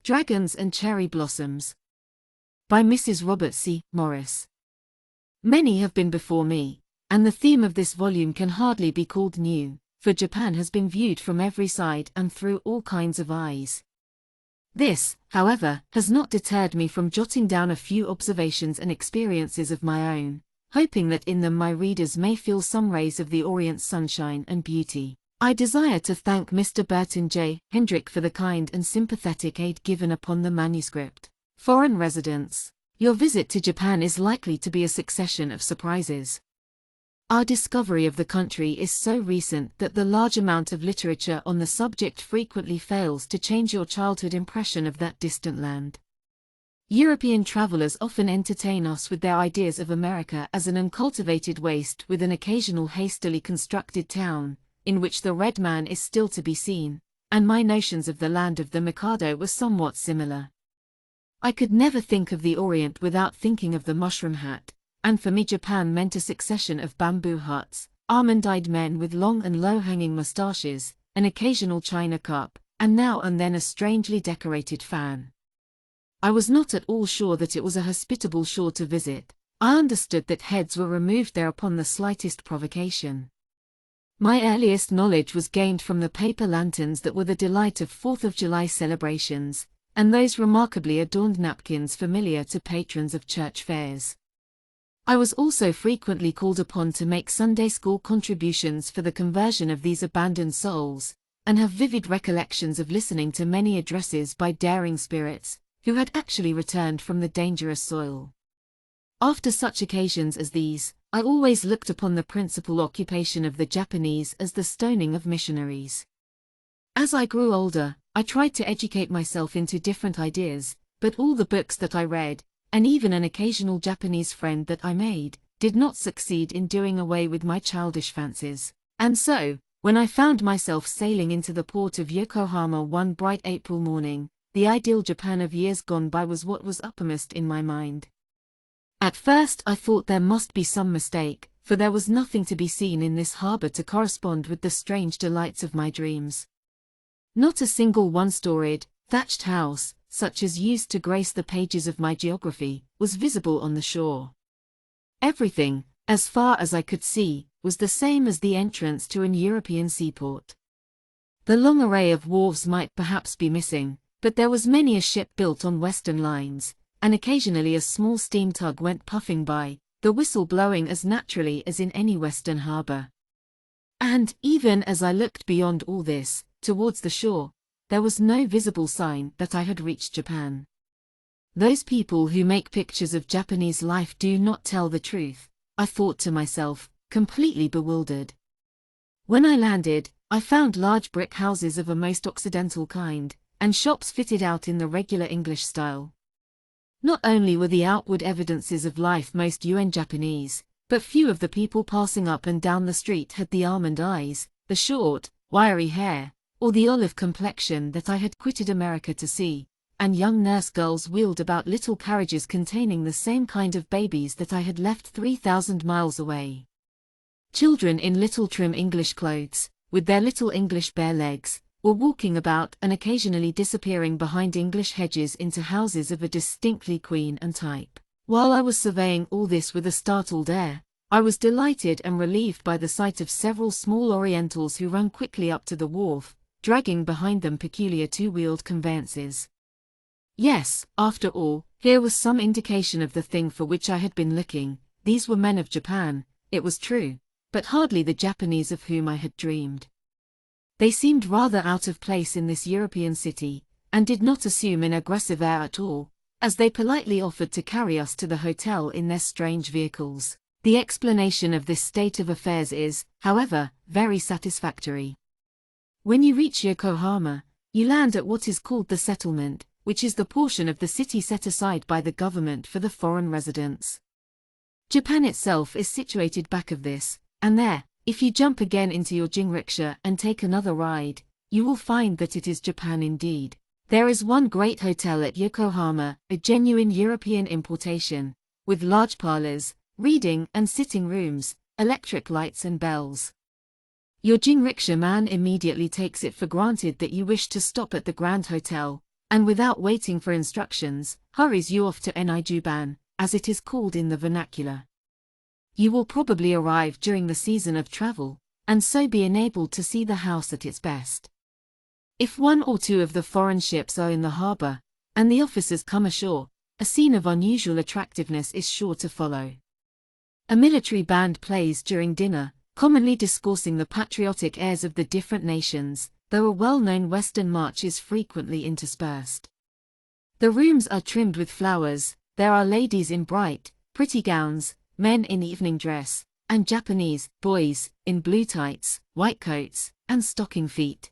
Dragons and Cherry Blossoms. By Mrs. Robert C. Morris. Many have been before me, and the theme of this volume can hardly be called new, for Japan has been viewed from every side and through all kinds of eyes. This, however, has not deterred me from jotting down a few observations and experiences of my own, hoping that in them my readers may feel some rays of the Orient's sunshine and beauty. I desire to thank Mr. Burton J. Hendrick for the kind and sympathetic aid given upon the manuscript. Foreign residents, your visit to Japan is likely to be a succession of surprises. Our discovery of the country is so recent that the large amount of literature on the subject frequently fails to change your childhood impression of that distant land. European travelers often entertain us with their ideas of America as an uncultivated waste with an occasional hastily constructed town, in which the red man is still to be seen, and my notions of the land of the Mikado were somewhat similar. I could never think of the Orient without thinking of the mushroom hat, and for me Japan meant a succession of bamboo huts, almond-eyed men with long and low-hanging mustaches, an occasional china cup, and now and then a strangely decorated fan. I was not at all sure that it was a hospitable shore to visit. I understood that heads were removed there upon the slightest provocation. My earliest knowledge was gained from the paper lanterns that were the delight of 4th of July celebrations, and those remarkably adorned napkins familiar to patrons of church fairs. I was also frequently called upon to make Sunday school contributions for the conversion of these abandoned souls, and have vivid recollections of listening to many addresses by daring spirits, who had actually returned from the dangerous soil. After such occasions as these, I always looked upon the principal occupation of the Japanese as the stoning of missionaries. As I grew older, I tried to educate myself into different ideas, but all the books that I read, and even an occasional Japanese friend that I made, did not succeed in doing away with my childish fancies. And so, when I found myself sailing into the port of Yokohama one bright April morning, the ideal Japan of years gone by was what was uppermost in my mind. At first I thought there must be some mistake, for there was nothing to be seen in this harbor to correspond with the strange delights of my dreams. Not a single one-storied, thatched house, such as used to grace the pages of my geography, was visible on the shore. Everything, as far as I could see, was the same as the entrance to an European seaport. The long array of wharves might perhaps be missing, but there was many a ship built on Western lines, and occasionally a small steam tug went puffing by, the whistle blowing as naturally as in any Western harbor. And, even as I looked beyond all this, towards the shore, there was no visible sign that I had reached Japan. Those people who make pictures of Japanese life do not tell the truth, I thought to myself, completely bewildered. When I landed, I found large brick houses of a most occidental kind, and shops fitted out in the regular English style. Not only were the outward evidences of life most Japanese, but few of the people passing up and down the street had the almond eyes, the short, wiry hair, or the olive complexion that I had quitted America to see, and young nurse girls wheeled about little carriages containing the same kind of babies that I had left 3,000 miles away. Children in little trim English clothes, with their little English bare legs, were walking about and occasionally disappearing behind English hedges into houses of a distinctly Queen Anne type. While I was surveying all this with a startled air, I was delighted and relieved by the sight of several small Orientals who ran quickly up to the wharf, dragging behind them peculiar two-wheeled conveyances. Yes, after all, here was some indication of the thing for which I had been looking. These were men of Japan, it was true, but hardly the Japanese of whom I had dreamed. They seemed rather out of place in this European city, and did not assume an aggressive air at all, as they politely offered to carry us to the hotel in their strange vehicles. The explanation of this state of affairs is, however, very satisfactory. When you reach Yokohama, you land at what is called the settlement, which is the portion of the city set aside by the government for the foreign residents. Japan itself is situated back of this, and there, if you jump again into your jinrikisha and take another ride, you will find that it is Japan indeed. There is one great hotel at Yokohama, a genuine European importation, with large parlors, reading and sitting rooms, electric lights and bells. Your jinrikisha man immediately takes it for granted that you wish to stop at the Grand Hotel, and without waiting for instructions, hurries you off to Nijuban, as it is called in the vernacular. You will probably arrive during the season of travel, and so be enabled to see the house at its best. If one or two of the foreign ships are in the harbor, and the officers come ashore, a scene of unusual attractiveness is sure to follow. A military band plays during dinner, commonly discoursing the patriotic airs of the different nations, though a well-known Western march is frequently interspersed. The rooms are trimmed with flowers, there are ladies in bright, pretty gowns, men in evening dress, and Japanese boys in blue tights, white coats, and stocking feet.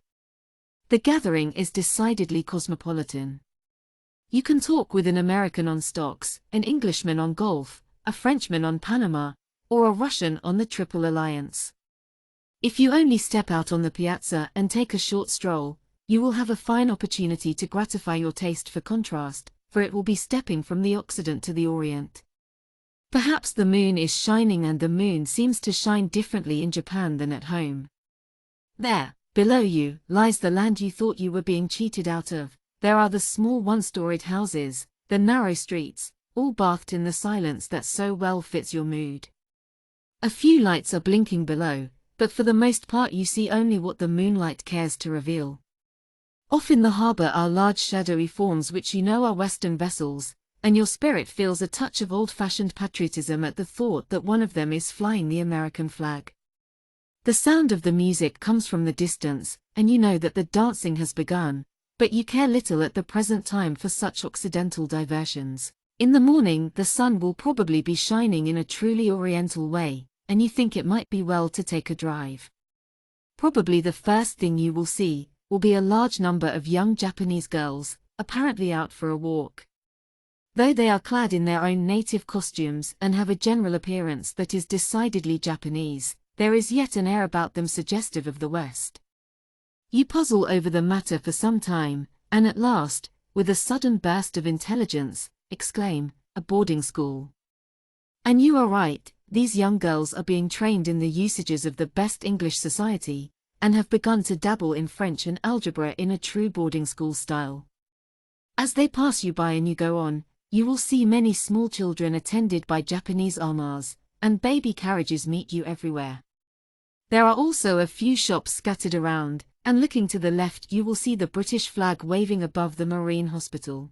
The gathering is decidedly cosmopolitan. You can talk with an American on stocks, an Englishman on golf, a Frenchman on Panama, or a Russian on the Triple Alliance. If you only step out on the piazza and take a short stroll, you will have a fine opportunity to gratify your taste for contrast, for it will be stepping from the Occident to the Orient. Perhaps the moon is shining, and the moon seems to shine differently in Japan than at home. There, below you, lies the land you thought you were being cheated out of. There are the small one-storied houses, the narrow streets, all bathed in the silence that so well fits your mood. A few lights are blinking below, but for the most part you see only what the moonlight cares to reveal. Off in the harbor are large shadowy forms which you know are Western vessels, and your spirit feels a touch of old-fashioned patriotism at the thought that one of them is flying the American flag. The sound of the music comes from the distance, and you know that the dancing has begun, but you care little at the present time for such occidental diversions. In the morning the sun will probably be shining in a truly oriental way, and you think it might be well to take a drive. Probably the first thing you will see will be a large number of young Japanese girls, apparently out for a walk. Though they are clad in their own native costumes and have a general appearance that is decidedly Japanese, there is yet an air about them suggestive of the West. You puzzle over the matter for some time, and at last, with a sudden burst of intelligence, exclaim, "A boarding school." And you are right, these young girls are being trained in the usages of the best English society, and have begun to dabble in French and algebra in a true boarding school style. As they pass you by and you go on, you will see many small children attended by Japanese amas, and baby carriages meet you everywhere. There are also a few shops scattered around, and looking to the left you will see the British flag waving above the Marine Hospital.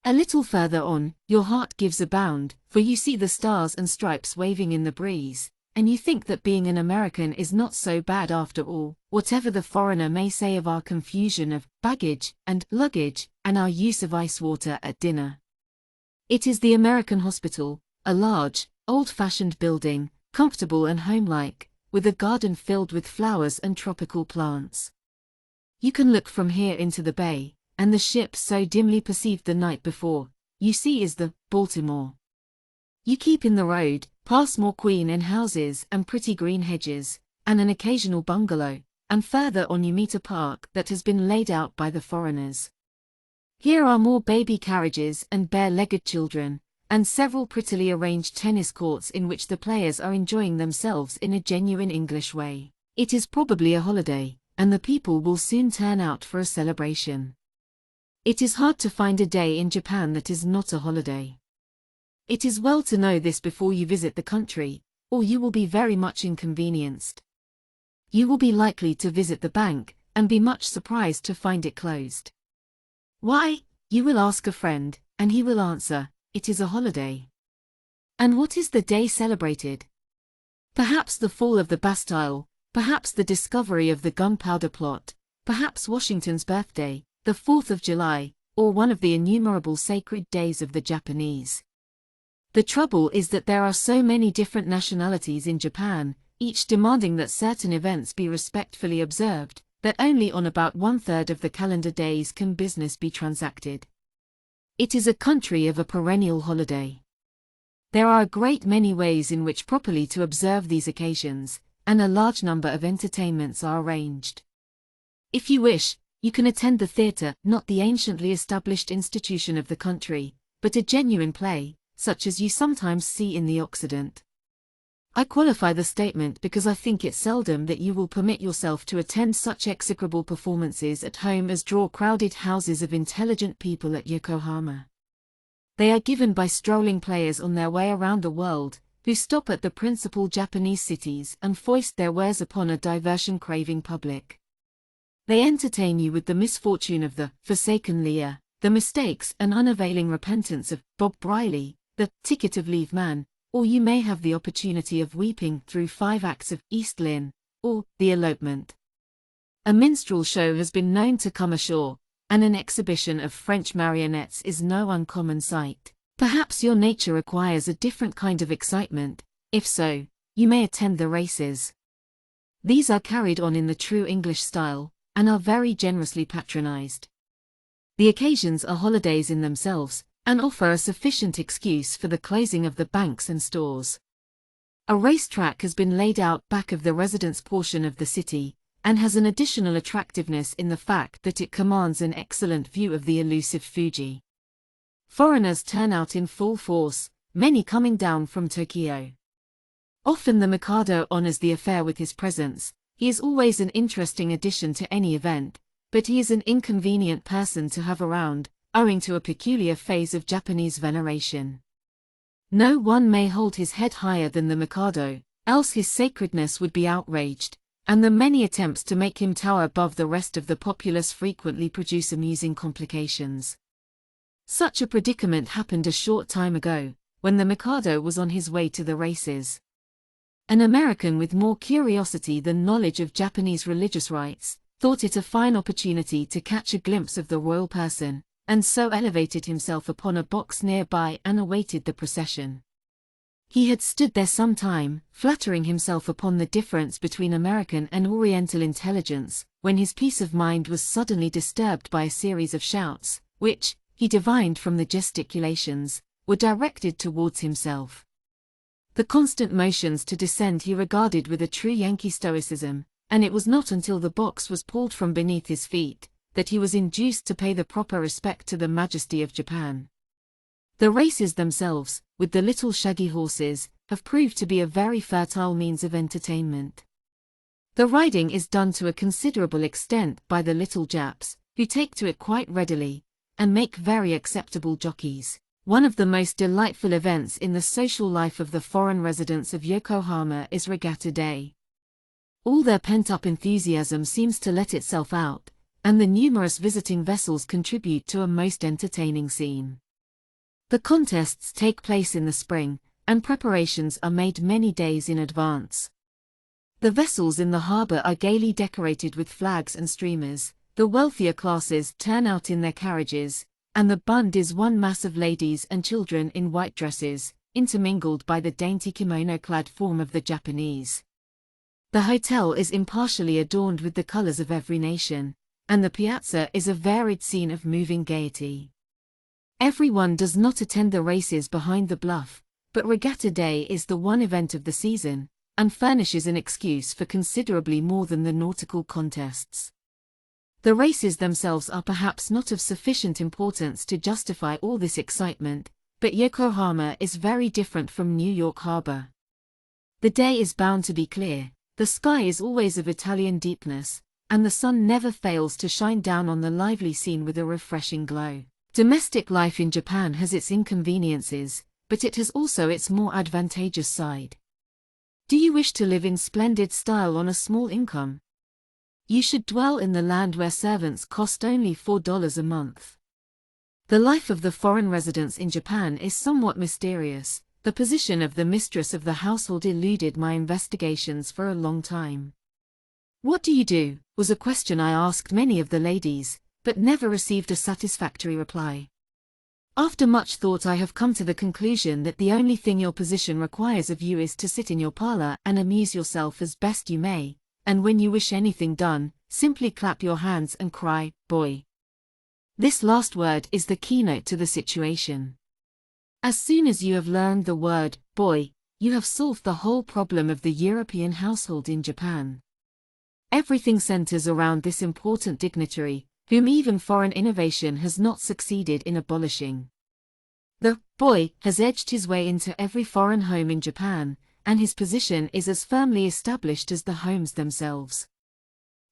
A little further on, your heart gives a bound, for you see the stars and stripes waving in the breeze, and you think that being an American is not so bad after all, whatever the foreigner may say of our confusion of baggage and luggage, and our use of ice water at dinner. It is the American Hospital, a large, old-fashioned building, comfortable and homelike, with a garden filled with flowers and tropical plants. You can look from here into the bay, and the ship so dimly perceived the night before, you see is the Baltimore. You keep in the road, pass more Queen Anne houses and pretty green hedges, and an occasional bungalow, and further on you meet a park that has been laid out by the foreigners. Here are more baby carriages and bare-legged children, and several prettily arranged tennis courts in which the players are enjoying themselves in a genuine English way. It is probably a holiday, and the people will soon turn out for a celebration. It is hard to find a day in Japan that is not a holiday. It is well to know this before you visit the country, or you will be very much inconvenienced. You will be likely to visit the bank, and be much surprised to find it closed. Why, you will ask a friend, and he will answer, it is a holiday. And what is the day celebrated? Perhaps the fall of the Bastille, perhaps the discovery of the gunpowder plot, perhaps Washington's birthday, the 4th of July, or one of the innumerable sacred days of the Japanese. The trouble is that there are so many different nationalities in Japan, each demanding that certain events be respectfully observed, that only on about 1/3 of the calendar days can business be transacted. It is a country of a perennial holiday. There are a great many ways in which properly to observe these occasions, and a large number of entertainments are arranged. If you wish, you can attend the theatre, not the anciently established institution of the country, but a genuine play, such as you sometimes see in the Occident. I qualify the statement because I think it's seldom that you will permit yourself to attend such execrable performances at home as draw crowded houses of intelligent people at Yokohama. They are given by strolling players on their way around the world, who stop at the principal Japanese cities and foist their wares upon a diversion-craving public. They entertain you with the misfortune of the Forsaken Lear, the mistakes and unavailing repentance of Bob Briley, the Ticket of Leave Man, or you may have the opportunity of weeping through 5 acts of East Lynne, or The Elopement. A minstrel show has been known to come ashore, and an exhibition of French marionettes is no uncommon sight. Perhaps your nature requires a different kind of excitement. If so, you may attend the races. These are carried on in the true English style, and are very generously patronized. The occasions are holidays in themselves, and offer a sufficient excuse for the closing of the banks and stores. A racetrack has been laid out back of the residence portion of the city, and has an additional attractiveness in the fact that it commands an excellent view of the elusive Fuji. Foreigners turn out in full force, many coming down from Tokyo. Often the Mikado honors the affair with his presence. He is always an interesting addition to any event, but he is an inconvenient person to have around, owing to a peculiar phase of Japanese veneration. No one may hold his head higher than the Mikado, else his sacredness would be outraged, and the many attempts to make him tower above the rest of the populace frequently produce amusing complications. Such a predicament happened a short time ago, when the Mikado was on his way to the races. An American with more curiosity than knowledge of Japanese religious rites, thought it a fine opportunity to catch a glimpse of the royal person, and so elevated himself upon a box nearby and awaited the procession. He had stood there some time, flattering himself upon the difference between American and Oriental intelligence, when his peace of mind was suddenly disturbed by a series of shouts, which, he divined from the gesticulations, were directed towards himself. The constant motions to descend he regarded with a true Yankee stoicism, and it was not until the box was pulled from beneath his feet that he was induced to pay the proper respect to the majesty of Japan. The races themselves, with the little shaggy horses, have proved to be a very fertile means of entertainment. The riding is done to a considerable extent by the little Japs, who take to it quite readily, and make very acceptable jockeys. One of the most delightful events in the social life of the foreign residents of Yokohama is Regatta Day. All their pent-up enthusiasm seems to let itself out, and the numerous visiting vessels contribute to a most entertaining scene. The contests take place in the spring, and preparations are made many days in advance. The vessels in the harbor are gaily decorated with flags and streamers, the wealthier classes turn out in their carriages, and the bund is one mass of ladies and children in white dresses, intermingled by the dainty kimono-clad form of the Japanese. The hotel is impartially adorned with the colors of every nation, and the piazza is a varied scene of moving gaiety. Everyone does not attend the races behind the bluff, but Regatta Day is the one event of the season, and furnishes an excuse for considerably more than the nautical contests. The races themselves are perhaps not of sufficient importance to justify all this excitement, but Yokohama is very different from New York Harbor. The day is bound to be clear, the sky is always of Italian deepness, and the sun never fails to shine down on the lively scene with a refreshing glow. Domestic life in Japan has its inconveniences, but it has also its more advantageous side. Do you wish to live in splendid style on a small income? You should dwell in the land where servants cost only $4 a month. The life of the foreign residents in Japan is somewhat mysterious. The position of the mistress of the household eluded my investigations for a long time. "What do you do?" was a question I asked many of the ladies, but never received a satisfactory reply. After much thought I have come to the conclusion that the only thing your position requires of you is to sit in your parlor and amuse yourself as best you may, and when you wish anything done, simply clap your hands and cry, "Boy." This last word is the keynote to the situation. As soon as you have learned the word, "boy," you have solved the whole problem of the European household in Japan. Everything centers around this important dignitary, whom even foreign innovation has not succeeded in abolishing. The boy has edged his way into every foreign home in Japan, and his position is as firmly established as the homes themselves.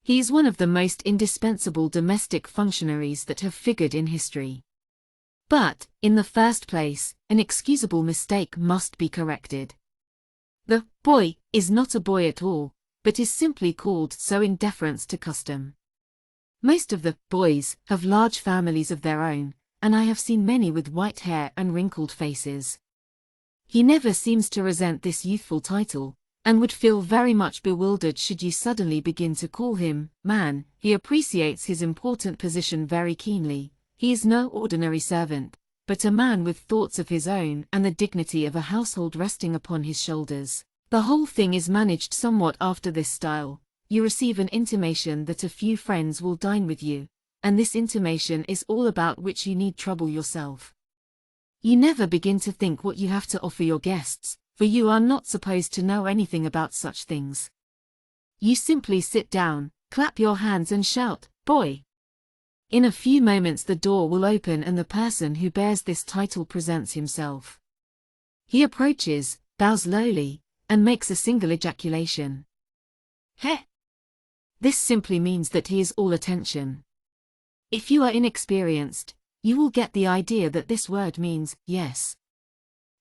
He is one of the most indispensable domestic functionaries that have figured in history. But, in the first place, an excusable mistake must be corrected. The boy is not a boy at all, but is simply called so in deference to custom. Most of the boys have large families of their own, and I have seen many with white hair and wrinkled faces. He never seems to resent this youthful title, and would feel very much bewildered should you suddenly begin to call him man. He appreciates his important position very keenly. He is no ordinary servant, but a man with thoughts of his own and the dignity of a household resting upon his shoulders. The whole thing is managed somewhat after this style. You receive an intimation that a few friends will dine with you, and this intimation is all about which you need trouble yourself. You never begin to think what you have to offer your guests, for you are not supposed to know anything about such things. You simply sit down, clap your hands and shout, "Boy!" In a few moments the door will open and the person who bears this title presents himself. He approaches, bows lowly, and makes a single ejaculation. "Heh!" This simply means that he is all attention. If you are inexperienced, you will get the idea that this word means yes.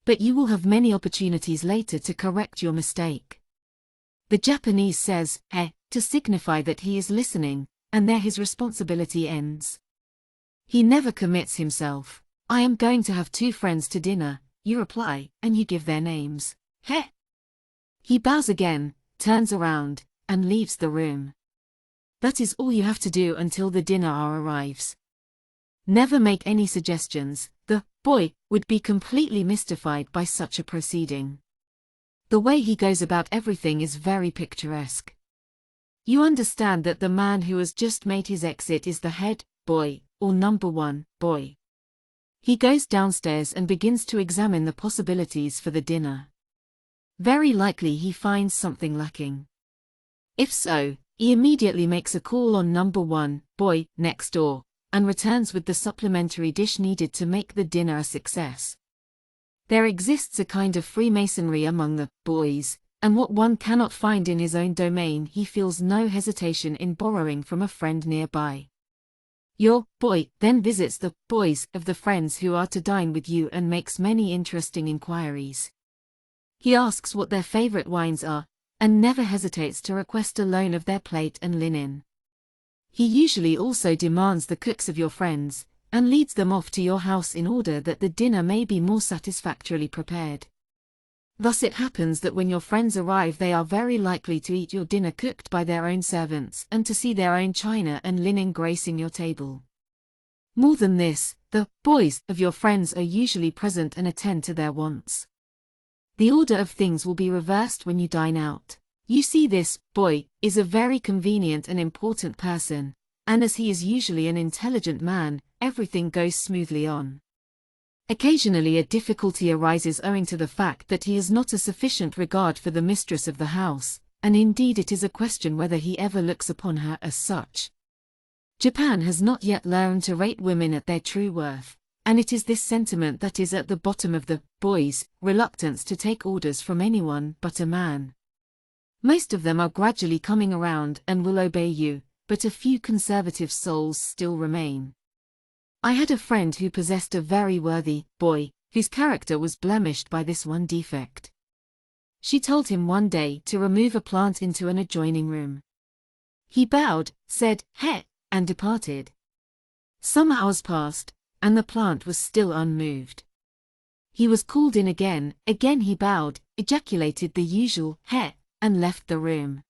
But you will have many opportunities later to correct your mistake. The Japanese says, "he," to signify that he is listening, and there his responsibility ends. He never commits himself. "I am going to have 2 friends to dinner," you reply, and you give their names. "He." He bows again, turns around, and leaves the room. That is all you have to do until the dinner hour arrives. Never make any suggestions. The boy would be completely mystified by such a proceeding. The way he goes about everything is very picturesque. You understand that the man who has just made his exit is the head boy, or number 1 boy. He goes downstairs and begins to examine the possibilities for the dinner. Very likely he finds something lacking. If so, he immediately makes a call on number 1 boy next door, and returns with the supplementary dish needed to make the dinner a success. There exists a kind of Freemasonry among the boys, and what one cannot find in his own domain he feels no hesitation in borrowing from a friend nearby. Your boy then visits the boys of the friends who are to dine with you and makes many interesting inquiries. He asks what their favorite wines are, and never hesitates to request a loan of their plate and linen. He usually also demands the cooks of your friends, and leads them off to your house in order that the dinner may be more satisfactorily prepared. Thus it happens that when your friends arrive they are very likely to eat your dinner cooked by their own servants and to see their own china and linen gracing your table. More than this, the boys of your friends are usually present and attend to their wants. The order of things will be reversed when you dine out. You see, this boy is a very convenient and important person, and as he is usually an intelligent man, everything goes smoothly on. Occasionally a difficulty arises owing to the fact that he has not a sufficient regard for the mistress of the house, and indeed it is a question whether he ever looks upon her as such. Japan has not yet learned to rate women at their true worth, and it is this sentiment that is at the bottom of the boys' reluctance to take orders from anyone but a man. Most of them are gradually coming around and will obey you, but a few conservative souls still remain. I had a friend who possessed a very worthy boy, whose character was blemished by this one defect. She told him one day to remove a plant into an adjoining room. He bowed, said, "Heh," and departed. Some hours passed, and the plant was still unmoved. He was called in again he bowed, ejaculated the usual "Heh," and left the room.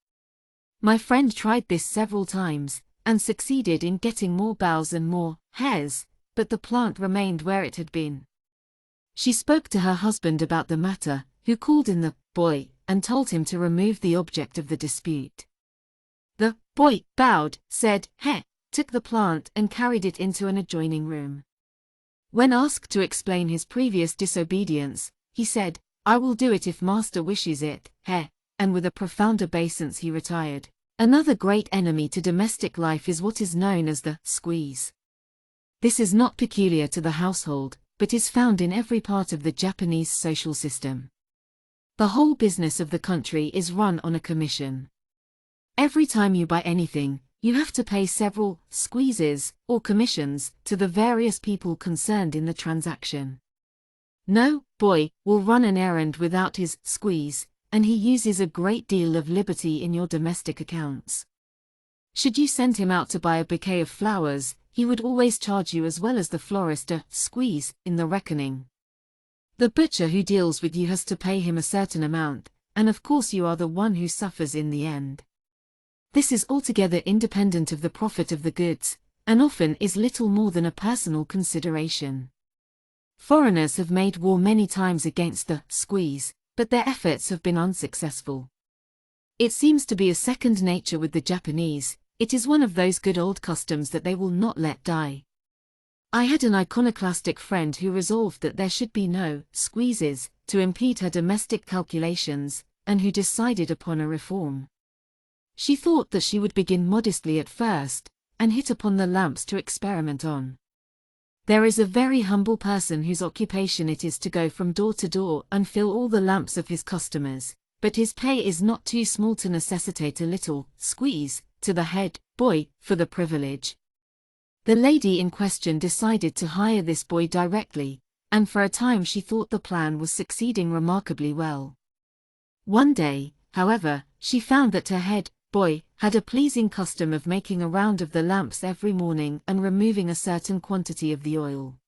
My friend tried this several times, and succeeded in getting more bows and more "hairs," but the plant remained where it had been. She spoke to her husband about the matter, who called in the boy, and told him to remove the object of the dispute. The boy bowed, said "Heh," took the plant and carried it into an adjoining room. When asked to explain his previous disobedience, he said, "I will do it if master wishes it, Heh," and with a profound obeisance he retired. Another great enemy to domestic life is what is known as the squeeze. This is not peculiar to the household, but is found in every part of the Japanese social system. The whole business of the country is run on a commission. Every time you buy anything, you have to pay several squeezes or commissions to the various people concerned in the transaction. No boy will run an errand without his squeeze, and he uses a great deal of liberty in your domestic accounts. Should you send him out to buy a bouquet of flowers, he would always charge you as well as the florist a squeeze in the reckoning. The butcher who deals with you has to pay him a certain amount, and of course you are the one who suffers in the end. This is altogether independent of the profit of the goods, and often is little more than a personal consideration. Foreigners have made war many times against the squeeze, but their efforts have been unsuccessful. It seems to be a second nature with the Japanese. It is one of those good old customs that they will not let die. I had an iconoclastic friend who resolved that there should be no squeezes to impede her domestic calculations, and who decided upon a reform. She thought that she would begin modestly at first, and hit upon the lamps to experiment on. There is a very humble person whose occupation it is to go from door to door and fill all the lamps of his customers, but his pay is not too small to necessitate a little squeeze to the head boy for the privilege. The lady in question decided to hire this boy directly, and for a time she thought the plan was succeeding remarkably well. One day, however, she found that her head boy had a pleasing custom of making a round of the lamps every morning and removing a certain quantity of the oil.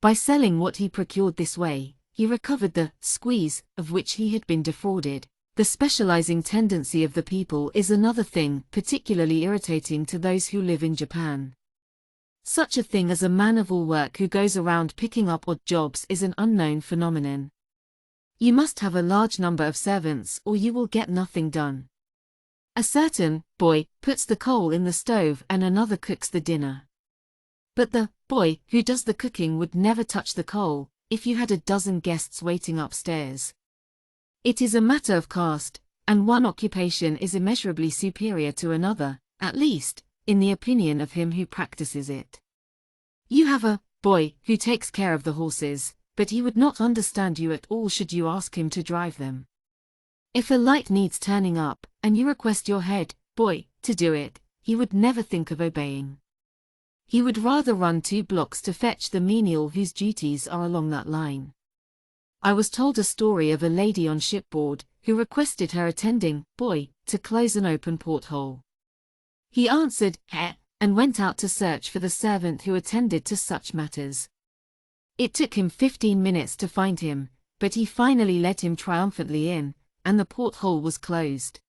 By selling what he procured this way, he recovered the squeeze of which he had been defrauded. The specializing tendency of the people is another thing particularly irritating to those who live in Japan. Such a thing as a man of all work who goes around picking up odd jobs is an unknown phenomenon. You must have a large number of servants or you will get nothing done. A certain boy puts the coal in the stove and another cooks the dinner. But the boy who does the cooking would never touch the coal if you had a dozen guests waiting upstairs. It is a matter of caste, and one occupation is immeasurably superior to another, at least, in the opinion of him who practices it. You have a boy who takes care of the horses, but he would not understand you at all should you ask him to drive them. If a light needs turning up, and you request your head boy to do it, he would never think of obeying. He would rather run 2 blocks to fetch the menial whose duties are along that line. I was told a story of a lady on shipboard who requested her attending boy to close an open porthole. He answered, "Eh," and went out to search for the servant who attended to such matters. It took him 15 minutes to find him, but he finally led him triumphantly in, and the porthole was closed.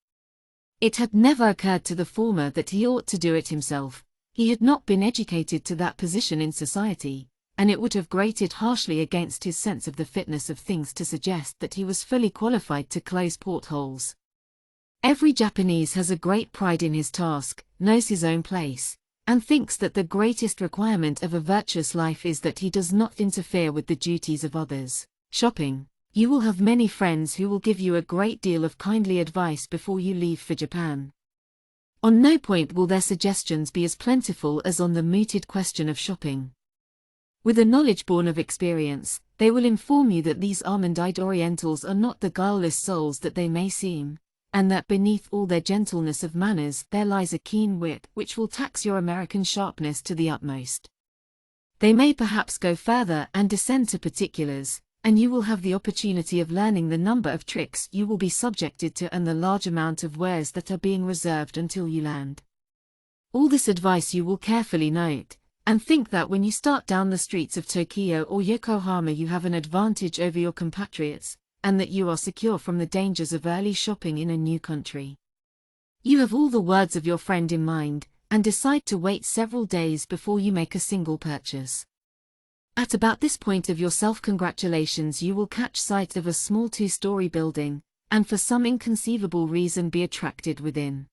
It had never occurred to the former that he ought to do it himself. He had not been educated to that position in society, and it would have grated harshly against his sense of the fitness of things to suggest that he was fully qualified to close portholes. Every Japanese has a great pride in his task, knows his own place, and thinks that the greatest requirement of a virtuous life is that he does not interfere with the duties of others. Shopping. You will have many friends who will give you a great deal of kindly advice before you leave for Japan. On no point will their suggestions be as plentiful as on the mooted question of shopping. With a knowledge born of experience, they will inform you that these almond-eyed Orientals are not the guileless souls that they may seem, and that beneath all their gentleness of manners there lies a keen wit which will tax your American sharpness to the utmost. They may perhaps go further and descend to particulars, and you will have the opportunity of learning the number of tricks you will be subjected to and the large amount of wares that are being reserved until you land. All this advice you will carefully note, and think that when you start down the streets of Tokyo or Yokohama you have an advantage over your compatriots, and that you are secure from the dangers of early shopping in a new country. You have all the words of your friend in mind, and decide to wait several days before you make a single purchase. At about this point of your self-congratulations you will catch sight of a small 2-story building, and for some inconceivable reason be attracted within.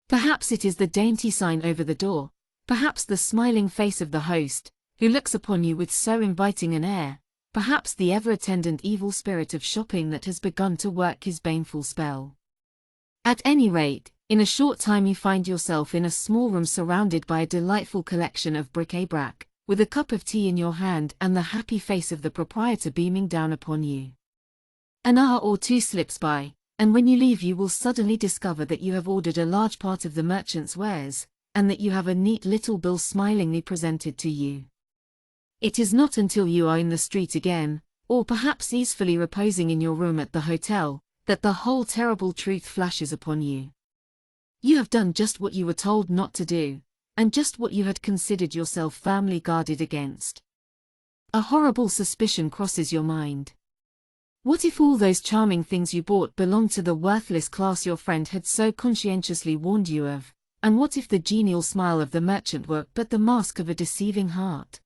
Perhaps it is the dainty sign over the door, perhaps the smiling face of the host, who looks upon you with so inviting an air, perhaps the ever-attendant evil spirit of shopping that has begun to work his baneful spell. At any rate, in a short time you find yourself in a small room surrounded by a delightful collection of bric-a-brac, with a cup of tea in your hand and the happy face of the proprietor beaming down upon you. An hour or two slips by, and when you leave you will suddenly discover that you have ordered a large part of the merchant's wares, and that you have a neat little bill smilingly presented to you. It is not until you are in the street again, or perhaps easefully reposing in your room at the hotel, that the whole terrible truth flashes upon you. You have done just what you were told not to do, and just what you had considered yourself firmly guarded against. A horrible suspicion crosses your mind. What if all those charming things you bought belonged to the worthless class your friend had so conscientiously warned you of, and what if the genial smile of the merchant were but the mask of a deceiving heart?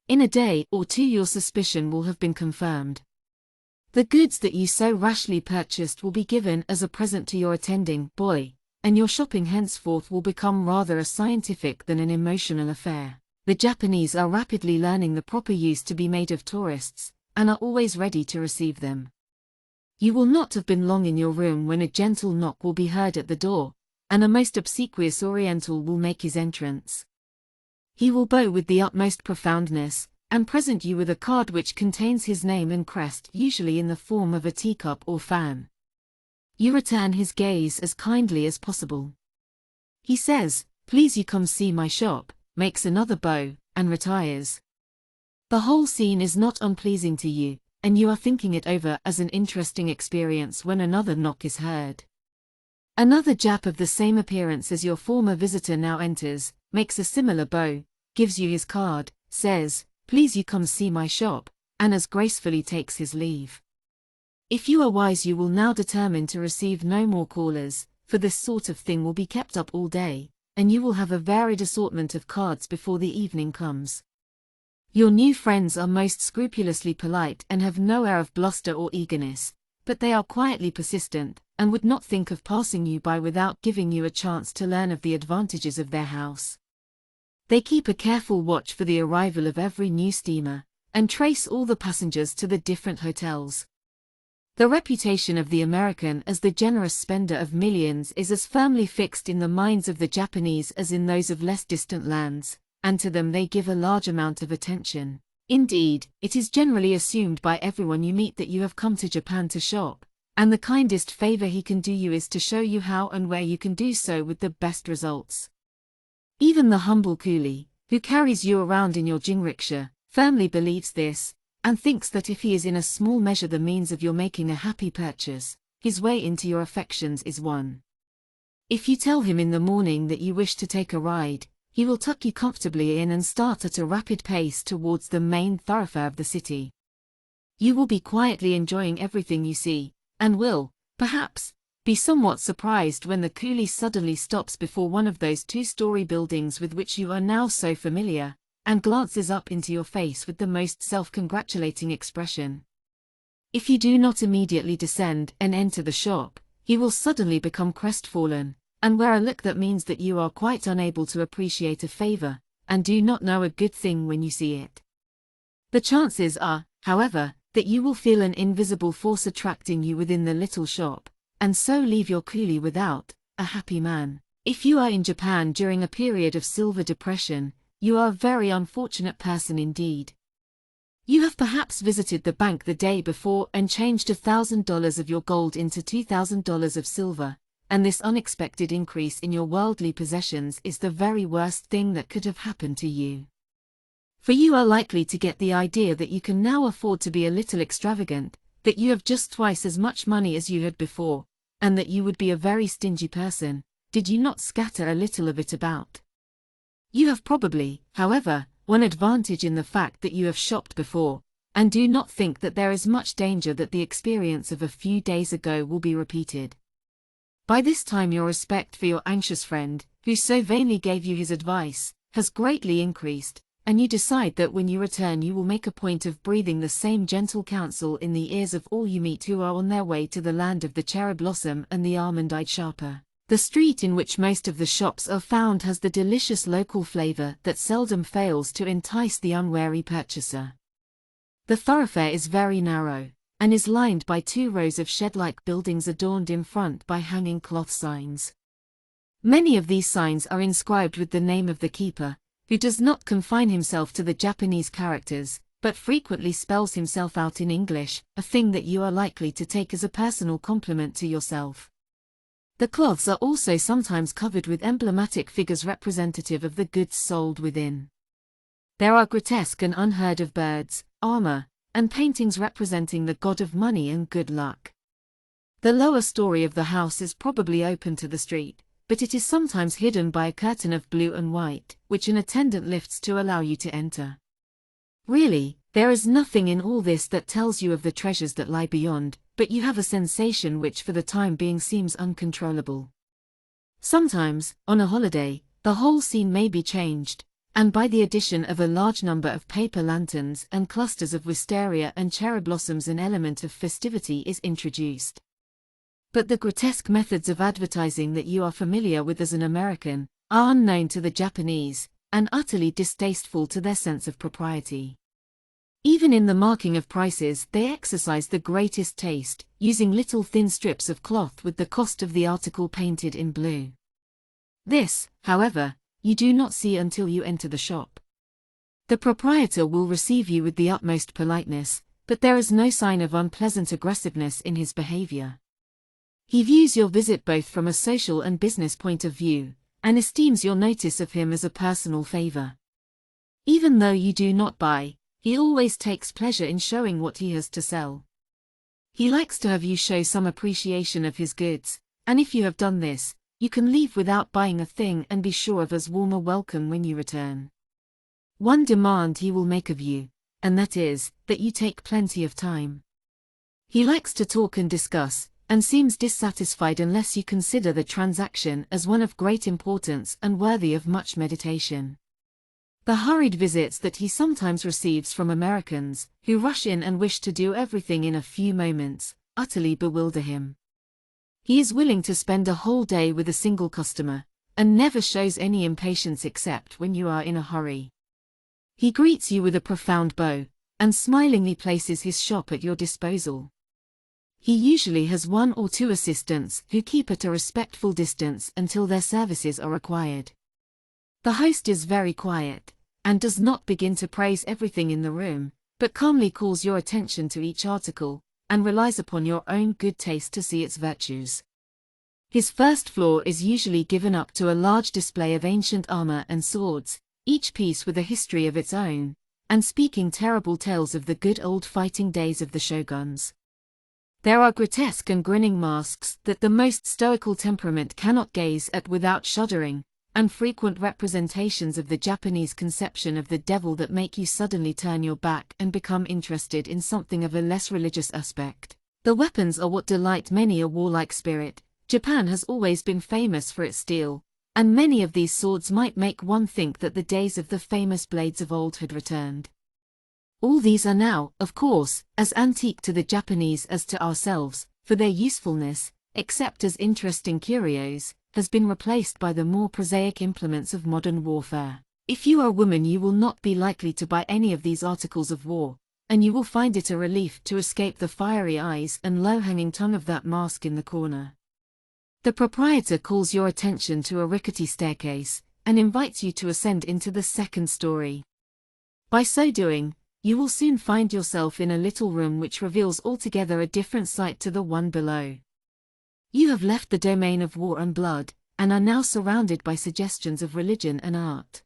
In a day or two your suspicion will have been confirmed. The goods that you so rashly purchased will be given as a present to your attending boy, and your shopping henceforth will become rather a scientific than an emotional affair. The Japanese are rapidly learning the proper use to be made of tourists, and are always ready to receive them. You will not have been long in your room when a gentle knock will be heard at the door, and a most obsequious Oriental will make his entrance. He will bow with the utmost profoundness, and present you with a card which contains his name and crest, usually in the form of a teacup or fan. You return his gaze as kindly as possible. He says, "Please you come see my shop," makes another bow, and retires. The whole scene is not unpleasing to you, and you are thinking it over as an interesting experience when another knock is heard. Another Jap of the same appearance as your former visitor now enters, makes a similar bow, gives you his card, says, "Please you come see my shop," and as gracefully takes his leave. If you are wise you will now determine to receive no more callers, for this sort of thing will be kept up all day, and you will have a varied assortment of cards before the evening comes. Your new friends are most scrupulously polite and have no air of bluster or eagerness, but they are quietly persistent, and would not think of passing you by without giving you a chance to learn of the advantages of their house. They keep a careful watch for the arrival of every new steamer, and trace all the passengers to the different hotels. The reputation of the American as the generous spender of millions is as firmly fixed in the minds of the Japanese as in those of less distant lands, and to them they give a large amount of attention. Indeed, it is generally assumed by everyone you meet that you have come to Japan to shop, and the kindest favor he can do you is to show you how and where you can do so with the best results. Even the humble coolie, who carries you around in your jinricksha, firmly believes this, and thinks that if he is in a small measure the means of your making a happy purchase, his way into your affections is won. If you tell him in the morning that you wish to take a ride, he will tuck you comfortably in and start at a rapid pace towards the main thoroughfare of the city. You will be quietly enjoying everything you see, and will, perhaps, be somewhat surprised when the coolie suddenly stops before one of those two-story buildings with which you are now so familiar, and glances up into your face with the most self-congratulating expression. If you do not immediately descend and enter the shop, he will suddenly become crestfallen, and wear a look that means that you are quite unable to appreciate a favor, and do not know a good thing when you see it. The chances are, however, that you will feel an invisible force attracting you within the little shop, and so leave your coolie without, a happy man. If you are in Japan during a period of silver depression, you are a very unfortunate person indeed. You have perhaps visited the bank the day before and changed $1,000 of your gold into $2,000 of silver, and this unexpected increase in your worldly possessions is the very worst thing that could have happened to you. For you are likely to get the idea that you can now afford to be a little extravagant, that you have just twice as much money as you had before, and that you would be a very stingy person, did you not scatter a little of it about. You have probably, however, one advantage in the fact that you have shopped before, and do not think that there is much danger that the experience of a few days ago will be repeated. By this time your respect for your anxious friend, who so vainly gave you his advice, has greatly increased, and you decide that when you return you will make a point of breathing the same gentle counsel in the ears of all you meet who are on their way to the land of the cherry blossom and the almond-eyed sharper. The street in which most of the shops are found has the delicious local flavor that seldom fails to entice the unwary purchaser. The thoroughfare is very narrow, and is lined by 2 rows of shed-like buildings adorned in front by hanging cloth signs. Many of these signs are inscribed with the name of the keeper, who does not confine himself to the Japanese characters, but frequently spells himself out in English, a thing that you are likely to take as a personal compliment to yourself. The cloths are also sometimes covered with emblematic figures representative of the goods sold within. There are grotesque and unheard of birds, armor, and paintings representing the god of money and good luck. The lower story of the house is probably open to the street, but it is sometimes hidden by a curtain of blue and white, which an attendant lifts to allow you to enter. Really, there is nothing in all this that tells you of the treasures that lie beyond, but you have a sensation which for the time being seems uncontrollable. Sometimes, on a holiday, the whole scene may be changed, and by the addition of a large number of paper lanterns and clusters of wisteria and cherry blossoms an element of festivity is introduced. But the grotesque methods of advertising that you are familiar with as an American are unknown to the Japanese, and utterly distasteful to their sense of propriety. Even in the marking of prices they exercise the greatest taste, using little thin strips of cloth with the cost of the article painted in blue. This, however, you do not see until you enter the shop. The proprietor will receive you with the utmost politeness, but there is no sign of unpleasant aggressiveness in his behavior. He views your visit both from a social and business point of view, and esteems your notice of him as a personal favor. Even though you do not buy, he always takes pleasure in showing what he has to sell. He likes to have you show some appreciation of his goods, and if you have done this, you can leave without buying a thing and be sure of as warm a welcome when you return. One demand he will make of you, and that is, that you take plenty of time. He likes to talk and discuss, and seems dissatisfied unless you consider the transaction as one of great importance and worthy of much meditation. The hurried visits that he sometimes receives from Americans, who rush in and wish to do everything in a few moments, utterly bewilder him. He is willing to spend a whole day with a single customer, and never shows any impatience except when you are in a hurry. He greets you with a profound bow, and smilingly places his shop at your disposal. He usually has one or two assistants who keep at a respectful distance until their services are required. The host is very quiet, and does not begin to praise everything in the room, but calmly calls your attention to each article, and relies upon your own good taste to see its virtues. His first floor is usually given up to a large display of ancient armor and swords, each piece with a history of its own, and speaking terrible tales of the good old fighting days of the shoguns. There are grotesque and grinning masks that the most stoical temperament cannot gaze at without shuddering, and frequent representations of the Japanese conception of the devil that make you suddenly turn your back and become interested in something of a less religious aspect. The weapons are what delight many a warlike spirit. Japan has always been famous for its steel, and many of these swords might make one think that the days of the famous blades of old had returned. All these are now, of course, as antique to the Japanese as to ourselves, for their usefulness, except as interesting curios, has been replaced by the more prosaic implements of modern warfare. If you are a woman you will not be likely to buy any of these articles of war, and you will find it a relief to escape the fiery eyes and low-hanging tongue of that mask in the corner. The proprietor calls your attention to a rickety staircase, and invites you to ascend into the second story. By so doing, you will soon find yourself in a little room which reveals altogether a different sight to the one below. You have left the domain of war and blood, and are now surrounded by suggestions of religion and art.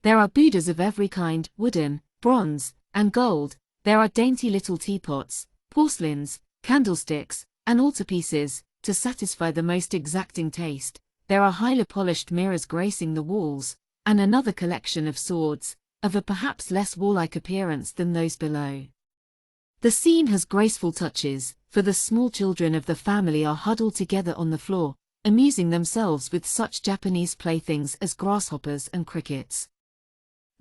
There are Buddhas of every kind, wooden, bronze, and gold. There are dainty little teapots, porcelains, candlesticks, and altarpieces, to satisfy the most exacting taste. There are highly polished mirrors gracing the walls, and another collection of swords, of a perhaps less warlike appearance than those below. The scene has graceful touches, for the small children of the family are huddled together on the floor, amusing themselves with such Japanese playthings as grasshoppers and crickets.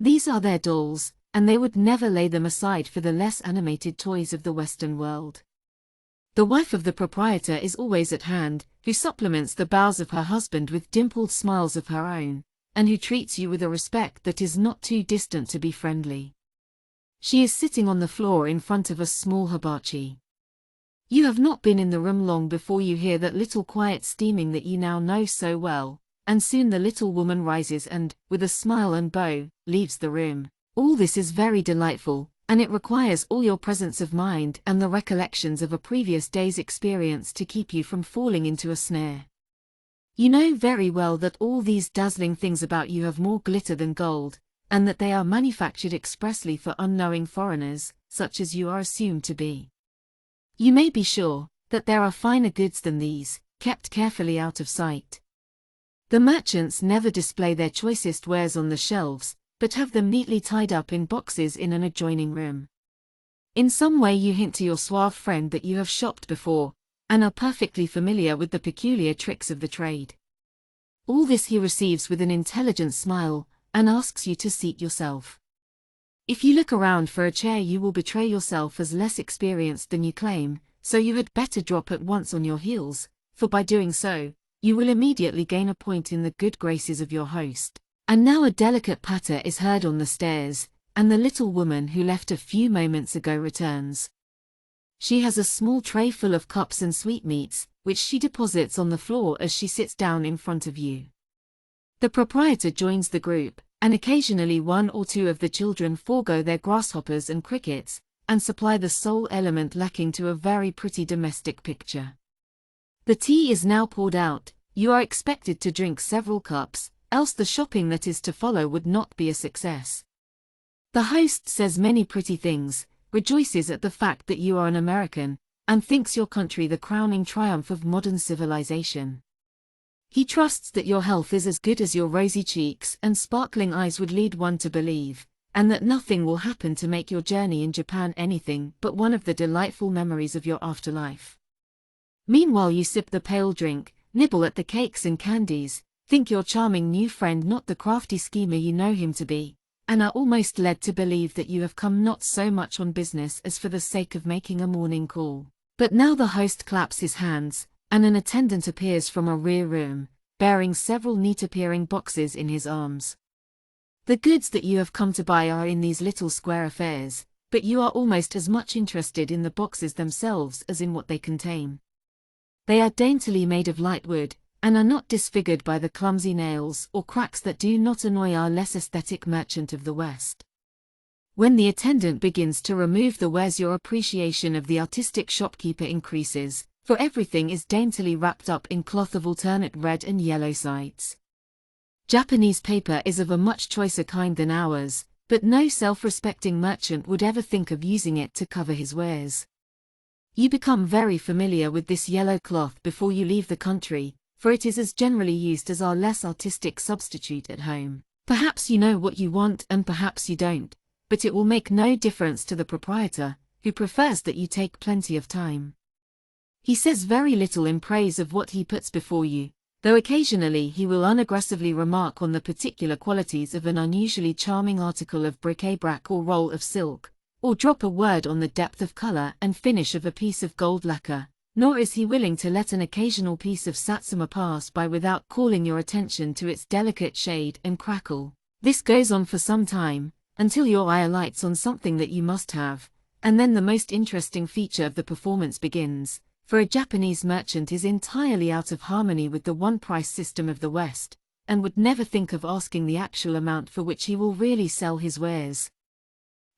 These are their dolls, and they would never lay them aside for the less animated toys of the Western world. The wife of the proprietor is always at hand, who supplements the bows of her husband with dimpled smiles of her own, and who treats you with a respect that is not too distant to be friendly. She is sitting on the floor in front of a small hibachi. You have not been in the room long before you hear that little quiet steaming that you now know so well, and soon the little woman rises and, with a smile and bow, leaves the room. All this is very delightful, and it requires all your presence of mind and the recollections of a previous day's experience to keep you from falling into a snare. You know very well that all these dazzling things about you have more glitter than gold, and that they are manufactured expressly for unknowing foreigners, such as you are assumed to be. You may be sure that there are finer goods than these, kept carefully out of sight. The merchants never display their choicest wares on the shelves, but have them neatly tied up in boxes in an adjoining room. In some way you hint to your suave friend that you have shopped before, and are perfectly familiar with the peculiar tricks of the trade. All this he receives with an intelligent smile, and asks you to seat yourself. If you look around for a chair you will betray yourself as less experienced than you claim, so you had better drop at once on your heels, for by doing so, you will immediately gain a point in the good graces of your host. And now a delicate patter is heard on the stairs, and the little woman who left a few moments ago returns. She has a small tray full of cups and sweetmeats, which she deposits on the floor as she sits down in front of you. The proprietor joins the group, and occasionally one or two of the children forego their grasshoppers and crickets, and supply the sole element lacking to a very pretty domestic picture. The tea is now poured out. You are expected to drink several cups, else the shopping that is to follow would not be a success. The host says many pretty things, rejoices at the fact that you are an American, and thinks your country the crowning triumph of modern civilization. He trusts that your health is as good as your rosy cheeks and sparkling eyes would lead one to believe, and that nothing will happen to make your journey in Japan anything but one of the delightful memories of your afterlife. Meanwhile you sip the pale drink, nibble at the cakes and candies, think your charming new friend not the crafty schemer you know him to be, and are almost led to believe that you have come not so much on business as for the sake of making a morning call. But now the host claps his hands, and an attendant appears from a rear room, bearing several neat-appearing boxes in his arms. The goods that you have come to buy are in these little square affairs, but you are almost as much interested in the boxes themselves as in what they contain. They are daintily made of light wood, and are not disfigured by the clumsy nails or cracks that do not annoy our less aesthetic merchant of the West. When the attendant begins to remove the wares your appreciation of the artistic shopkeeper increases, for everything is daintily wrapped up in cloth of alternate red and yellow sides. Japanese paper is of a much choicer kind than ours, but no self-respecting merchant would ever think of using it to cover his wares. You become very familiar with this yellow cloth before you leave the country, for it is as generally used as our less artistic substitute at home. Perhaps you know what you want and perhaps you don't, but it will make no difference to the proprietor, who prefers that you take plenty of time. He says very little in praise of what he puts before you, though occasionally he will unaggressively remark on the particular qualities of an unusually charming article of bric-a-brac or roll of silk, or drop a word on the depth of color and finish of a piece of gold lacquer. Nor is he willing to let an occasional piece of satsuma pass by without calling your attention to its delicate shade and crackle. This goes on for some time, until your eye alights on something that you must have, and then the most interesting feature of the performance begins, for a Japanese merchant is entirely out of harmony with the one-price system of the West, and would never think of asking the actual amount for which he will really sell his wares.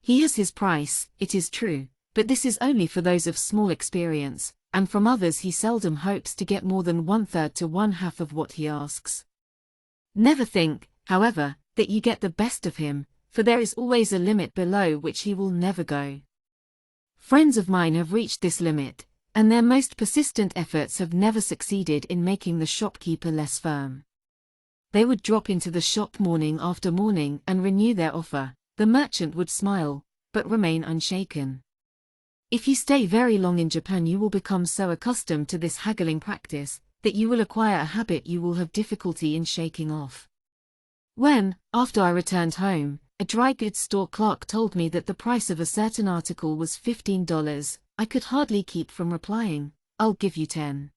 He has his price, it is true, but this is only for those of small experience, and from others he seldom hopes to get more than 1/3 to 1/2 of what he asks. Never think, however, that you get the best of him, for there is always a limit below which he will never go. Friends of mine have reached this limit, and their most persistent efforts have never succeeded in making the shopkeeper less firm. They would drop into the shop morning after morning and renew their offer. The merchant would smile, but remain unshaken. If you stay very long in Japan you will become so accustomed to this haggling practice, that you will acquire a habit you will have difficulty in shaking off. When, after I returned home, a dry goods store clerk told me that the price of a certain article was $15, I could hardly keep from replying, "I'll give you 10.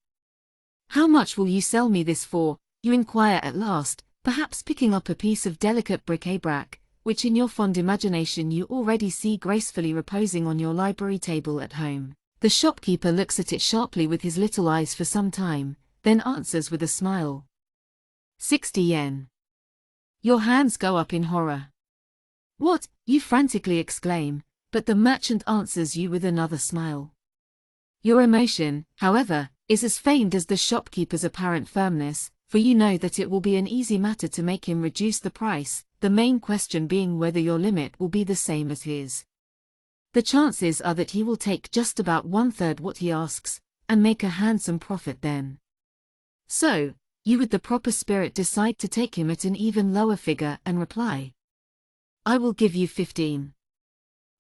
"How much will you sell me this for?" you inquire at last, perhaps picking up a piece of delicate bric-a-brac, which in your fond imagination you already see gracefully reposing on your library table at home. The shopkeeper looks at it sharply with his little eyes for some time, then answers with a smile. 60 yen. Your hands go up in horror. "What?" you frantically exclaim, But the merchant answers you with another smile. Your emotion, however, is as feigned as the shopkeeper's apparent firmness, for you know that it will be an easy matter to make him reduce the price, the main question being whether your limit will be the same as his. The chances are that he will take just about 1/3 what he asks, and make a handsome profit then. So, you with the proper spirit decide to take him at an even lower figure and reply, "I will give you 15.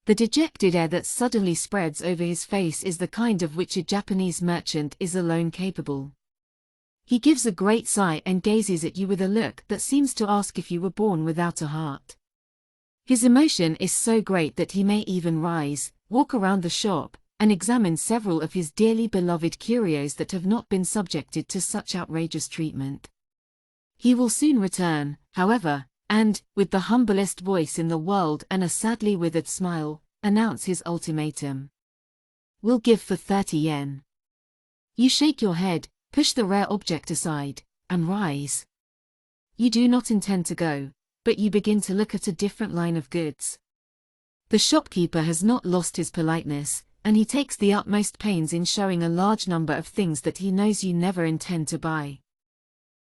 The dejected air that suddenly spreads over his face is the kind of which a Japanese merchant is alone capable. He gives a great sigh and gazes at you with a look that seems to ask if you were born without a heart. His emotion is so great that he may even rise, walk around the shop, and examine several of his dearly beloved curios that have not been subjected to such outrageous treatment. He will soon return, however, and, with the humblest voice in the world and a sadly withered smile, announce his ultimatum. We'll give for 30 yen. You shake your head, push the rare object aside, and rise. You do not intend to go, but you begin to look at a different line of goods. The shopkeeper has not lost his politeness, and he takes the utmost pains in showing a large number of things that he knows you never intend to buy.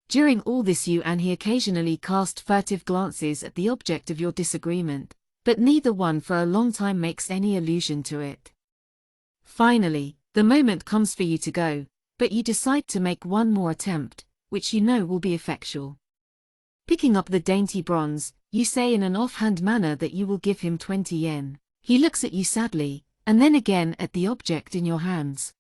During all this you and he occasionally cast furtive glances at the object of your disagreement, but neither one for a long time makes any allusion to it. Finally, the moment comes for you to go, but you decide to make one more attempt, which you know will be effectual. Picking up the dainty bronze, you say in an offhand manner that you will give him 20 yen. He looks at you sadly, and then again at the object in your hands.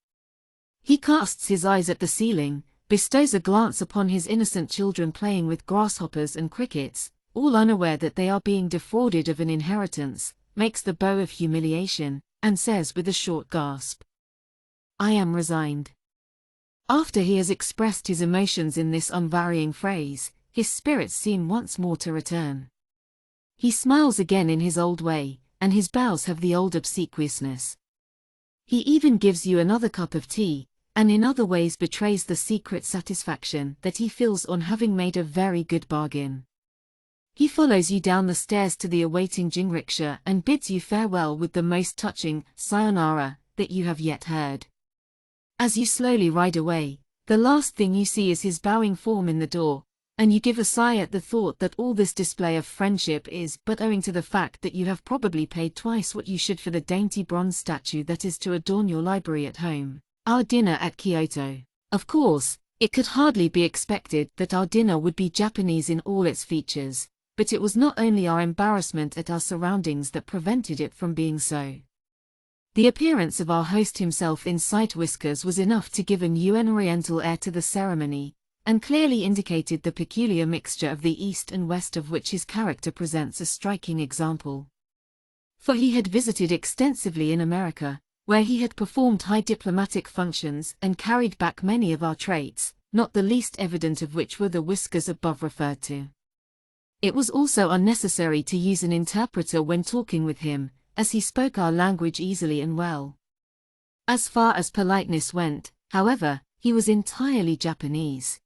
He casts his eyes at the ceiling, bestows a glance upon his innocent children playing with grasshoppers and crickets, all unaware that they are being defrauded of an inheritance, makes the bow of humiliation, and says with a short gasp, "I am resigned." After he has expressed his emotions in this unvarying phrase, his spirits seem once more to return. He smiles again in his old way, and his bows have the old obsequiousness. He even gives you another cup of tea, and in other ways betrays the secret satisfaction that he feels on having made a very good bargain. He follows you down the stairs to the awaiting jinrikisha and bids you farewell with the most touching sayonara that you have yet heard. As you slowly ride away, the last thing you see is his bowing form in the door, and you give a sigh at the thought that all this display of friendship is but owing to the fact that you have probably paid twice what you should for the dainty bronze statue that is to adorn your library at home. Our dinner at Kyoto. Of course, it could hardly be expected that our dinner would be Japanese in all its features, but it was not only our embarrassment at our surroundings that prevented it from being so. The appearance of our host himself in side whiskers was enough to give a new and oriental air to the ceremony, and clearly indicated the peculiar mixture of the East and West of which his character presents a striking example. For he had visited extensively in America, where he had performed high diplomatic functions and carried back many of our traits, not the least evident of which were the whiskers above referred to. It was also unnecessary to use an interpreter when talking with him, as he spoke our language easily and well. As far as politeness went, however, he was entirely Japanese.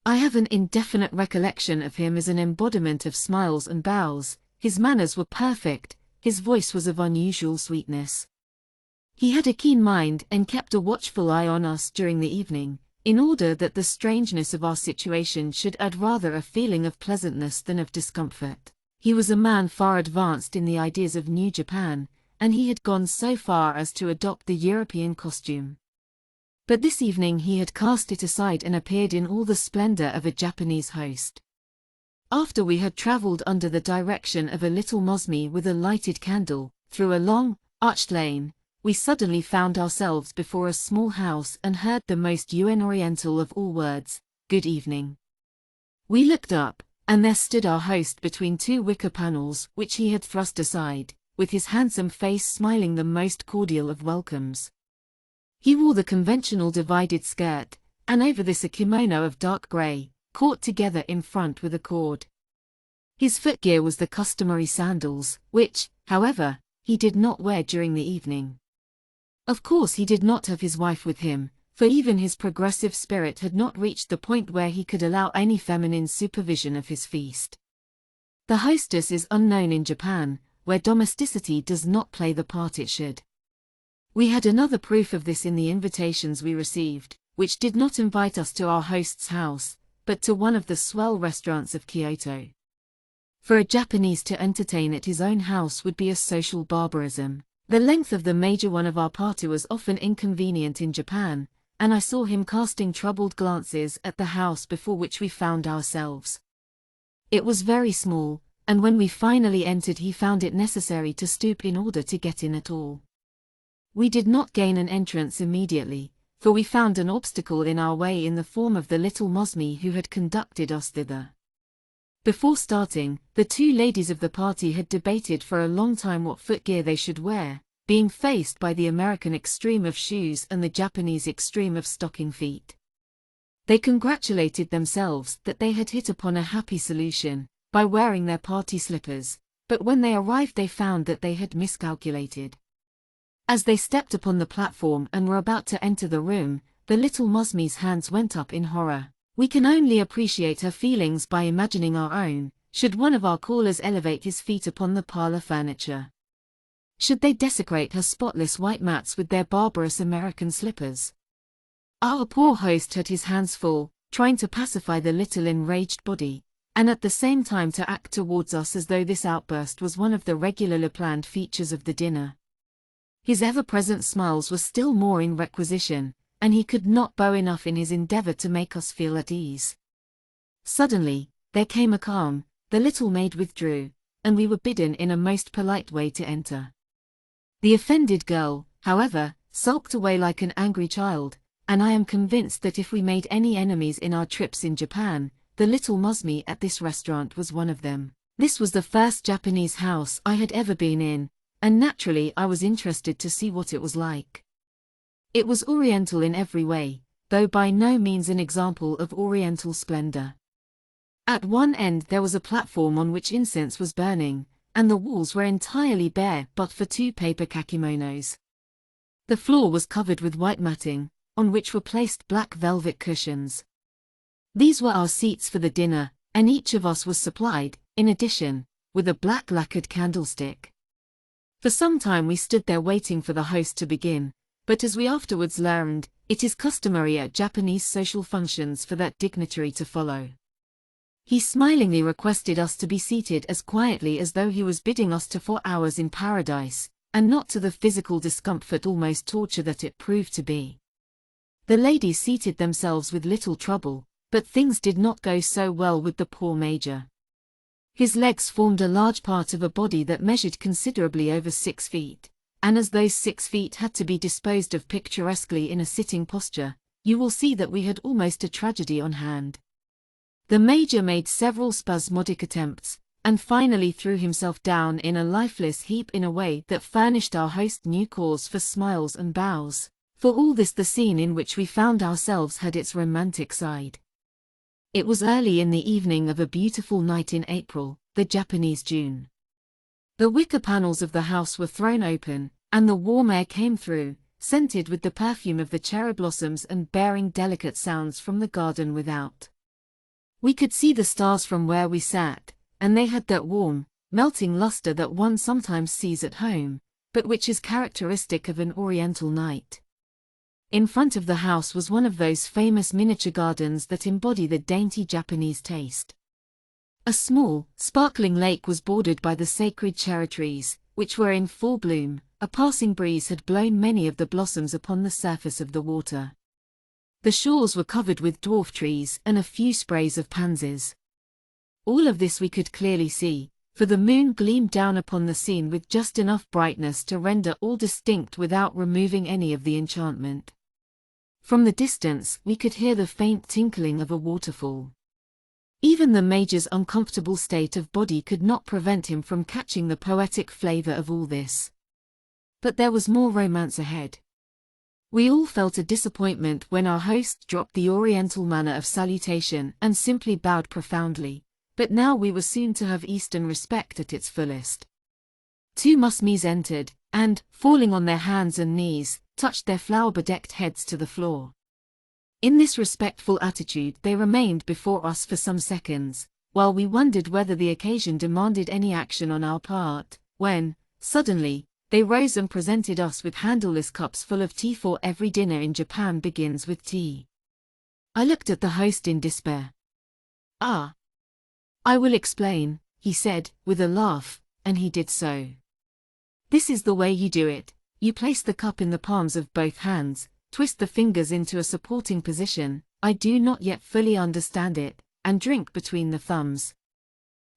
I have an indefinite recollection of him as an embodiment of smiles and bows. His manners were perfect, his voice was of unusual sweetness. He had a keen mind and kept a watchful eye on us during the evening, in order that the strangeness of our situation should add rather a feeling of pleasantness than of discomfort. He was a man far advanced in the ideas of New Japan, and he had gone so far as to adopt the European costume. But this evening he had cast it aside and appeared in all the splendor of a Japanese host. After we had traveled under the direction of a little mosme with a lighted candle, through a long, arched lane, we suddenly found ourselves before a small house and heard the most Oriental of all words, "Good evening." We looked up, and there stood our host between two wicker panels which he had thrust aside, with his handsome face smiling the most cordial of welcomes. He wore the conventional divided skirt, and over this a kimono of dark grey, caught together in front with a cord. His footgear was the customary sandals, which, however, he did not wear during the evening. Of course he did not have his wife with him, for even his progressive spirit had not reached the point where he could allow any feminine supervision of his feast. The hostess is unknown in Japan, where domesticity does not play the part it should. We had another proof of this in the invitations we received, which did not invite us to our host's house, but to one of the swell restaurants of Kyoto. For a Japanese to entertain at his own house would be a social barbarism. The length of the major one of our party was often inconvenient in Japan, and I saw him casting troubled glances at the house before which we found ourselves. It was very small, and when we finally entered he found it necessary to stoop in order to get in at all. We did not gain an entrance immediately, for we found an obstacle in our way in the form of the little Mosmi who had conducted us thither. Before starting, the two ladies of the party had debated for a long time what footgear they should wear, being faced by the American extreme of shoes and the Japanese extreme of stocking feet. They congratulated themselves that they had hit upon a happy solution, by wearing their party slippers, but when they arrived they found that they had miscalculated. As they stepped upon the platform and were about to enter the room, the little Mosmi's hands went up in horror. We can only appreciate her feelings by imagining our own, should one of our callers elevate his feet upon the parlor furniture. Should they desecrate her spotless white mats with their barbarous American slippers? Our poor host had his hands full, trying to pacify the little enraged body, and at the same time to act towards us as though this outburst was one of the regularly planned features of the dinner. His ever-present smiles were still more in requisition, and he could not bow enough in his endeavor to make us feel at ease. Suddenly, there came a calm, the little maid withdrew, and we were bidden in a most polite way to enter. The offended girl, however, sulked away like an angry child, and I am convinced that if we made any enemies in our trips in Japan, the little Mosmi at this restaurant was one of them. This was the first Japanese house I had ever been in, and naturally I was interested to see what it was like. It was Oriental in every way, though by no means an example of Oriental splendor. At one end there was a platform on which incense was burning, and the walls were entirely bare but for two paper kakimonos. The floor was covered with white matting, on which were placed black velvet cushions. These were our seats for the dinner, and each of us was supplied, in addition, with a black lacquered candlestick. For some time we stood there waiting for the host to begin, but as we afterwards learned, it is customary at Japanese social functions for that dignitary to follow. He smilingly requested us to be seated as quietly as though he was bidding us to 4 hours in paradise, and not to the physical discomfort, almost torture, that it proved to be. The ladies seated themselves with little trouble, but things did not go so well with the poor major. His legs formed a large part of a body that measured considerably over 6 feet, and as those 6 feet had to be disposed of picturesquely in a sitting posture, you will see that we had almost a tragedy on hand. The major made several spasmodic attempts, and finally threw himself down in a lifeless heap in a way that furnished our host new cause for smiles and bows. For all this, the scene in which we found ourselves had its romantic side. It was early in the evening of a beautiful night in April, the Japanese June. The wicker panels of the house were thrown open, and the warm air came through, scented with the perfume of the cherry blossoms and bearing delicate sounds from the garden without. We could see the stars from where we sat, and they had that warm, melting luster that one sometimes sees at home, but which is characteristic of an Oriental night. In front of the house was one of those famous miniature gardens that embody the dainty Japanese taste. A small, sparkling lake was bordered by the sacred cherry trees, which were in full bloom. A passing breeze had blown many of the blossoms upon the surface of the water. The shores were covered with dwarf trees and a few sprays of pansies. All of this we could clearly see, for the moon gleamed down upon the scene with just enough brightness to render all distinct without removing any of the enchantment. From the distance we could hear the faint tinkling of a waterfall. Even the major's uncomfortable state of body could not prevent him from catching the poetic flavor of all this. But there was more romance ahead. We all felt a disappointment when our host dropped the Oriental manner of salutation and simply bowed profoundly, but now we were soon to have Eastern respect at its fullest. 2 Musmis entered, and, falling on their hands and knees, touched their flower-bedecked heads to the floor. In this respectful attitude they remained before us for some seconds, while we wondered whether the occasion demanded any action on our part, when, suddenly, they rose and presented us with handleless cups full of tea, for every dinner in Japan begins with tea. I looked at the host in despair. "Ah. I will explain," he said, with a laugh, and he did so. "This is the way you do it. You place the cup in the palms of both hands, twist the fingers into a supporting position, I do not yet fully understand it, and drink between the thumbs.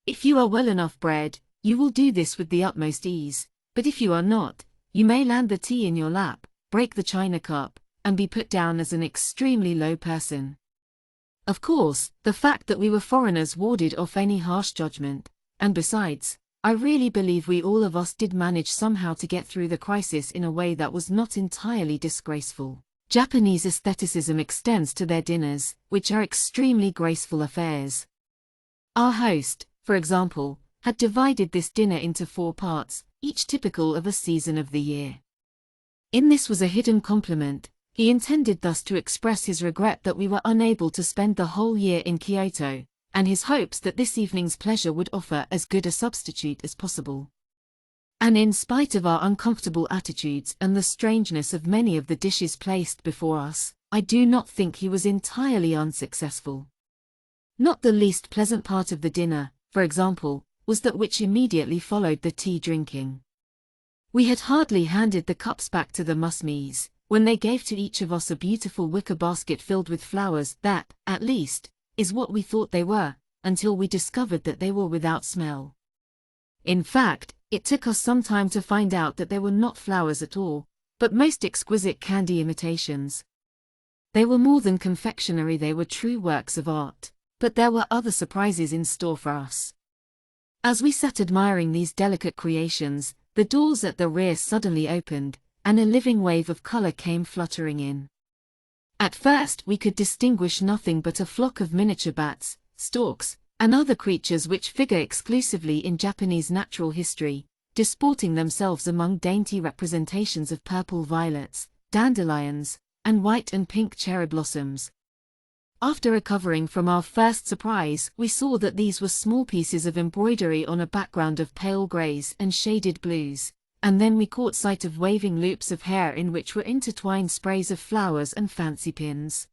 If you are well enough bred, you will do this with the utmost ease, but if you are not, you may land the tea in your lap, break the china cup, and be put down as an extremely low person." Of course, the fact that we were foreigners warded off any harsh judgment, and besides, I really believe we all of us did manage somehow to get through the crisis in a way that was not entirely disgraceful. Japanese aestheticism extends to their dinners, which are extremely graceful affairs. Our host, for example, had divided this dinner into 4 parts, each typical of a season of the year. In this was a hidden compliment. He intended thus to express his regret that we were unable to spend the whole year in Kyoto, and his hopes that this evening's pleasure would offer as good a substitute as possible. And in spite of our uncomfortable attitudes and the strangeness of many of the dishes placed before us, I do not think he was entirely unsuccessful. Not the least pleasant part of the dinner, for example, was that which immediately followed the tea drinking. We had hardly handed the cups back to the musmies, when they gave to each of us a beautiful wicker basket filled with flowers that, at least, is what we thought they were, until we discovered that they were without smell. In fact, it took us some time to find out that they were not flowers at all, but most exquisite candy imitations. They were more than confectionery, they were true works of art, but there were other surprises in store for us. As we sat admiring these delicate creations, the doors at the rear suddenly opened, and a living wave of color came fluttering in. At first we could distinguish nothing but a flock of miniature bats, storks, and other creatures which figure exclusively in Japanese natural history, disporting themselves among dainty representations of purple violets, dandelions, and white and pink cherry blossoms. After recovering from our first surprise, we saw that these were small pieces of embroidery on a background of pale grays and shaded blues. And then we caught sight of waving loops of hair in which were intertwined sprays of flowers and fancy pins.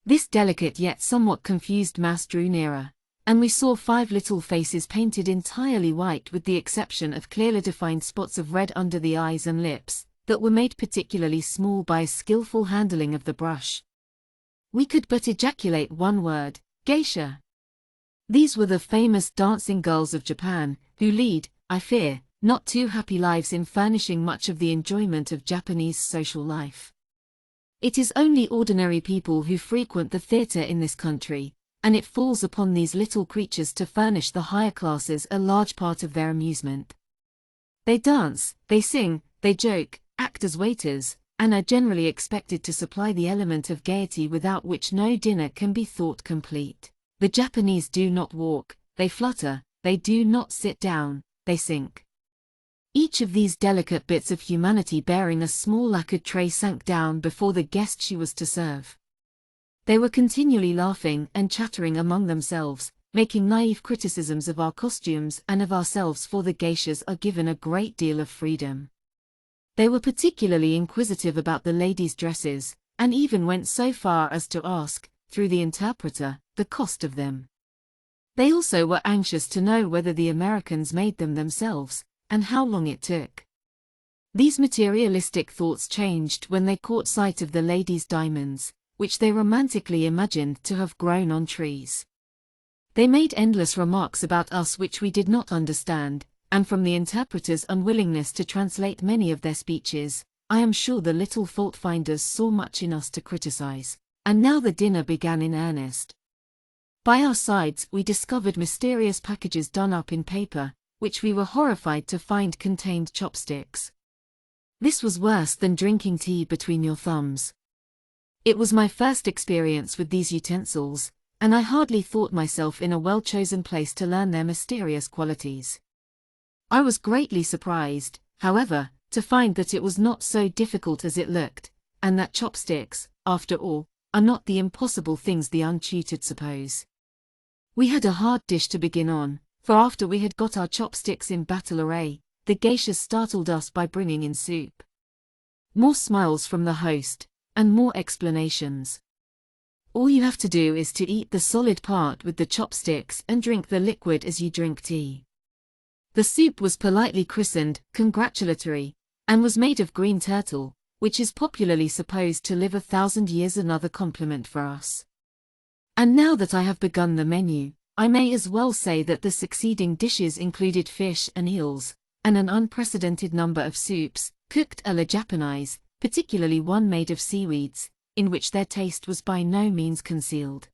This delicate yet somewhat confused mass drew nearer, and we saw 5 little faces painted entirely white with the exception of clearly defined spots of red under the eyes and lips, that were made particularly small by a skillful handling of the brush. We could but ejaculate one word: geisha. These were the famous dancing girls of Japan, who lead, I fear, not too happy lives in furnishing much of the enjoyment of Japanese social life. It is only ordinary people who frequent the theater in this country, and it falls upon these little creatures to furnish the higher classes a large part of their amusement. They dance, they sing, they joke, act as waiters, and are generally expected to supply the element of gaiety without which no dinner can be thought complete. The Japanese do not walk, they flutter, they do not sit down, they sink. Each of these delicate bits of humanity bearing a small lacquered tray sank down before the guest she was to serve. They were continually laughing and chattering among themselves, making naive criticisms of our costumes and of ourselves, for the geishas are given a great deal of freedom. They were particularly inquisitive about the ladies' dresses, and even went so far as to ask, through the interpreter, the cost of them. They also were anxious to know whether the Americans made them themselves, and how long it took. These materialistic thoughts changed when they caught sight of the ladies' diamonds, which they romantically imagined to have grown on trees. They made endless remarks about us which we did not understand, and from the interpreter's unwillingness to translate many of their speeches, I am sure the little fault-finders saw much in us to criticize. And now the dinner began in earnest. By our sides we discovered mysterious packages done up in paper, which we were horrified to find contained chopsticks. This was worse than drinking tea between your thumbs. It was my first experience with these utensils, and I hardly thought myself in a well-chosen place to learn their mysterious qualities. I was greatly surprised, however, to find that it was not so difficult as it looked, and that chopsticks, after all, are not the impossible things the untutored suppose. We had a hard dish to begin on, for after we had got our chopsticks in battle array, the geishas startled us by bringing in soup. More smiles from the host, and more explanations. All you have to do is to eat the solid part with the chopsticks and drink the liquid as you drink tea. The soup was politely christened congratulatory, and was made of green turtle, which is popularly supposed to live 1,000 years, another compliment for us. And now that I have begun the menu, I may as well say that the succeeding dishes included fish and eels, and an unprecedented number of soups, cooked à la Japonaise, particularly one made of seaweeds, in which their taste was by no means concealed.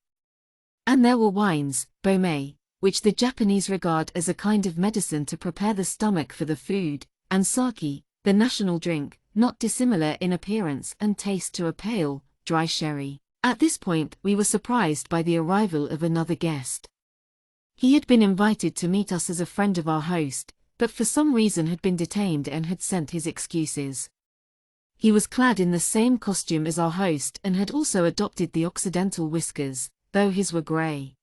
And there were wines, bomei, which the Japanese regard as a kind of medicine to prepare the stomach for the food, and sake, the national drink, not dissimilar in appearance and taste to a pale, dry sherry. At this point we were surprised by the arrival of another guest. He had been invited to meet us as a friend of our host, but for some reason had been detained and had sent his excuses. He was clad in the same costume as our host and had also adopted the Occidental whiskers, though his were grey.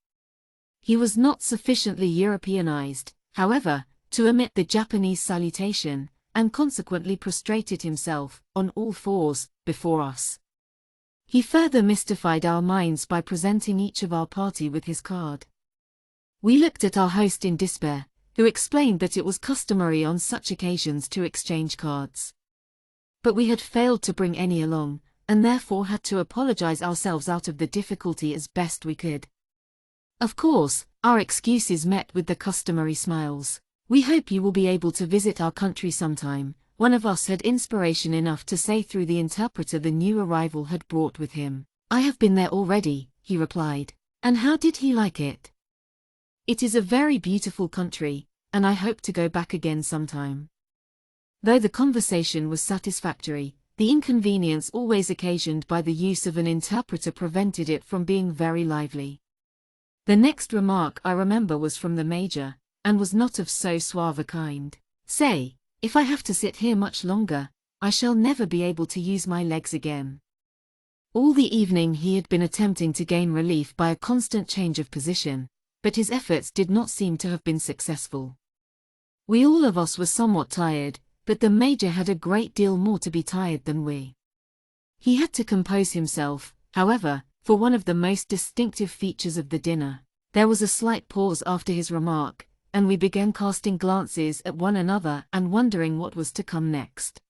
He was not sufficiently Europeanized, however, to omit the Japanese salutation, and consequently prostrated himself, on all fours, before us. He further mystified our minds by presenting each of our party with his card. We looked at our host in despair, who explained that it was customary on such occasions to exchange cards. But we had failed to bring any along, and therefore had to apologize ourselves out of the difficulty as best we could. Of course, our excuses met with the customary smiles. "We hope you will be able to visit our country sometime," one of us had inspiration enough to say through the interpreter the new arrival had brought with him. "I have been there already," he replied. "And how did he like it?" "It is a very beautiful country, and I hope to go back again sometime." Though the conversation was satisfactory, the inconvenience always occasioned by the use of an interpreter prevented it from being very lively. The next remark I remember was from the Major, and was not of so suave a kind. "Say, if I have to sit here much longer, I shall never be able to use my legs again." All the evening he had been attempting to gain relief by a constant change of position, but his efforts did not seem to have been successful. We all of us were somewhat tired, but the Major had a great deal more to be tired than we. He had to compose himself, however, for one of the most distinctive features of the dinner. There was a slight pause after his remark, and we began casting glances at one another and wondering what was to come next.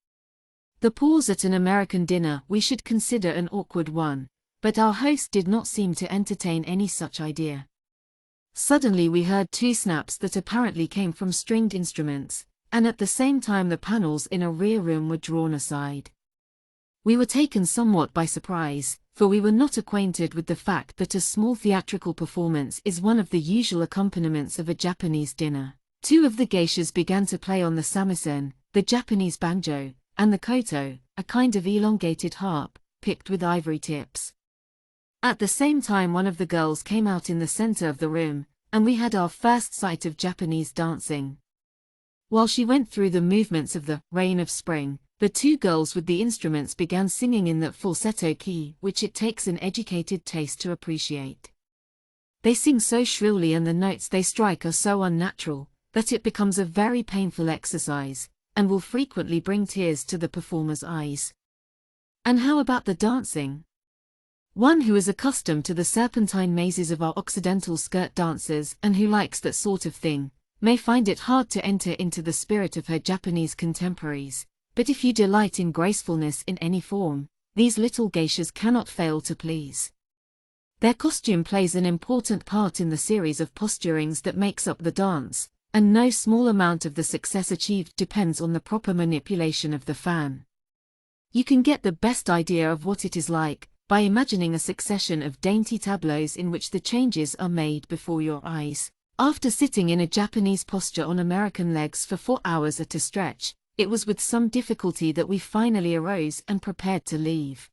The pause at an American dinner we should consider an awkward one, but our host did not seem to entertain any such idea. Suddenly we heard two snaps that apparently came from stringed instruments, and at the same time the panels in a rear room were drawn aside. We were taken somewhat by surprise, for we were not acquainted with the fact that a small theatrical performance is one of the usual accompaniments of a Japanese dinner. Two of the geishas began to play on the samisen, the Japanese banjo, and the koto, a kind of elongated harp, picked with ivory tips. At the same time one of the girls came out in the center of the room, and we had our first sight of Japanese dancing. While she went through the movements of the Rain of Spring, the two girls with the instruments began singing in that falsetto key which it takes an educated taste to appreciate. They sing so shrilly and the notes they strike are so unnatural, that it becomes a very painful exercise, and will frequently bring tears to the performer's eyes. And how about the dancing? One who is accustomed to the serpentine mazes of our Occidental skirt dancers and who likes that sort of thing, may find it hard to enter into the spirit of her Japanese contemporaries, but if you delight in gracefulness in any form, these little geishas cannot fail to please. Their costume plays an important part in the series of posturings that makes up the dance, and no small amount of the success achieved depends on the proper manipulation of the fan. You can get the best idea of what it is like by imagining a succession of dainty tableaus in which the changes are made before your eyes. After sitting in a Japanese posture on American legs for 4 hours at a stretch, it was with some difficulty that we finally arose and prepared to leave.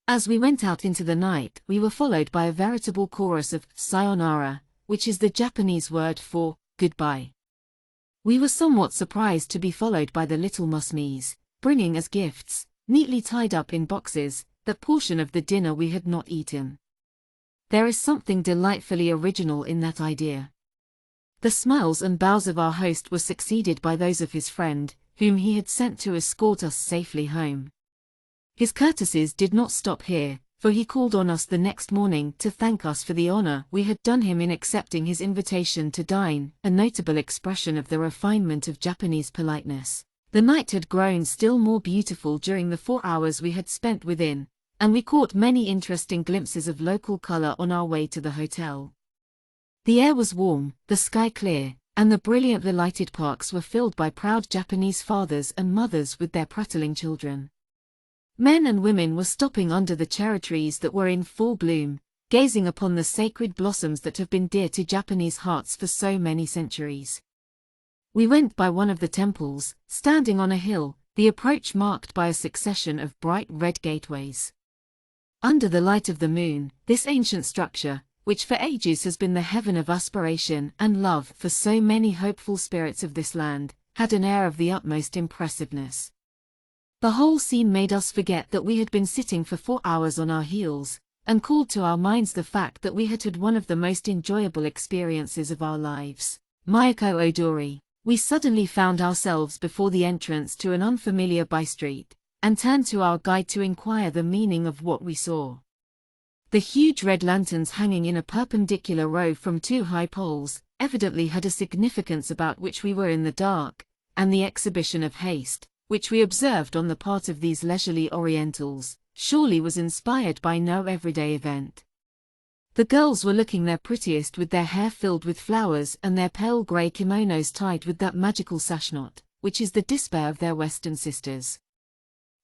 As we went out into the night, we were followed by a veritable chorus of sayonara, which is the Japanese word for goodbye. We were somewhat surprised to be followed by the little musmies, bringing as gifts, neatly tied up in boxes, that portion of the dinner we had not eaten. There is something delightfully original in that idea. The smiles and bows of our host were succeeded by those of his friend, whom he had sent to escort us safely home. His courtesies did not stop here, for he called on us the next morning to thank us for the honor we had done him in accepting his invitation to dine, a notable expression of the refinement of Japanese politeness. The night had grown still more beautiful during the 4 hours we had spent within, and we caught many interesting glimpses of local color on our way to the hotel. The air was warm, the sky clear, and the brilliantly lighted parks were filled by proud Japanese fathers and mothers with their prattling children. Men and women were stopping under the cherry trees that were in full bloom, gazing upon the sacred blossoms that have been dear to Japanese hearts for so many centuries. We went by one of the temples, standing on a hill, the approach marked by a succession of bright red gateways. Under the light of the moon, this ancient structure, which for ages has been the heaven of aspiration and love for so many hopeful spirits of this land, had an air of the utmost impressiveness. The whole scene made us forget that we had been sitting for 4 hours on our heels, and called to our minds the fact that we had had one of the most enjoyable experiences of our lives. Mayako Odori. We suddenly found ourselves before the entrance to an unfamiliar by-street, and turned to our guide to inquire the meaning of what we saw. The huge red lanterns hanging in a perpendicular row from 2 high poles evidently had a significance about which we were in the dark, and the exhibition of haste, which we observed on the part of these leisurely Orientals, surely was inspired by no everyday event. The girls were looking their prettiest with their hair filled with flowers and their pale grey kimonos tied with that magical sash knot, which is the despair of their Western sisters.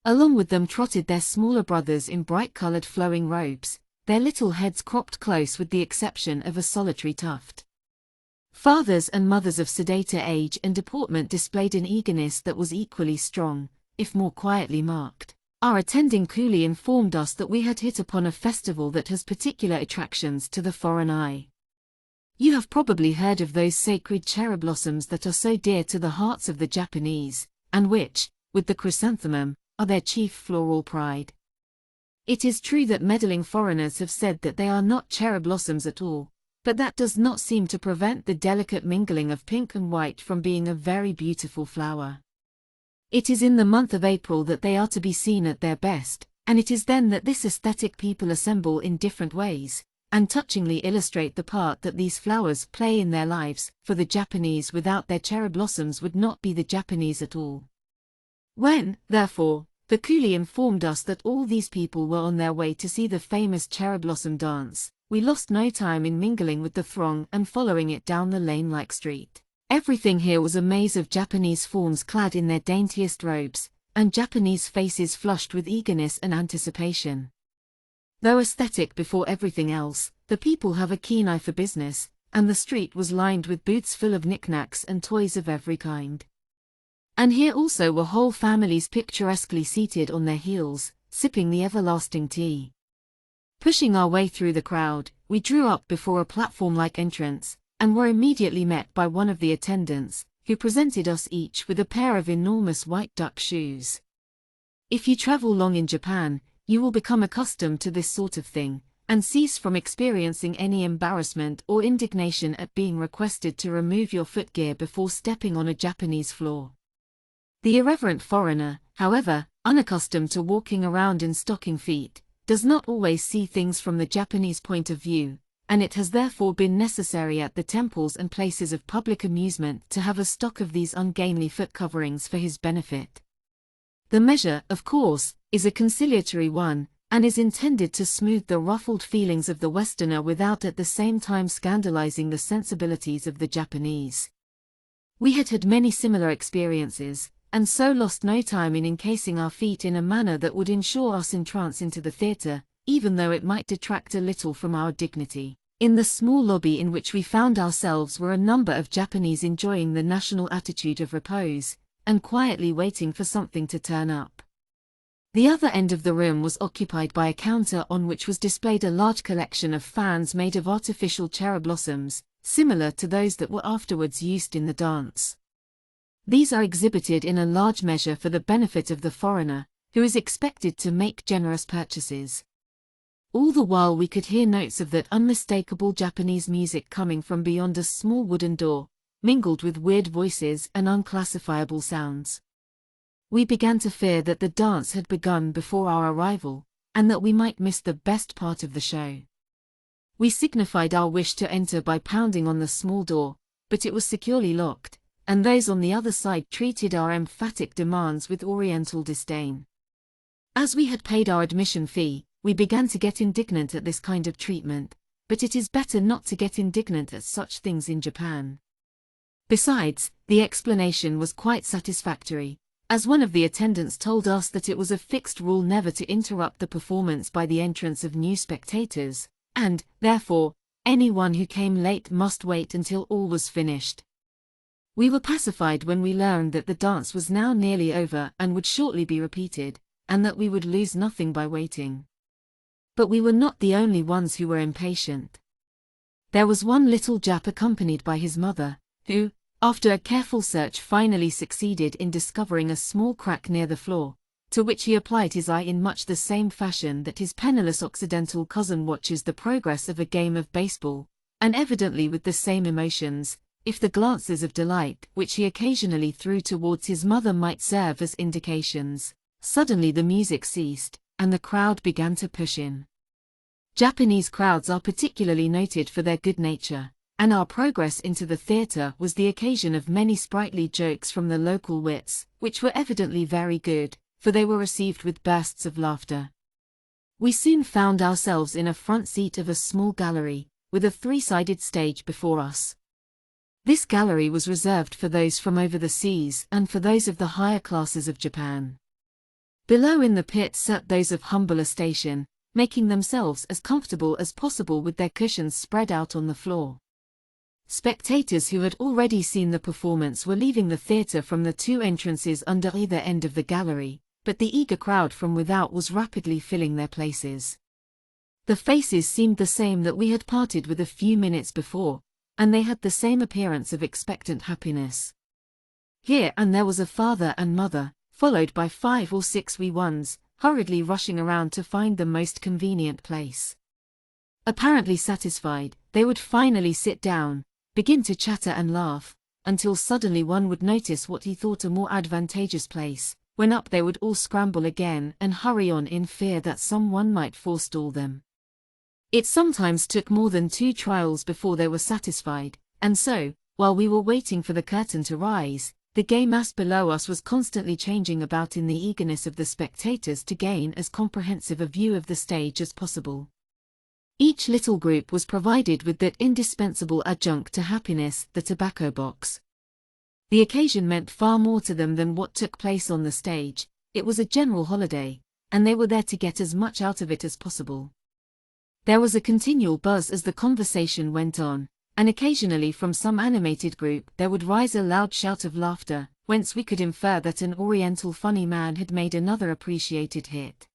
Along with them trotted their smaller brothers in bright-colored flowing robes, their little heads cropped close with the exception of a solitary tuft. Fathers and mothers of sedater age and deportment displayed an eagerness that was equally strong, if more quietly marked. Our attending coolie informed us that we had hit upon a festival that has particular attractions to the foreign eye. You have probably heard of those sacred cherry blossoms that are so dear to the hearts of the Japanese, and which, with the chrysanthemum, are their chief floral pride. It is true that meddling foreigners have said that they are not cherry blossoms at all, but that does not seem to prevent the delicate mingling of pink and white from being a very beautiful flower. It is in the month of April that they are to be seen at their best, and it is then that this aesthetic people assemble in different ways, and touchingly illustrate the part that these flowers play in their lives, for the Japanese without their cherry blossoms would not be the Japanese at all. When, therefore, the coolie informed us that all these people were on their way to see the famous cherry blossom dance, we lost no time in mingling with the throng and following it down the lane-like street. Everything here was a maze of Japanese forms clad in their daintiest robes, and Japanese faces flushed with eagerness and anticipation. Though aesthetic before everything else, the people have a keen eye for business, and the street was lined with booths full of knickknacks and toys of every kind. And here also were whole families picturesquely seated on their heels, sipping the everlasting tea. Pushing our way through the crowd, we drew up before a platform-like entrance, and were immediately met by one of the attendants, who presented us each with a pair of enormous white duck shoes. If you travel long in Japan, you will become accustomed to this sort of thing, and cease from experiencing any embarrassment or indignation at being requested to remove your footgear before stepping on a Japanese floor. The irreverent foreigner, however, unaccustomed to walking around in stocking feet, does not always see things from the Japanese point of view, and it has therefore been necessary at the temples and places of public amusement to have a stock of these ungainly foot coverings for his benefit. The measure, of course, is a conciliatory one, and is intended to smooth the ruffled feelings of the Westerner without at the same time scandalizing the sensibilities of the Japanese. We had had many similar experiences, and so lost no time in encasing our feet in a manner that would ensure us entrance into the theatre, even though it might detract a little from our dignity. In the small lobby in which we found ourselves were a number of Japanese enjoying the national attitude of repose, and quietly waiting for something to turn up. The other end of the room was occupied by a counter on which was displayed a large collection of fans made of artificial cherry blossoms, similar to those that were afterwards used in the dance. These are exhibited in a large measure for the benefit of the foreigner, who is expected to make generous purchases. All the while we could hear notes of that unmistakable Japanese music coming from beyond a small wooden door, mingled with weird voices and unclassifiable sounds. We began to fear that the dance had begun before our arrival, and that we might miss the best part of the show. We signified our wish to enter by pounding on the small door, but it was securely locked, and those on the other side treated our emphatic demands with oriental disdain. As we had paid our admission fee, we began to get indignant at this kind of treatment, but it is better not to get indignant at such things in Japan. Besides, the explanation was quite satisfactory, as one of the attendants told us that it was a fixed rule never to interrupt the performance by the entrance of new spectators, and, therefore, anyone who came late must wait until all was finished. We were pacified when we learned that the dance was now nearly over and would shortly be repeated, and that we would lose nothing by waiting. But we were not the only ones who were impatient. There was one little Jap accompanied by his mother, who, after a careful search, finally succeeded in discovering a small crack near the floor, to which he applied his eye in much the same fashion that his penniless Occidental cousin watches the progress of a game of baseball, and evidently with the same emotions, if the glances of delight which he occasionally threw towards his mother might serve as indications. Suddenly the music ceased, and the crowd began to push in. Japanese crowds are particularly noted for their good nature, and our progress into the theatre was the occasion of many sprightly jokes from the local wits, which were evidently very good, for they were received with bursts of laughter. We soon found ourselves in a front seat of a small gallery, with a three-sided stage before us. This gallery was reserved for those from over the seas and for those of the higher classes of Japan. Below in the pit sat those of humbler station, making themselves as comfortable as possible with their cushions spread out on the floor. Spectators who had already seen the performance were leaving the theatre from the two entrances under either end of the gallery, but the eager crowd from without was rapidly filling their places. The faces seemed the same that we had parted with a few minutes before, and they had the same appearance of expectant happiness. Here and there was a father and mother, followed by 5 or 6 wee ones, hurriedly rushing around to find the most convenient place. Apparently satisfied, they would finally sit down, begin to chatter and laugh, until suddenly one would notice what he thought a more advantageous place, when up they would all scramble again and hurry on in fear that someone might forestall them. It sometimes took more than 2 trials before they were satisfied, and so, while we were waiting for the curtain to rise, the gay mass below us was constantly changing about in the eagerness of the spectators to gain as comprehensive a view of the stage as possible. Each little group was provided with that indispensable adjunct to happiness, the tobacco box. The occasion meant far more to them than what took place on the stage. It was a general holiday, and they were there to get as much out of it as possible. There was a continual buzz as the conversation went on, and occasionally from some animated group there would rise a loud shout of laughter, whence we could infer that an Oriental funny man had made another appreciated hit.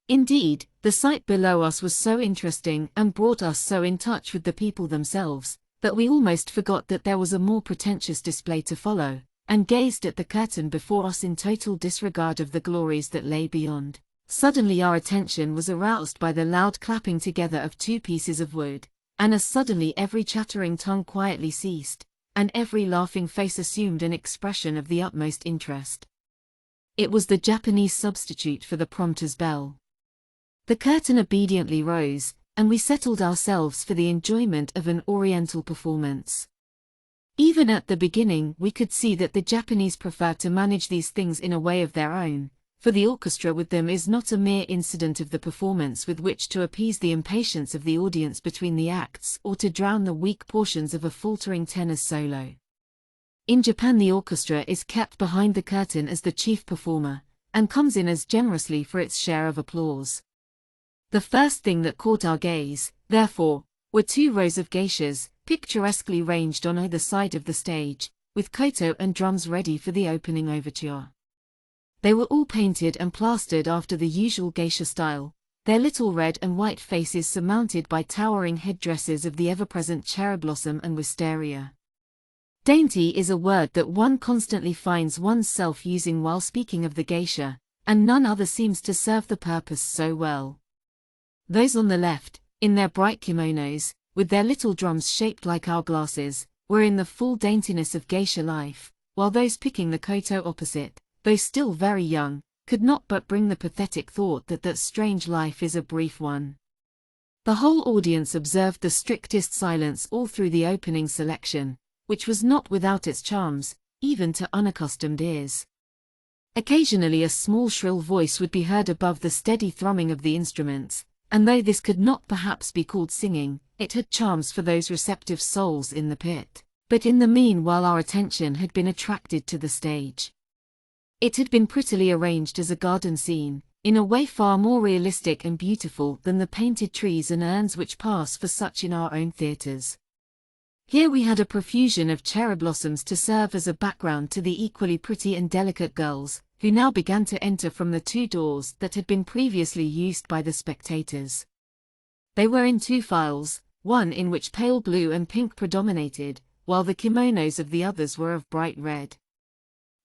Indeed, the sight below us was so interesting and brought us so in touch with the people themselves, that we almost forgot that there was a more pretentious display to follow, and gazed at the curtain before us in total disregard of the glories that lay beyond. Suddenly our attention was aroused by the loud clapping together of 2 pieces of wood, and as suddenly every chattering tongue quietly ceased, and every laughing face assumed an expression of the utmost interest. It was the Japanese substitute for the prompter's bell. The curtain obediently rose, and we settled ourselves for the enjoyment of an Oriental performance. Even at the beginning we could see that the Japanese prefer to manage these things in a way of their own, for the orchestra with them is not a mere incident of the performance with which to appease the impatience of the audience between the acts or to drown the weak portions of a faltering tenor's solo. In Japan the orchestra is kept behind the curtain as the chief performer, and comes in as generously for its share of applause. The first thing that caught our gaze, therefore, were 2 rows of geishas, picturesquely ranged on either side of the stage, with koto and drums ready for the opening overture. They were all painted and plastered after the usual geisha style, their little red and white faces surmounted by towering headdresses of the ever-present cherry blossom and wisteria. Dainty is a word that one constantly finds oneself using while speaking of the geisha, and none other seems to serve the purpose so well. Those on the left, in their bright kimonos, with their little drums shaped like hourglasses, were in the full daintiness of geisha life, while those picking the koto opposite, though still very young, could not but bring the pathetic thought that that strange life is a brief one. The whole audience observed the strictest silence all through the opening selection, which was not without its charms, even to unaccustomed ears. Occasionally a small shrill voice would be heard above the steady thrumming of the instruments, and though this could not perhaps be called singing, it had charms for those receptive souls in the pit. But in the meanwhile our attention had been attracted to the stage. It had been prettily arranged as a garden scene, in a way far more realistic and beautiful than the painted trees and urns which pass for such in our own theatres. Here we had a profusion of cherry blossoms to serve as a background to the equally pretty and delicate girls, who now began to enter from the two doors that had been previously used by the spectators. They were in two files, one in which pale blue and pink predominated, while the kimonos of the others were of bright red.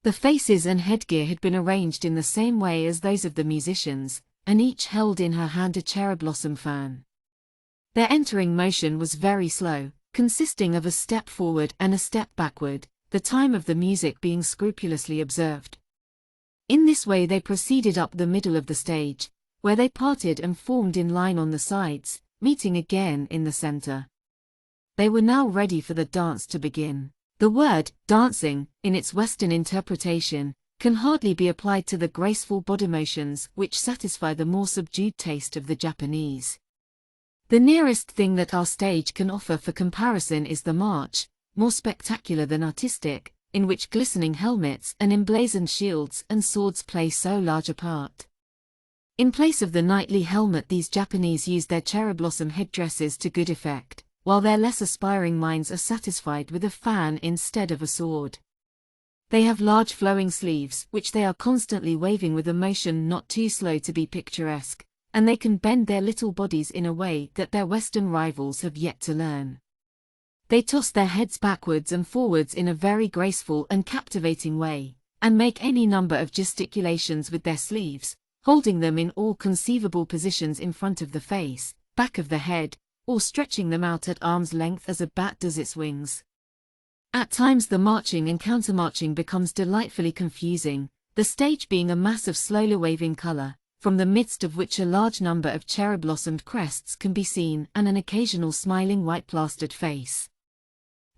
The faces and headgear had been arranged in the same way as those of the musicians, and each held in her hand a cherry blossom fan. Their entering motion was very slow, consisting of a step forward and a step backward, the time of the music being scrupulously observed. In this way they proceeded up the middle of the stage, where they parted and formed in line on the sides, meeting again in the center. They were now ready for the dance to begin. The word, dancing, in its Western interpretation, can hardly be applied to the graceful body motions which satisfy the more subdued taste of the Japanese. The nearest thing that our stage can offer for comparison is the march, more spectacular than artistic, in which glistening helmets and emblazoned shields and swords play so large a part. In place of the knightly helmet these Japanese use their cherry blossom headdresses to good effect, while their less aspiring minds are satisfied with a fan instead of a sword. They have large flowing sleeves which they are constantly waving with a motion not too slow to be picturesque, and they can bend their little bodies in a way that their Western rivals have yet to learn. They toss their heads backwards and forwards in a very graceful and captivating way, and make any number of gesticulations with their sleeves, holding them in all conceivable positions in front of the face, back of the head, or stretching them out at arm's length as a bat does its wings. At times the marching and countermarching becomes delightfully confusing, the stage being a mass of slowly waving color, from the midst of which a large number of cherry-blossomed crests can be seen and an occasional smiling white-plastered face.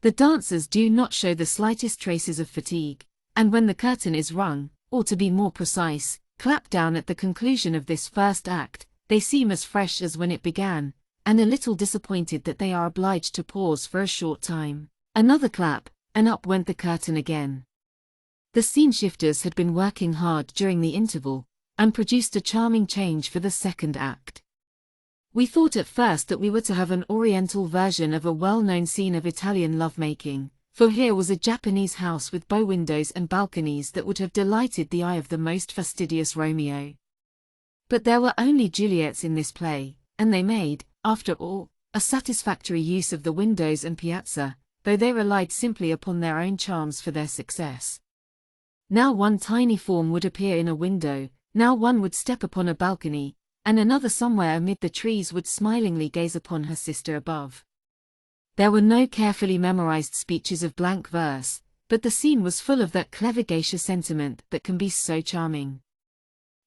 The dancers do not show the slightest traces of fatigue, and when the curtain is rung, or to be more precise, clapped down at the conclusion of this first act, they seem as fresh as when it began, and a little disappointed that they are obliged to pause for a short time. Another clap, and up went the curtain again. The scene shifters had been working hard during the interval, and produced a charming change for the second act. We thought at first that we were to have an Oriental version of a well-known scene of Italian lovemaking, for here was a Japanese house with bow windows and balconies that would have delighted the eye of the most fastidious Romeo. But there were only Juliets in this play, and they made, after all, a satisfactory use of the windows and piazza, though they relied simply upon their own charms for their success. Now one tiny form would appear in a window, now one would step upon a balcony, and another somewhere amid the trees would smilingly gaze upon her sister above. There were no carefully memorized speeches of blank verse, but the scene was full of that clever geisha sentiment that can be so charming.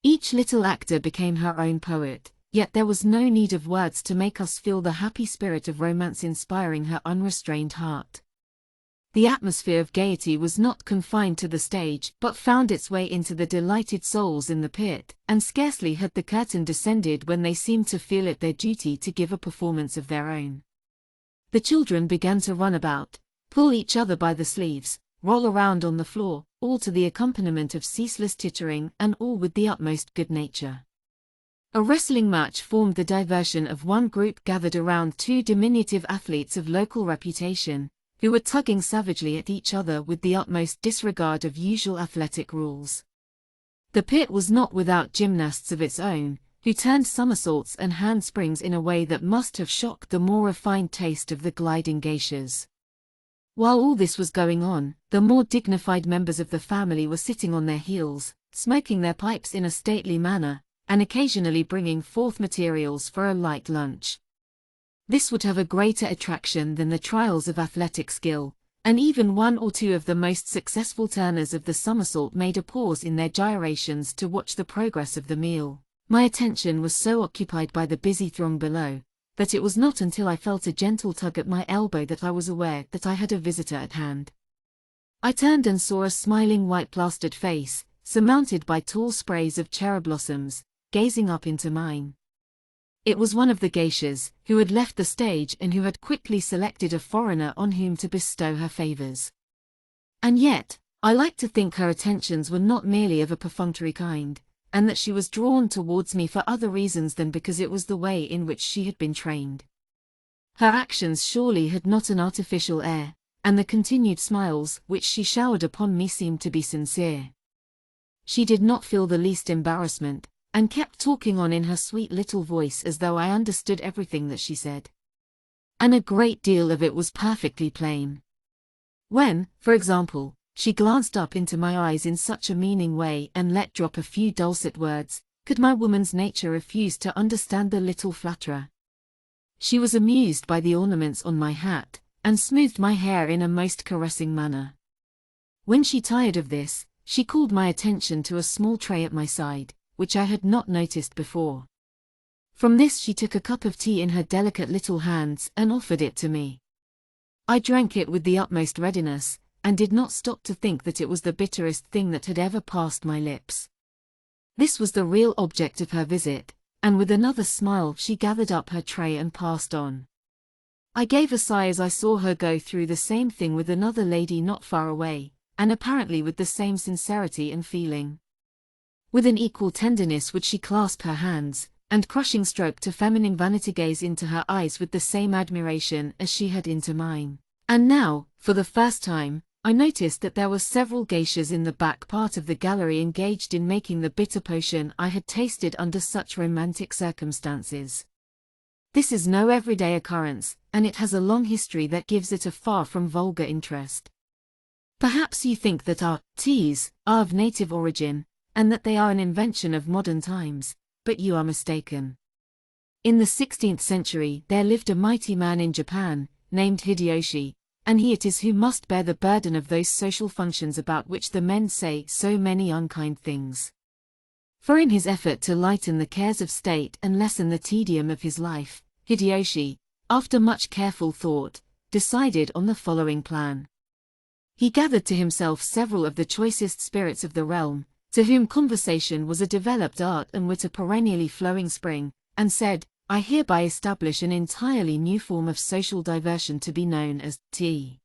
Each little actor became her own poet, yet there was no need of words to make us feel the happy spirit of romance inspiring her unrestrained heart. The atmosphere of gaiety was not confined to the stage but found its way into the delighted souls in the pit, and scarcely had the curtain descended when they seemed to feel it their duty to give a performance of their own. The children began to run about, pull each other by the sleeves, roll around on the floor, all to the accompaniment of ceaseless tittering and all with the utmost good nature. A wrestling match formed the diversion of one group gathered around two diminutive athletes of local reputation, who were tugging savagely at each other with the utmost disregard of usual athletic rules. The pit was not without gymnasts of its own, who turned somersaults and handsprings in a way that must have shocked the more refined taste of the gliding geishas. While all this was going on, the more dignified members of the family were sitting on their heels, smoking their pipes in a stately manner, and occasionally bringing forth materials for a light lunch. This would have a greater attraction than the trials of athletic skill, and even one or two of the most successful turners of the somersault made a pause in their gyrations to watch the progress of the meal. My attention was so occupied by the busy throng below, that it was not until I felt a gentle tug at my elbow that I was aware that I had a visitor at hand. I turned and saw a smiling white-plastered face, surmounted by tall sprays of cherry blossoms, gazing up into mine. It was one of the geishas, who had left the stage and who had quickly selected a foreigner on whom to bestow her favors. And yet, I like to think her attentions were not merely of a perfunctory kind, and that she was drawn towards me for other reasons than because it was the way in which she had been trained. Her actions surely had not an artificial air, and the continued smiles which she showered upon me seemed to be sincere. She did not feel the least embarrassment, and kept talking on in her sweet little voice as though I understood everything that she said. And a great deal of it was perfectly plain. When, for example, she glanced up into my eyes in such a meaning way and let drop a few dulcet words, could my woman's nature refuse to understand the little flatterer? She was amused by the ornaments on my hat, and smoothed my hair in a most caressing manner. When she tired of this, she called my attention to a small tray at my side, which I had not noticed before. From this she took a cup of tea in her delicate little hands and offered it to me. I drank it with the utmost readiness, and did not stop to think that it was the bitterest thing that had ever passed my lips. This was the real object of her visit, and with another smile she gathered up her tray and passed on. I gave a sigh as I saw her go through the same thing with another lady not far away, and apparently with the same sincerity and feeling. With an equal tenderness would she clasp her hands, and crushing stroke to feminine vanity gaze into her eyes with the same admiration as she had into mine. And now, for the first time, I noticed that there were several geishas in the back part of the gallery engaged in making the bitter potion I had tasted under such romantic circumstances. This is no everyday occurrence, and it has a long history that gives it a far from vulgar interest. Perhaps you think that our teas are of native origin, and that they are an invention of modern times, but you are mistaken. In the 16th century there lived a mighty man in Japan, named Hideyoshi, and he it is who must bear the burden of those social functions about which the men say so many unkind things. For in his effort to lighten the cares of state and lessen the tedium of his life, Hideyoshi, after much careful thought, decided on the following plan. He gathered to himself several of the choicest spirits of the realm, to whom conversation was a developed art and wit a perennially flowing spring, and said, I hereby establish an entirely new form of social diversion to be known as tea.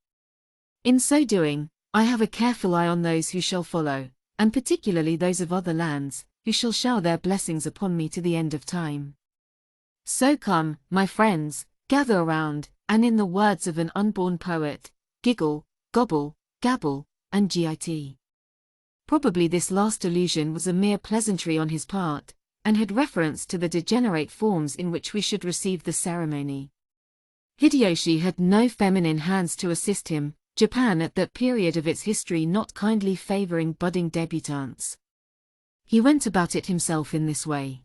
In so doing, I have a careful eye on those who shall follow, and particularly those of other lands, who shall shower their blessings upon me to the end of time. So come, my friends, gather around, and in the words of an unborn poet, giggle, gobble, gabble, and git. Probably this last allusion was a mere pleasantry on his part, and had reference to the degenerate forms in which we should receive the ceremony. Hideyoshi had no feminine hands to assist him, Japan at that period of its history not kindly favoring budding debutantes. He went about it himself in this way.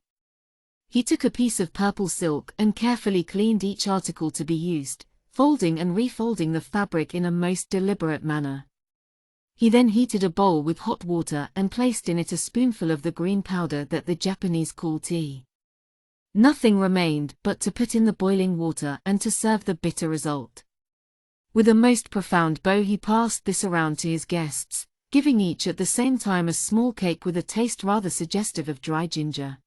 He took a piece of purple silk and carefully cleaned each article to be used, folding and refolding the fabric in a most deliberate manner. He then heated a bowl with hot water and placed in it a spoonful of the green powder that the Japanese call tea. Nothing remained but to put in the boiling water and to serve the bitter result. With a most profound bow he passed this around to his guests, giving each at the same time a small cake with a taste rather suggestive of dry ginger.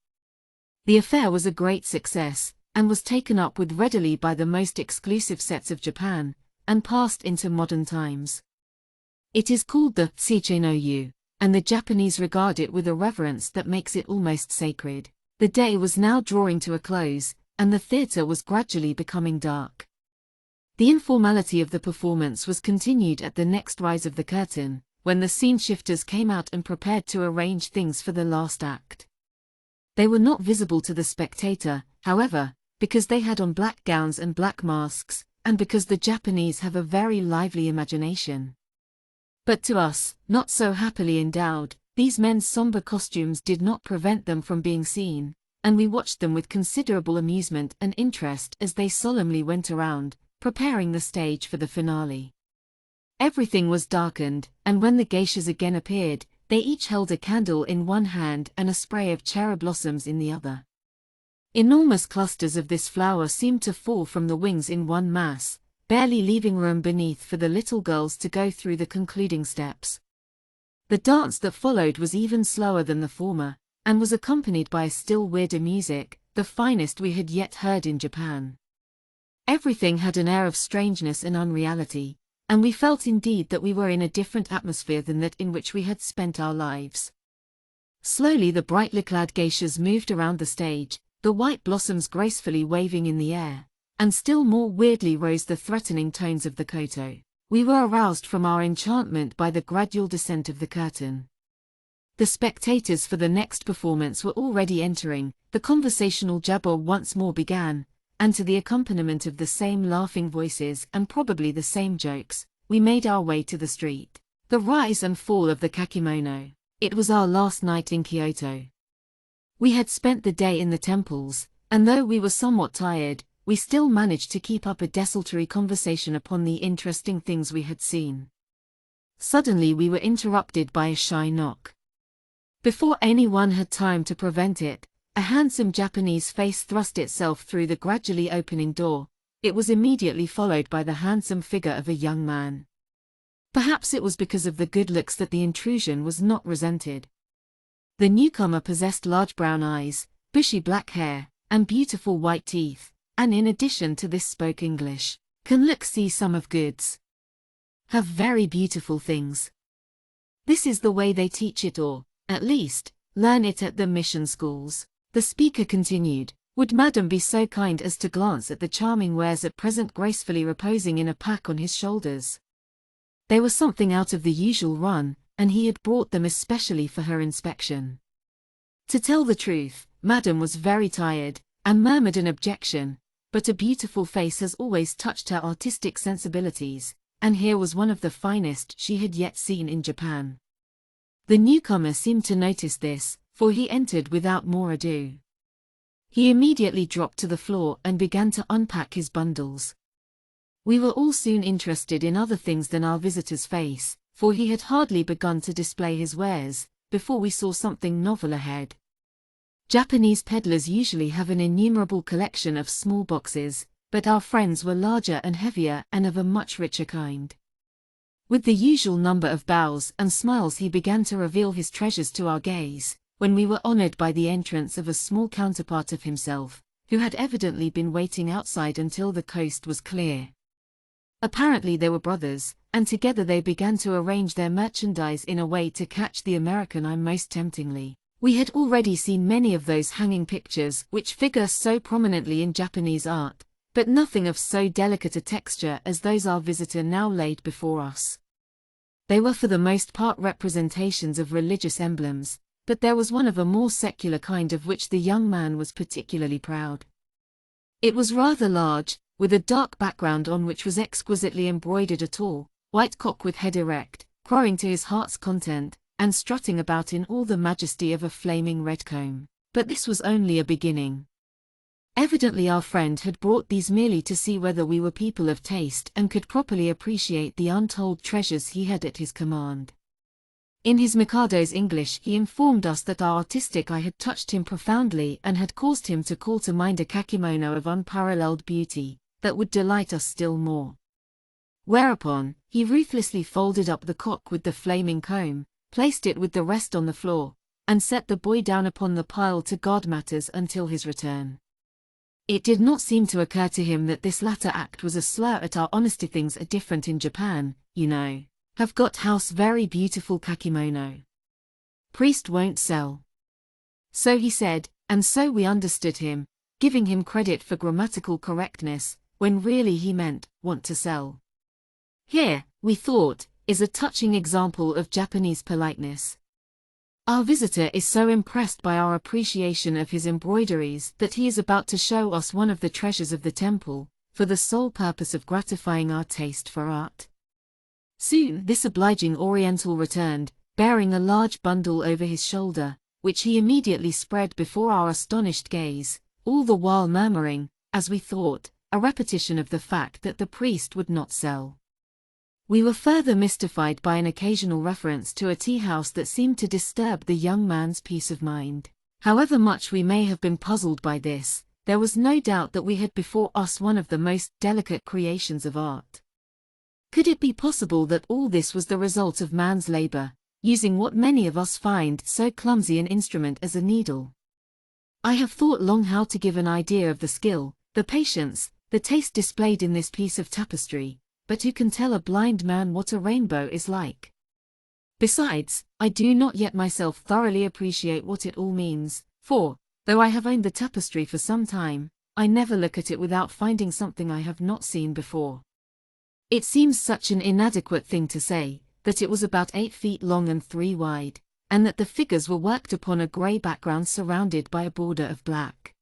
The affair was a great success, and was taken up with readily by the most exclusive sets of Japan, and passed into modern times. It is called the Seichei no Yu, and the Japanese regard it with a reverence that makes it almost sacred. The day was now drawing to a close, and the theatre was gradually becoming dark. The informality of the performance was continued at the next rise of the curtain, when the scene shifters came out and prepared to arrange things for the last act. They were not visible to the spectator, however, because they had on black gowns and black masks, and because the Japanese have a very lively imagination. But to us, not so happily endowed, These men's somber costumes did not prevent them from being seen, and we watched them with considerable amusement and interest as they solemnly went around, preparing the stage for the finale. Everything was darkened, and when the geishas again appeared, they each held a candle in one hand and a spray of cherry blossoms in the other. Enormous clusters of this flower seemed to fall from the wings in one mass, barely leaving room beneath for the little girls to go through the concluding steps. The dance that followed was even slower than the former, and was accompanied by a still weirder music, the finest we had yet heard in Japan. Everything had an air of strangeness and unreality, and we felt indeed that we were in a different atmosphere than that in which we had spent our lives. Slowly the brightly clad geishas moved around the stage, the white blossoms gracefully waving in the air, and still more weirdly rose the threatening tones of the koto. We were aroused from our enchantment by the gradual descent of the curtain. The spectators for the next performance were already entering, the conversational jabber once more began, and to the accompaniment of the same laughing voices and probably the same jokes, we made our way to the street. The rise and fall of the Kakimono. It was our last night in Kyoto. We had spent the day in the temples, and though we were somewhat tired, we still managed to keep up a desultory conversation upon the interesting things we had seen. Suddenly we were interrupted by a shy knock. Before anyone had time to prevent it, a handsome Japanese face thrust itself through the gradually opening door. It was immediately followed by the handsome figure of a young man. Perhaps it was because of the good looks that the intrusion was not resented. The newcomer possessed large brown eyes, bushy black hair, and beautiful white teeth, and in addition to this spoke English. Can look see some of goods. Have very beautiful things. This is the way they teach it, or, at least, learn it at the mission schools. The speaker continued, would Madam be so kind as to glance at the charming wares at present gracefully reposing in a pack on his shoulders? They were something out of the usual run, and he had brought them especially for her inspection. To tell the truth, Madam was very tired, and murmured an objection, but a beautiful face has always touched her artistic sensibilities, and here was one of the finest she had yet seen in Japan. The newcomer seemed to notice this, for he entered without more ado. He immediately dropped to the floor and began to unpack his bundles. We were all soon interested in other things than our visitor's face, for he had hardly begun to display his wares, before we saw something novel ahead. Japanese peddlers usually have an innumerable collection of small boxes, but our friends were larger and heavier and of a much richer kind. With the usual number of bows and smiles he began to reveal his treasures to our gaze, when we were honored by the entrance of a small counterpart of himself, who had evidently been waiting outside until the coast was clear. Apparently they were brothers, and together they began to arrange their merchandise in a way to catch the American eye most temptingly. We had already seen many of those hanging pictures which figure so prominently in Japanese art, but nothing of so delicate a texture as those our visitor now laid before us. They were for the most part representations of religious emblems, but there was one of a more secular kind of which the young man was particularly proud. It was rather large, with a dark background on which was exquisitely embroidered a tall, white cock with head erect, crowing to his heart's content, and strutting about in all the majesty of a flaming red comb. But this was only a beginning. Evidently our friend had brought these merely to see whether we were people of taste and could properly appreciate the untold treasures he had at his command. In his Mikado's English he informed us that our artistic eye had touched him profoundly and had caused him to call to mind a kakimono of unparalleled beauty, that would delight us still more. Whereupon, he ruthlessly folded up the cock with the flaming comb, placed it with the rest on the floor, and set the boy down upon the pile to guard matters until his return. It did not seem to occur to him that this latter act was a slur at our honesty. Things are different in Japan, you know. Have got house very beautiful kakimono. Priest won't sell. So he said, and so we understood him, giving him credit for grammatical correctness, when really he meant, want to sell. Here, we thought, is a touching example of Japanese politeness. Our visitor is so impressed by our appreciation of his embroideries that he is about to show us one of the treasures of the temple, for the sole purpose of gratifying our taste for art. Soon this obliging Oriental returned, bearing a large bundle over his shoulder, which he immediately spread before our astonished gaze, all the while murmuring, as we thought, a repetition of the fact that the priest would not sell. We were further mystified by an occasional reference to a tea-house that seemed to disturb the young man's peace of mind. However much we may have been puzzled by this, there was no doubt that we had before us one of the most delicate creations of art. Could it be possible that all this was the result of man's labor, using what many of us find so clumsy an instrument as a needle? I have thought long how to give an idea of the skill, the patience, the taste displayed in this piece of tapestry, but who can tell a blind man what a rainbow is like? Besides, I do not yet myself thoroughly appreciate what it all means, for, though I have owned the tapestry for some time, I never look at it without finding something I have not seen before. It seems such an inadequate thing to say, that it was about 8 feet long and 3 wide, and that the figures were worked upon a grey background surrounded by a border of black.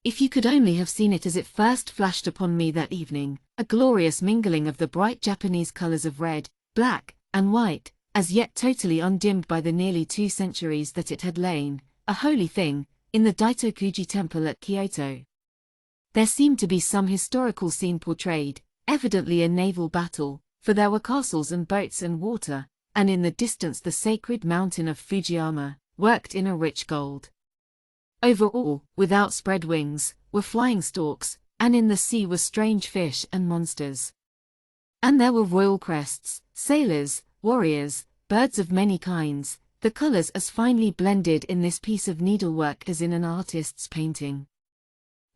If you could only have seen it as it first flashed upon me that evening, a glorious mingling of the bright Japanese colors of red, black, and white, as yet totally undimmed by the nearly 2 centuries that it had lain, a holy thing, in the Daitokuji temple at Kyoto. There seemed to be some historical scene portrayed, evidently a naval battle, for there were castles and boats and water, and in the distance the sacred mountain of Fujiyama, worked in a rich gold. Over all, with outspread wings, were flying storks, and in the sea were strange fish and monsters. And there were royal crests, sailors, warriors, birds of many kinds, the colors as finely blended in this piece of needlework as in an artist's painting.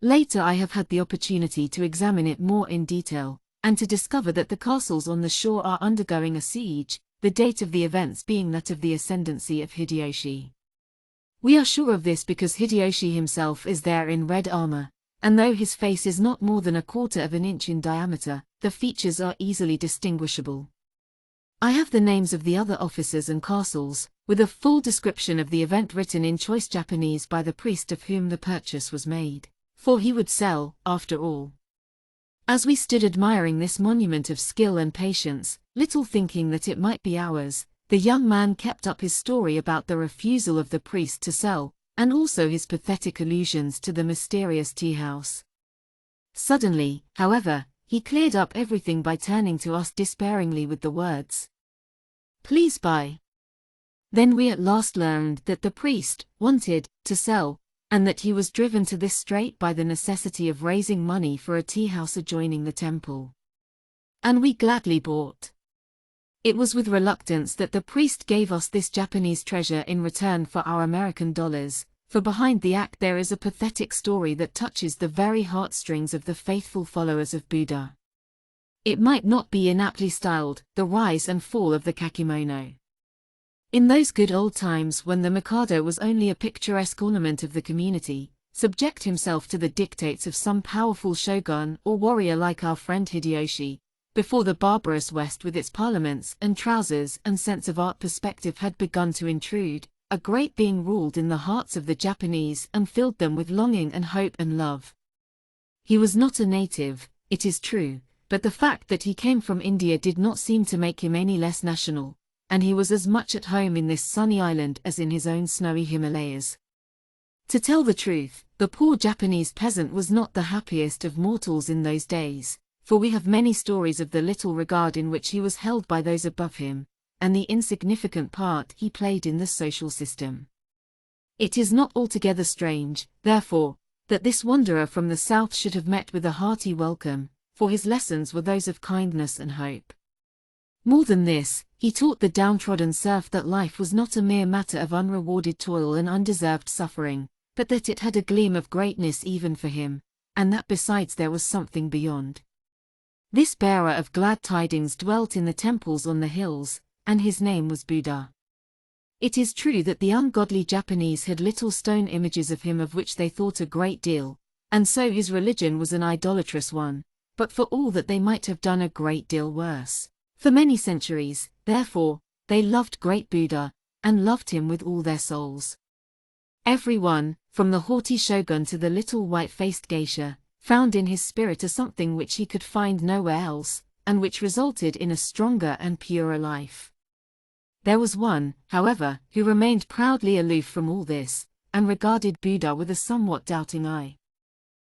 Later I have had the opportunity to examine it more in detail, and to discover that the castles on the shore are undergoing a siege, the date of the events being that of the ascendancy of Hideyoshi. We are sure of this because Hideyoshi himself is there in red armor, and though his face is not more than 1/4 of an inch in diameter, the features are easily distinguishable. I have the names of the other officers and castles, with a full description of the event written in choice Japanese by the priest of whom the purchase was made, for he would sell, after all. As we stood admiring this monument of skill and patience, little thinking that it might be ours, the young man kept up his story about the refusal of the priest to sell, and also his pathetic allusions to the mysterious tea-house. Suddenly, however, he cleared up everything by turning to us despairingly with the words, "Please buy." Then we at last learned that the priest wanted to sell, and that he was driven to this strait by the necessity of raising money for a tea-house adjoining the temple. And we gladly bought. It was with reluctance that the priest gave us this Japanese treasure in return for our American dollars, for behind the act there is a pathetic story that touches the very heartstrings of the faithful followers of Buddha. It might not be inaptly styled, the rise and fall of the Kakimono. In those good old times when the Mikado was only a picturesque ornament of the community, subject himself to the dictates of some powerful shogun or warrior like our friend Hideyoshi, before the barbarous West with its parliaments and trousers and sense of art perspective had begun to intrude, a great being ruled in the hearts of the Japanese and filled them with longing and hope and love. He was not a native, it is true, but the fact that he came from India did not seem to make him any less national, and he was as much at home in this sunny island as in his own snowy Himalayas. To tell the truth, the poor Japanese peasant was not the happiest of mortals in those days, for we have many stories of the little regard in which he was held by those above him, and the insignificant part he played in the social system. It is not altogether strange, therefore, that this wanderer from the south should have met with a hearty welcome, for his lessons were those of kindness and hope. More than this, he taught the downtrodden serf that life was not a mere matter of unrewarded toil and undeserved suffering, but that it had a gleam of greatness even for him, and that besides there was something beyond. This bearer of glad tidings dwelt in the temples on the hills, and his name was Buddha. It is true that the ungodly Japanese had little stone images of him of which they thought a great deal, and so his religion was an idolatrous one, but for all that they might have done a great deal worse. For many centuries, therefore, they loved great Buddha, and loved him with all their souls. Every one, from the haughty shogun to the little white-faced geisha, found in his spirit a something which he could find nowhere else, and which resulted in a stronger and purer life. There was one, however, who remained proudly aloof from all this, and regarded Buddha with a somewhat doubting eye.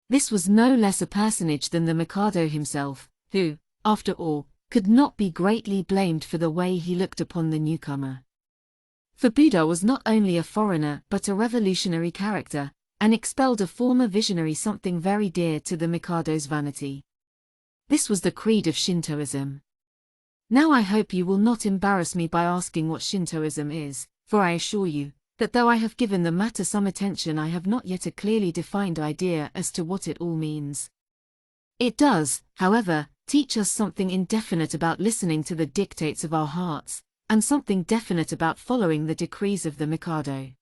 This was no less a personage than the Mikado himself, who, after all, could not be greatly blamed for the way he looked upon the newcomer. For Buddha was not only a foreigner but a revolutionary character, and expelled a former visionary, something very dear to the Mikado's vanity. This was the creed of Shintoism. Now I hope you will not embarrass me by asking what Shintoism is, for I assure you, that though I have given the matter some attention, I have not yet a clearly defined idea as to what it all means. It does, however, teach us something indefinite about listening to the dictates of our hearts, and something definite about following the decrees of the Mikado.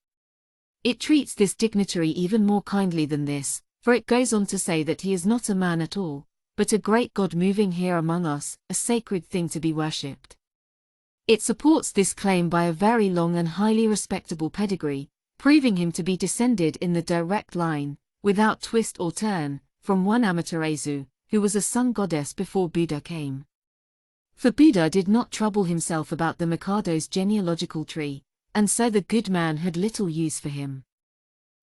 It treats this dignitary even more kindly than this, for it goes on to say that he is not a man at all, but a great God moving here among us, a sacred thing to be worshipped. It supports this claim by a very long and highly respectable pedigree, proving him to be descended in the direct line, without twist or turn, from one Amaterasu, who was a sun goddess before Buddha came. For Buddha did not trouble himself about the Mikado's genealogical tree, and so the good man had little use for him.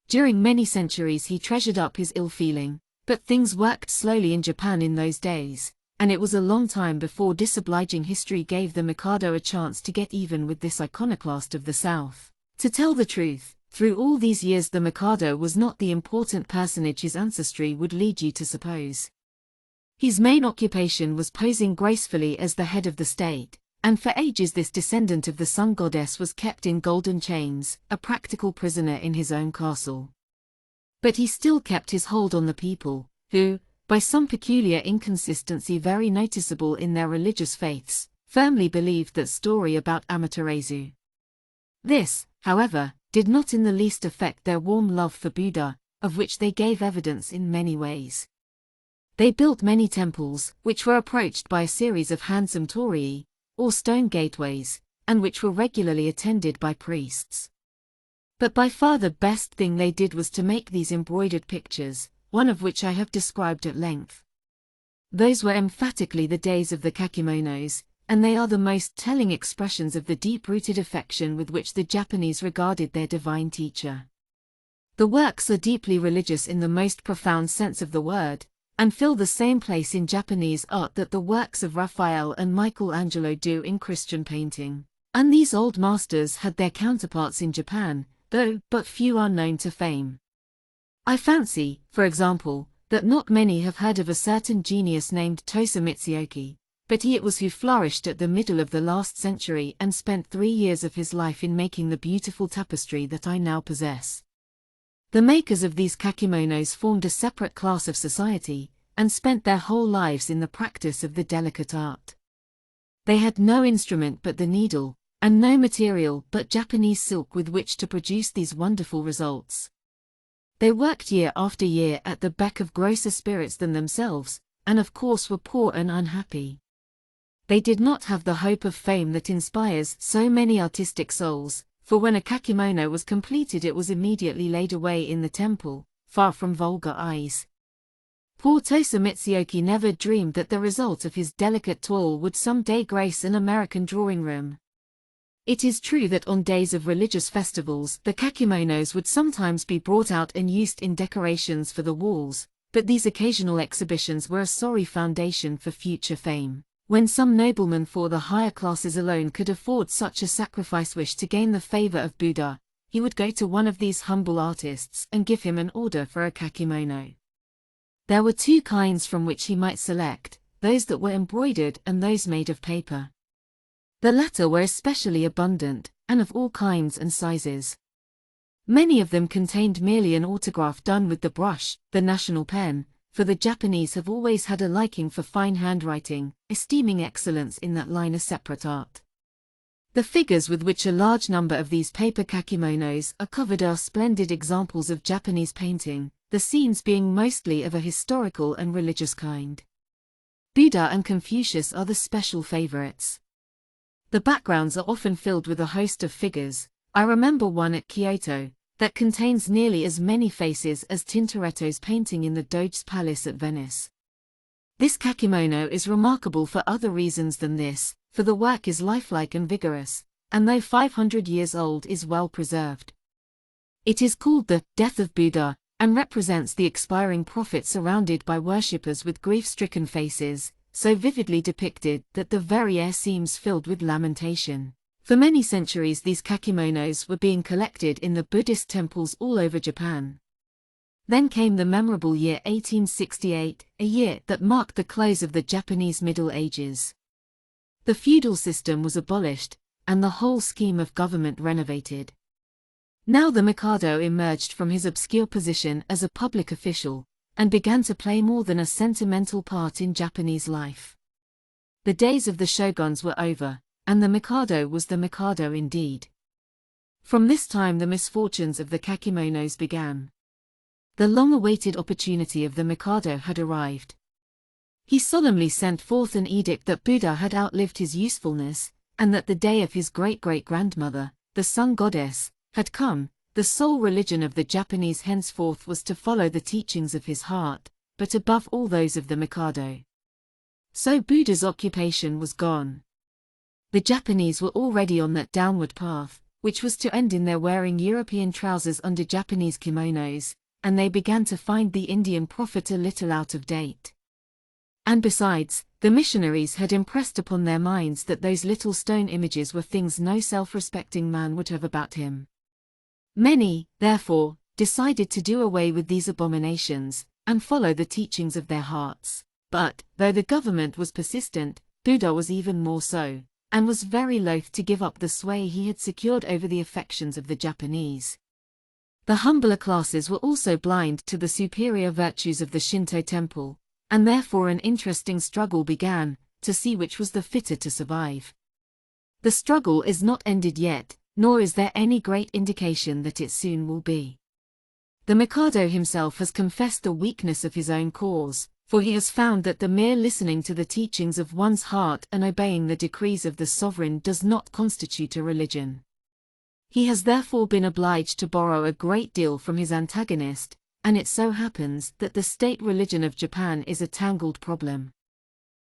During many centuries he treasured up his ill feeling, but things worked slowly in Japan in those days, and it was a long time before disobliging history gave the Mikado a chance to get even with this iconoclast of the South. To tell the truth, through all these years the Mikado was not the important personage his ancestry would lead you to suppose. His main occupation was posing gracefully as the head of the state, and for ages this descendant of the sun goddess was kept in golden chains, a practical prisoner in his own castle. But he still kept his hold on the people, who, by some peculiar inconsistency very noticeable in their religious faiths, firmly believed that story about Amaterasu. This, however, did not in the least affect their warm love for Buddha, of which they gave evidence in many ways. They built many temples, which were approached by a series of handsome torii, or stone gateways, and which were regularly attended by priests. But by far the best thing they did was to make these embroidered pictures, one of which I have described at length. Those were emphatically the days of the Kakimonos, and they are the most telling expressions of the deep-rooted affection with which the Japanese regarded their divine teacher. The works are deeply religious in the most profound sense of the word, and fill the same place in Japanese art that the works of Raphael and Michelangelo do in Christian painting. And these old masters had their counterparts in Japan, though but few are known to fame. I fancy, for example, that not many have heard of a certain genius named Tosa Mitsuoki, but he it was who flourished at the middle of the last century and spent 3 years of his life in making the beautiful tapestry that I now possess. The makers of these kakimonos formed a separate class of society, and spent their whole lives in the practice of the delicate art. They had no instrument but the needle, and no material but Japanese silk with which to produce these wonderful results. They worked year after year at the beck of grosser spirits than themselves, and of course were poor and unhappy. They did not have the hope of fame that inspires so many artistic souls, for when a kakimono was completed it was immediately laid away in the temple, far from vulgar eyes. Poor Tosa Mitsuoki never dreamed that the result of his delicate toil would some day grace an American drawing room. It is true that on days of religious festivals the kakimonos would sometimes be brought out and used in decorations for the walls, but these occasional exhibitions were a sorry foundation for future fame. When some nobleman for the higher classes alone could afford such a sacrifice wish to gain the favor of Buddha, he would go to one of these humble artists and give him an order for a kakimono. There were 2 kinds from which he might select, those that were embroidered and those made of paper. The latter were especially abundant, and of all kinds and sizes. Many of them contained merely an autograph done with the brush, the national pen, for the Japanese have always had a liking for fine handwriting, esteeming excellence in that line a separate art. The figures with which a large number of these paper kakimonos are covered are splendid examples of Japanese painting, the scenes being mostly of a historical and religious kind. Buddha and Confucius are the special favorites. The backgrounds are often filled with a host of figures. I remember one at Kyoto, that contains nearly as many faces as Tintoretto's painting in the Doge's Palace at Venice. This kakimono is remarkable for other reasons than this, for the work is lifelike and vigorous, and though 500 years old is well preserved. It is called the Death of Buddha, and represents the expiring prophet surrounded by worshippers with grief-stricken faces, so vividly depicted that the very air seems filled with lamentation. For many centuries these kakimonos were being collected in the Buddhist temples all over Japan. Then came the memorable year 1868, a year that marked the close of the Japanese Middle Ages. The feudal system was abolished, and the whole scheme of government renovated. Now the Mikado emerged from his obscure position as a public official, and began to play more than a sentimental part in Japanese life. The days of the shoguns were over, and the Mikado was the Mikado indeed. From this time the misfortunes of the kakimonos began. The long-awaited opportunity of the Mikado had arrived. He solemnly sent forth an edict that Buddha had outlived his usefulness, and that the day of his great-great-grandmother, the sun goddess, had come. The sole religion of the Japanese henceforth was to follow the teachings of his heart, but above all those of the Mikado. So Buddha's occupation was gone. The Japanese were already on that downward path, which was to end in their wearing European trousers under Japanese kimonos, and they began to find the Indian prophet a little out of date. And besides, the missionaries had impressed upon their minds that those little stone images were things no self-respecting man would have about him. Many, therefore, decided to do away with these abominations, and follow the teachings of their hearts. But, though the government was persistent, Buddha was even more so, and was very loath to give up the sway he had secured over the affections of the Japanese. The humbler classes were also blind to the superior virtues of the Shinto temple, and therefore an interesting struggle began, to see which was the fitter to survive. The struggle is not ended yet, nor is there any great indication that it soon will be. The Mikado himself has confessed the weakness of his own cause, for he has found that the mere listening to the teachings of one's heart and obeying the decrees of the sovereign does not constitute a religion. He has therefore been obliged to borrow a great deal from his antagonist, and it so happens that the state religion of Japan is a tangled problem.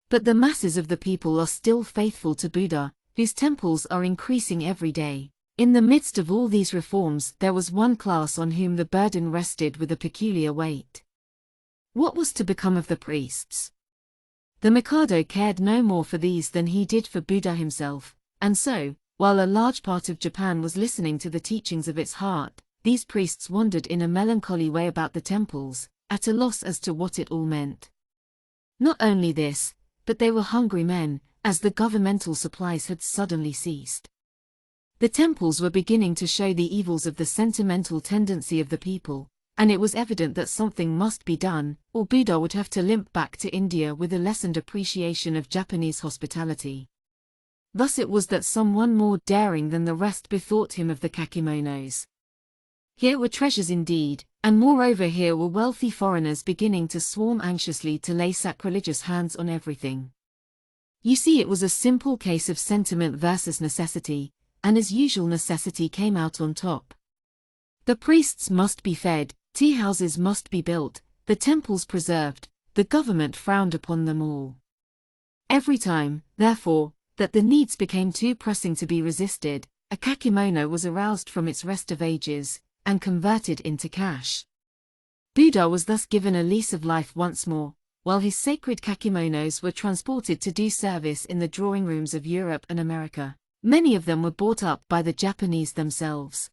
But the masses of the people are still faithful to Buddha, whose temples are increasing every day. In the midst of all these reforms there was one class on whom the burden rested with a peculiar weight. What was to become of the priests? The Mikado cared no more for these than he did for Buddha himself, and so, while a large part of Japan was listening to the teachings of its heart, these priests wandered in a melancholy way about the temples, at a loss as to what it all meant. Not only this, but they were hungry men, as the governmental supplies had suddenly ceased. The temples were beginning to show the evils of the sentimental tendency of the people, and it was evident that something must be done, or Buddha would have to limp back to India with a lessened appreciation of Japanese hospitality. Thus it was that someone more daring than the rest bethought him of the kakimonos. Here were treasures indeed, and moreover here were wealthy foreigners beginning to swarm anxiously to lay sacrilegious hands on everything. You see, it was a simple case of sentiment versus necessity, and as usual necessity came out on top. The priests must be fed, tea-houses must be built, the temples preserved, the government frowned upon them all. Every time, therefore, that the needs became too pressing to be resisted, a kakimono was aroused from its rest of ages, and converted into cash. Buddha was thus given a lease of life once more, while his sacred kakimonos were transported to do service in the drawing rooms of Europe and America. Many of them were bought up by the Japanese themselves.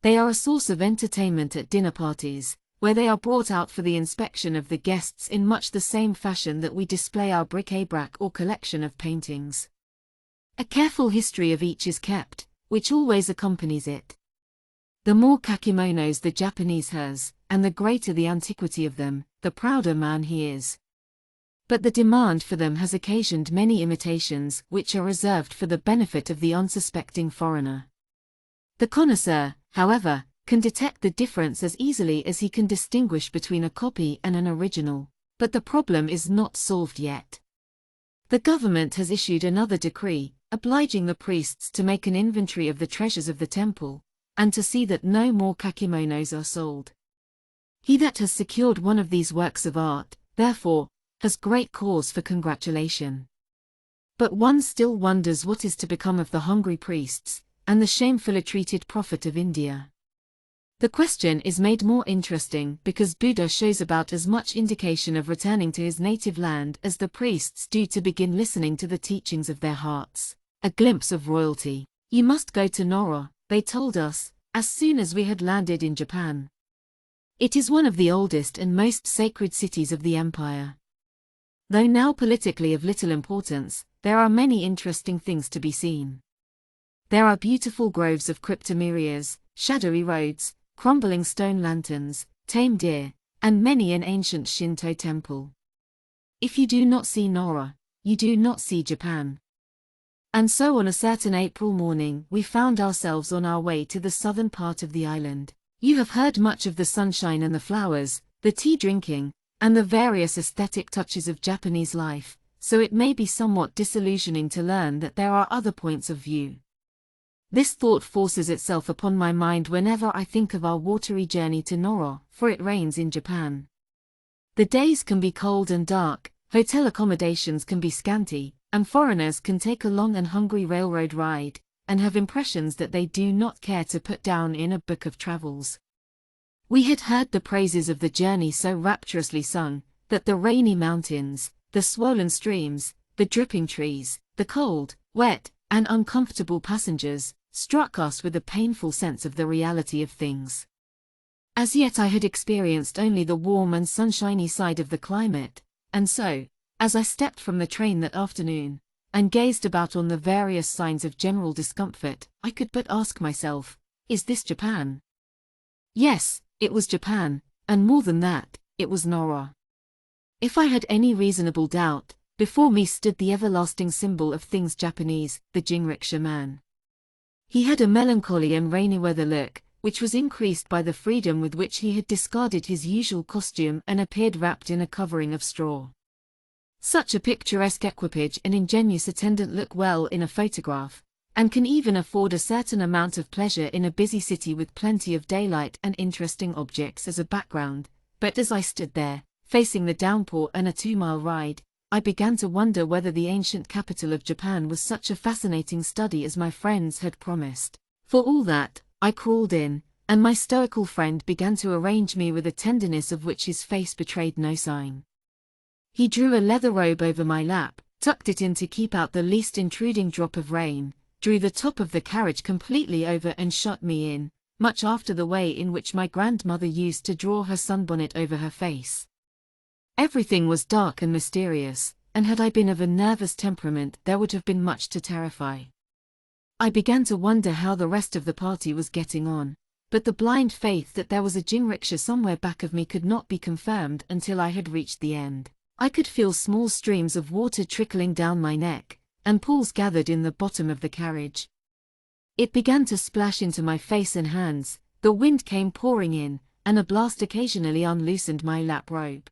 They are a source of entertainment at dinner parties, where they are brought out for the inspection of the guests in much the same fashion that we display our bric-a-brac or collection of paintings. A careful history of each is kept, which always accompanies it. The more kakimonos the Japanese has, and the greater the antiquity of them, the prouder man he is. But the demand for them has occasioned many imitations which are reserved for the benefit of the unsuspecting foreigner. The connoisseur, however, can detect the difference as easily as he can distinguish between a copy and an original, but the problem is not solved yet. The government has issued another decree, obliging the priests to make an inventory of the treasures of the temple, and to see that no more kakimonos are sold. He that has secured one of these works of art, therefore, has great cause for congratulation. But one still wonders what is to become of the hungry priests, and the shamefully treated prophet of India. The question is made more interesting because Buddha shows about as much indication of returning to his native land as the priests do to begin listening to the teachings of their hearts. A glimpse of royalty. You must go to Nara, they told us, as soon as we had landed in Japan. It is one of the oldest and most sacred cities of the empire. Though now politically of little importance, there are many interesting things to be seen. There are beautiful groves of cryptomerias, shadowy roads, crumbling stone lanterns, tame deer, and many an ancient Shinto temple. If you do not see Nara, you do not see Japan. And so on a certain April morning we found ourselves on our way to the southern part of the island. You have heard much of the sunshine and the flowers, the tea drinking, and the various aesthetic touches of Japanese life, so it may be somewhat disillusioning to learn that there are other points of view. This thought forces itself upon my mind whenever I think of our watery journey to Nara, for it rains in Japan. The days can be cold and dark, hotel accommodations can be scanty, and foreigners can take a long and hungry railroad ride, and have impressions that they do not care to put down in a book of travels. We had heard the praises of the journey so rapturously sung, that the rainy mountains, the swollen streams, the dripping trees, the cold, wet, and uncomfortable passengers, struck us with a painful sense of the reality of things. As yet I had experienced only the warm and sunshiny side of the climate, and so, as I stepped from the train that afternoon, and gazed about on the various signs of general discomfort, I could but ask myself, is this Japan? Yes, it was Japan, and more than that, it was Nara. If I had any reasonable doubt, before me stood the everlasting symbol of things Japanese, the jinrikisha man. He had a melancholy and rainy weather look, which was increased by the freedom with which he had discarded his usual costume and appeared wrapped in a covering of straw. Such a picturesque equipage and ingenious attendant look well in a photograph, and can even afford a certain amount of pleasure in a busy city with plenty of daylight and interesting objects as a background, but as I stood there, facing the downpour and a 2-mile ride, I began to wonder whether the ancient capital of Japan was such a fascinating study as my friends had promised. For all that, I crawled in, and my stoical friend began to arrange me with a tenderness of which his face betrayed no sign. He drew a leather robe over my lap, tucked it in to keep out the least intruding drop of rain, drew the top of the carriage completely over and shut me in, much after the way in which my grandmother used to draw her sunbonnet over her face. Everything was dark and mysterious, and had I been of a nervous temperament there would have been much to terrify. I began to wonder how the rest of the party was getting on, but the blind faith that there was a jinrikisha somewhere back of me could not be confirmed until I had reached the end. I could feel small streams of water trickling down my neck, and pools gathered in the bottom of the carriage. It began to splash into my face and hands, the wind came pouring in, and a blast occasionally unloosened my lap robe.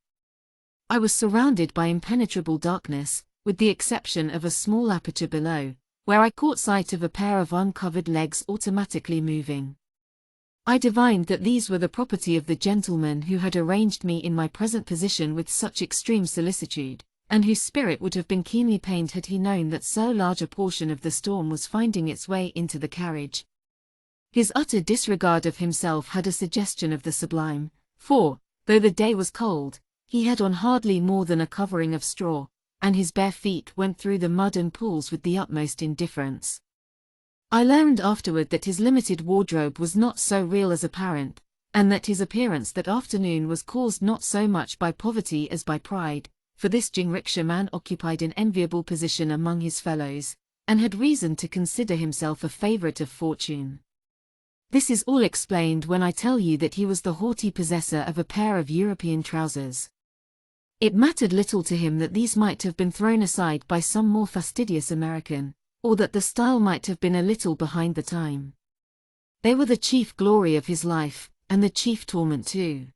I was surrounded by impenetrable darkness, with the exception of a small aperture below, where I caught sight of a pair of uncovered legs automatically moving. I divined that these were the property of the gentleman who had arranged me in my present position with such extreme solicitude, and whose spirit would have been keenly pained had he known that so large a portion of the storm was finding its way into the carriage. His utter disregard of himself had a suggestion of the sublime, for, though the day was cold, he had on hardly more than a covering of straw, and his bare feet went through the mud and pools with the utmost indifference. I learned afterward that his limited wardrobe was not so real as apparent, and that his appearance that afternoon was caused not so much by poverty as by pride, for this jinrikisha man occupied an enviable position among his fellows, and had reason to consider himself a favorite of fortune. This is all explained when I tell you that he was the haughty possessor of a pair of European trousers. It mattered little to him that these might have been thrown aside by some more fastidious American, or that the style might have been a little behind the time. They were the chief glory of his life, and the chief torment too.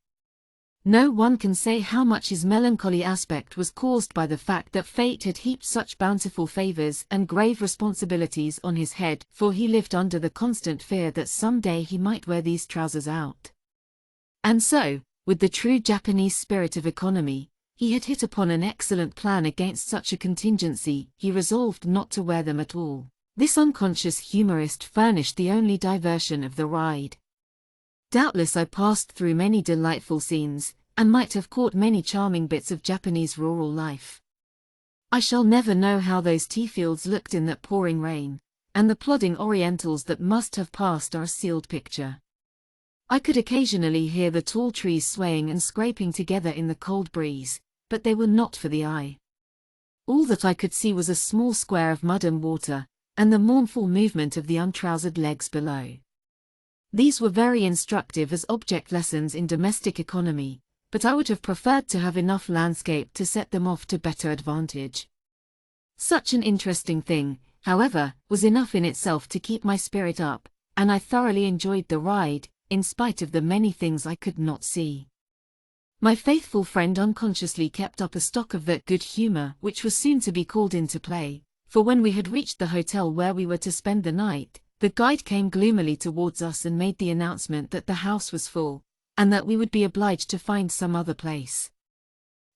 No one can say how much his melancholy aspect was caused by the fact that fate had heaped such bountiful favors and grave responsibilities on his head, for he lived under the constant fear that some day he might wear these trousers out. And so, with the true Japanese spirit of economy, He had hit upon an excellent plan against such a contingency. He resolved not to wear them at all. This unconscious humorist furnished the only diversion of the ride. Doubtless I passed through many delightful scenes, and might have caught many charming bits of Japanese rural life. I shall never know how those tea fields looked in that pouring rain, and the plodding Orientals that must have passed are a sealed picture. I could occasionally hear the tall trees swaying and scraping together in the cold breeze, but they were not for the eye. All that I could see was a small square of mud and water, and the mournful movement of the untrousered legs below. These were very instructive as object lessons in domestic economy, but I would have preferred to have enough landscape to set them off to better advantage. Such an interesting thing, however, was enough in itself to keep my spirit up, and I thoroughly enjoyed the ride, in spite of the many things I could not see. My faithful friend unconsciously kept up a stock of that good humor which was soon to be called into play, for when we had reached the hotel where we were to spend the night, the guide came gloomily towards us and made the announcement that the house was full, and that we would be obliged to find some other place.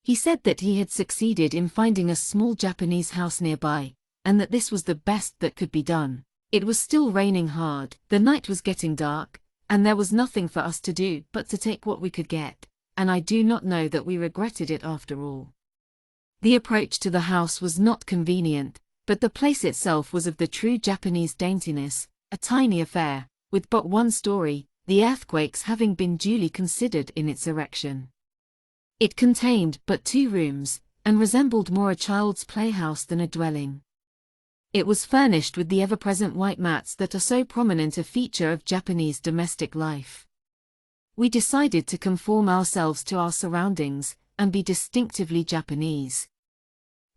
He said that he had succeeded in finding a small Japanese house nearby, and that this was the best that could be done. It was still raining hard, the night was getting dark, and there was nothing for us to do but to take what we could get, and I do not know that we regretted it after all. The approach to the house was not convenient, but the place itself was of the true Japanese daintiness, a tiny affair, with but one story, the earthquakes having been duly considered in its erection. It contained but 2 rooms, and resembled more a child's playhouse than a dwelling. It was furnished with the ever-present white mats that are so prominent a feature of Japanese domestic life. We decided to conform ourselves to our surroundings, and be distinctively Japanese.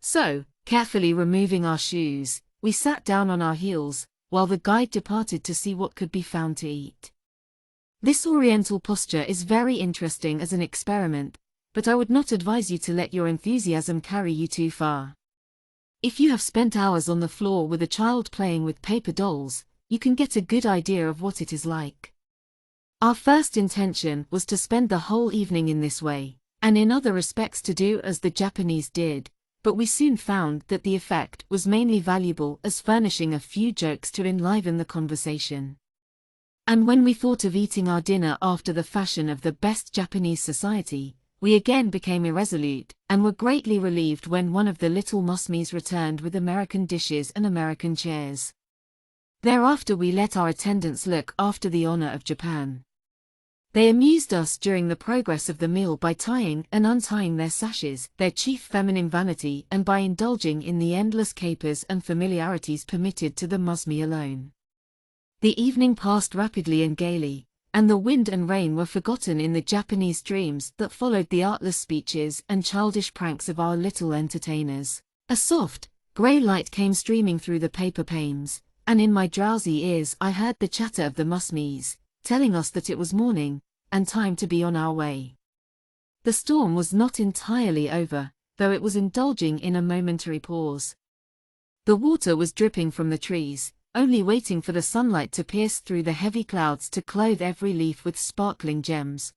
So, carefully removing our shoes, we sat down on our heels, while the guide departed to see what could be found to eat. This Oriental posture is very interesting as an experiment, but I would not advise you to let your enthusiasm carry you too far. If you have spent hours on the floor with a child playing with paper dolls, you can get a good idea of what it is like. Our first intention was to spend the whole evening in this way, and in other respects to do as the Japanese did, but we soon found that the effect was mainly valuable as furnishing a few jokes to enliven the conversation. And when we thought of eating our dinner after the fashion of the best Japanese society, we again became irresolute, and were greatly relieved when one of the little mosmies returned with American dishes and American chairs. Thereafter we let our attendants look after the honor of Japan. They amused us during the progress of the meal by tying and untying their sashes, their chief feminine vanity, and by indulging in the endless capers and familiarities permitted to the mosmi alone. The evening passed rapidly and gaily, and the wind and rain were forgotten in the Japanese dreams that followed the artless speeches and childish pranks of our little entertainers. A soft, grey light came streaming through the paper panes, and in my drowsy ears I heard the chatter of the mosmis, telling us that it was morning, and time to be on our way. The storm was not entirely over, though it was indulging in a momentary pause. The water was dripping from the trees, only waiting for the sunlight to pierce through the heavy clouds to clothe every leaf with sparkling gems.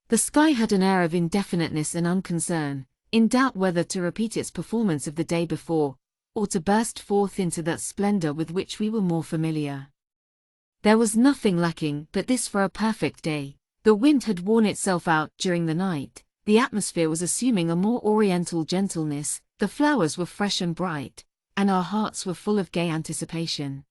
The sky had an air of indefiniteness and unconcern, in doubt whether to repeat its performance of the day before, or to burst forth into that splendor with which we were more familiar. There was nothing lacking but this for a perfect day. The wind had worn itself out during the night, the atmosphere was assuming a more oriental gentleness, the flowers were fresh and bright, and our hearts were full of gay anticipation.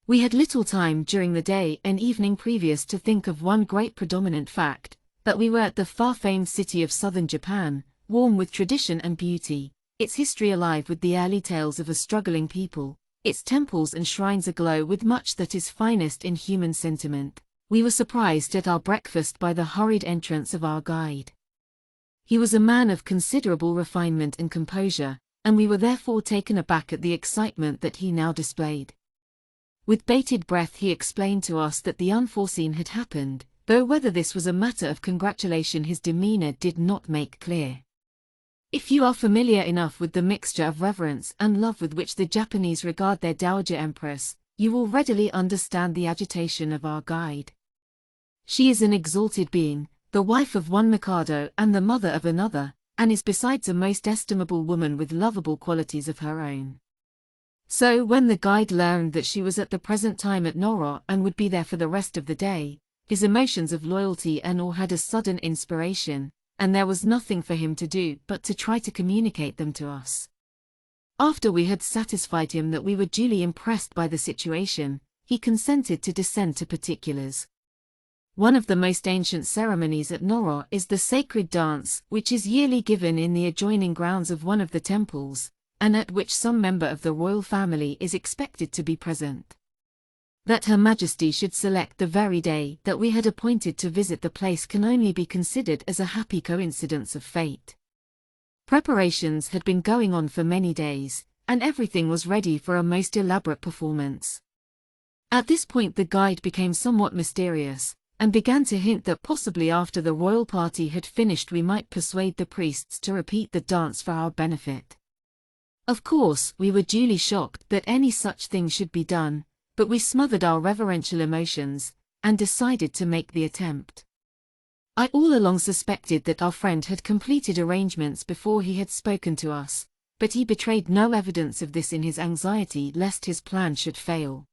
We had little time during the day and evening previous to think of one great predominant fact, that we were at the far-famed city of southern Japan, warm with tradition and beauty, its history alive with the early tales of a struggling people, its temples and shrines aglow with much that is finest in human sentiment. We were surprised at our breakfast by the hurried entrance of our guide. He was a man of considerable refinement and composure, and we were therefore taken aback at the excitement that he now displayed. With bated breath he explained to us that the unforeseen had happened, though whether this was a matter of congratulation his demeanor did not make clear. If you are familiar enough with the mixture of reverence and love with which the Japanese regard their Dowager Empress, you will readily understand the agitation of our guide. She is an exalted being, the wife of one Mikado and the mother of another, and is besides a most estimable woman with lovable qualities of her own. So when the guide learned that she was at the present time at Noro and would be there for the rest of the day, his emotions of loyalty and awe had a sudden inspiration, and there was nothing for him to do but to try to communicate them to us. After we had satisfied him that we were duly impressed by the situation, he consented to descend to particulars. One of the most ancient ceremonies at Noro is the sacred dance, which is yearly given in the adjoining grounds of one of the temples, and at which some member of the royal family is expected to be present. That Her Majesty should select the very day that we had appointed to visit the place can only be considered as a happy coincidence of fate. Preparations had been going on for many days, and everything was ready for a most elaborate performance. At this point the guide became somewhat mysterious, and began to hint that possibly after the royal party had finished we might persuade the priests to repeat the dance for our benefit. Of course, we were duly shocked that any such thing should be done, but we smothered our reverential emotions, and decided to make the attempt. I all along suspected that our friend had completed arrangements before he had spoken to us, but he betrayed no evidence of this in his anxiety lest his plan should fail.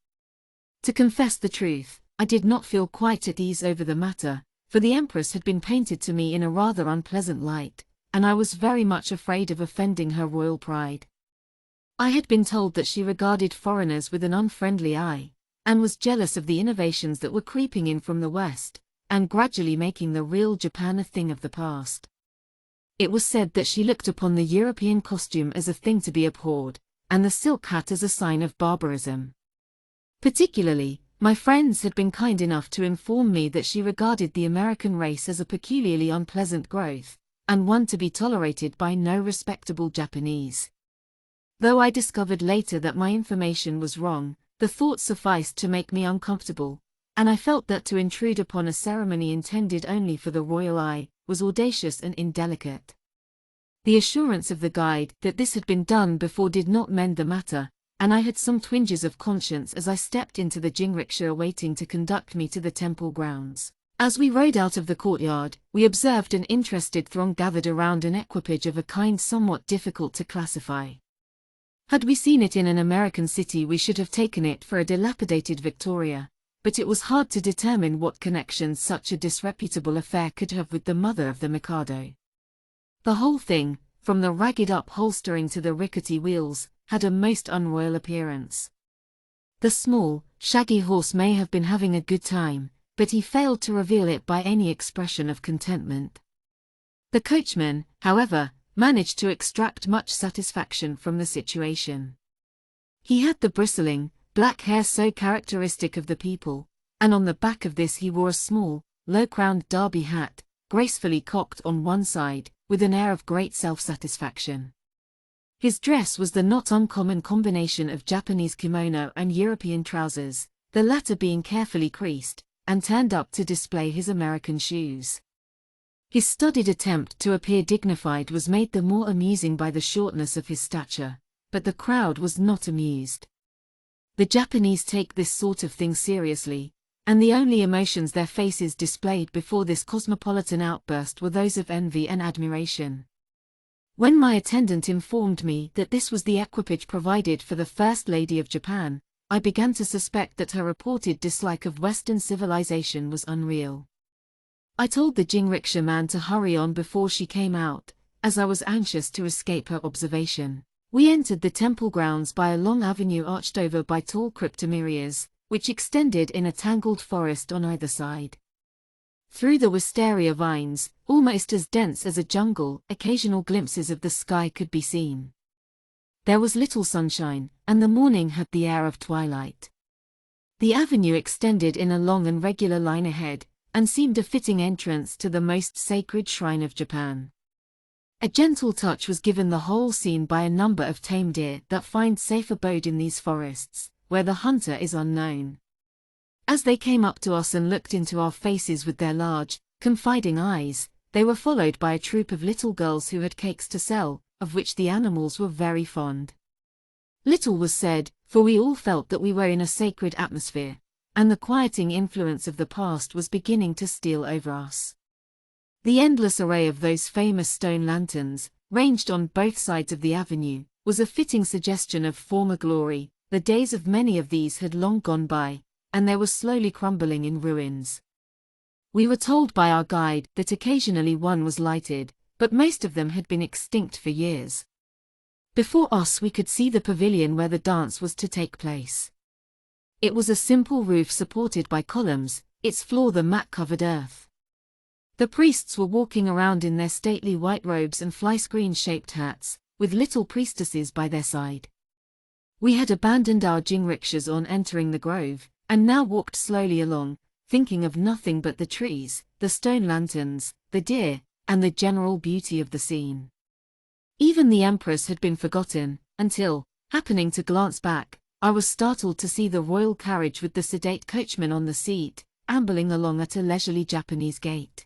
To confess the truth, I did not feel quite at ease over the matter, for the Empress had been painted to me in a rather unpleasant light, and I was very much afraid of offending her royal pride. I had been told that she regarded foreigners with an unfriendly eye, and was jealous of the innovations that were creeping in from the West, and gradually making the real Japan a thing of the past. It was said that she looked upon the European costume as a thing to be abhorred, and the silk hat as a sign of barbarism. Particularly, my friends had been kind enough to inform me that she regarded the American race as a peculiarly unpleasant growth, and one to be tolerated by no respectable Japanese. Though I discovered later that my information was wrong, the thought sufficed to make me uncomfortable, and I felt that to intrude upon a ceremony intended only for the royal eye was audacious and indelicate. The assurance of the guide that this had been done before did not mend the matter, and I had some twinges of conscience as I stepped into the jinrickshaw waiting to conduct me to the temple grounds. As we rode out of the courtyard, we observed an interested throng gathered around an equipage of a kind somewhat difficult to classify. Had we seen it in an American city we should have taken it for a dilapidated Victoria, but it was hard to determine what connection such a disreputable affair could have with the mother of the Mikado. The whole thing, from the ragged upholstering to the rickety wheels, had a most unroyal appearance. The small, shaggy horse may have been having a good time, but he failed to reveal it by any expression of contentment. The coachman, however, managed to extract much satisfaction from the situation. He had the bristling, black hair so characteristic of the people, and on the back of this he wore a small, low-crowned derby hat, gracefully cocked on one side, with an air of great self-satisfaction. His dress was the not uncommon combination of Japanese kimono and European trousers, the latter being carefully creased, and turned up to display his American shoes. His studied attempt to appear dignified was made the more amusing by the shortness of his stature, but the crowd was not amused. The Japanese take this sort of thing seriously, and the only emotions their faces displayed before this cosmopolitan outburst were those of envy and admiration. When my attendant informed me that this was the equipage provided for the First Lady of Japan, I began to suspect that her reported dislike of Western civilization was unreal. I told the jinrickshaw man to hurry on before she came out, as I was anxious to escape her observation. We entered the temple grounds by a long avenue arched over by tall cryptomerias, which extended in a tangled forest on either side. Through the wisteria vines, almost as dense as a jungle, occasional glimpses of the sky could be seen. There was little sunshine, and the morning had the air of twilight. The avenue extended in a long and regular line ahead, and seemed a fitting entrance to the most sacred shrine of Japan. A gentle touch was given the whole scene by a number of tame deer that find safe abode in these forests, where the hunter is unknown. As they came up to us and looked into our faces with their large, confiding eyes, they were followed by a troop of little girls who had cakes to sell, of which the animals were very fond. Little was said, for we all felt that we were in a sacred atmosphere, and the quieting influence of the past was beginning to steal over us. The endless array of those famous stone lanterns, ranged on both sides of the avenue, was a fitting suggestion of former glory. The days of many of these had long gone by, and they were slowly crumbling in ruins. We were told by our guide that occasionally one was lighted, but most of them had been extinct for years. Before us we could see the pavilion where the dance was to take place. It was a simple roof supported by columns, its floor the mat-covered earth. The priests were walking around in their stately white robes and fly-screen-shaped hats, with little priestesses by their side. We had abandoned our jinrikishas on entering the grove, and now walked slowly along, thinking of nothing but the trees, the stone lanterns, the deer, and the general beauty of the scene. Even the Empress had been forgotten, until, happening to glance back, I was startled to see the royal carriage with the sedate coachman on the seat, ambling along at a leisurely Japanese gait.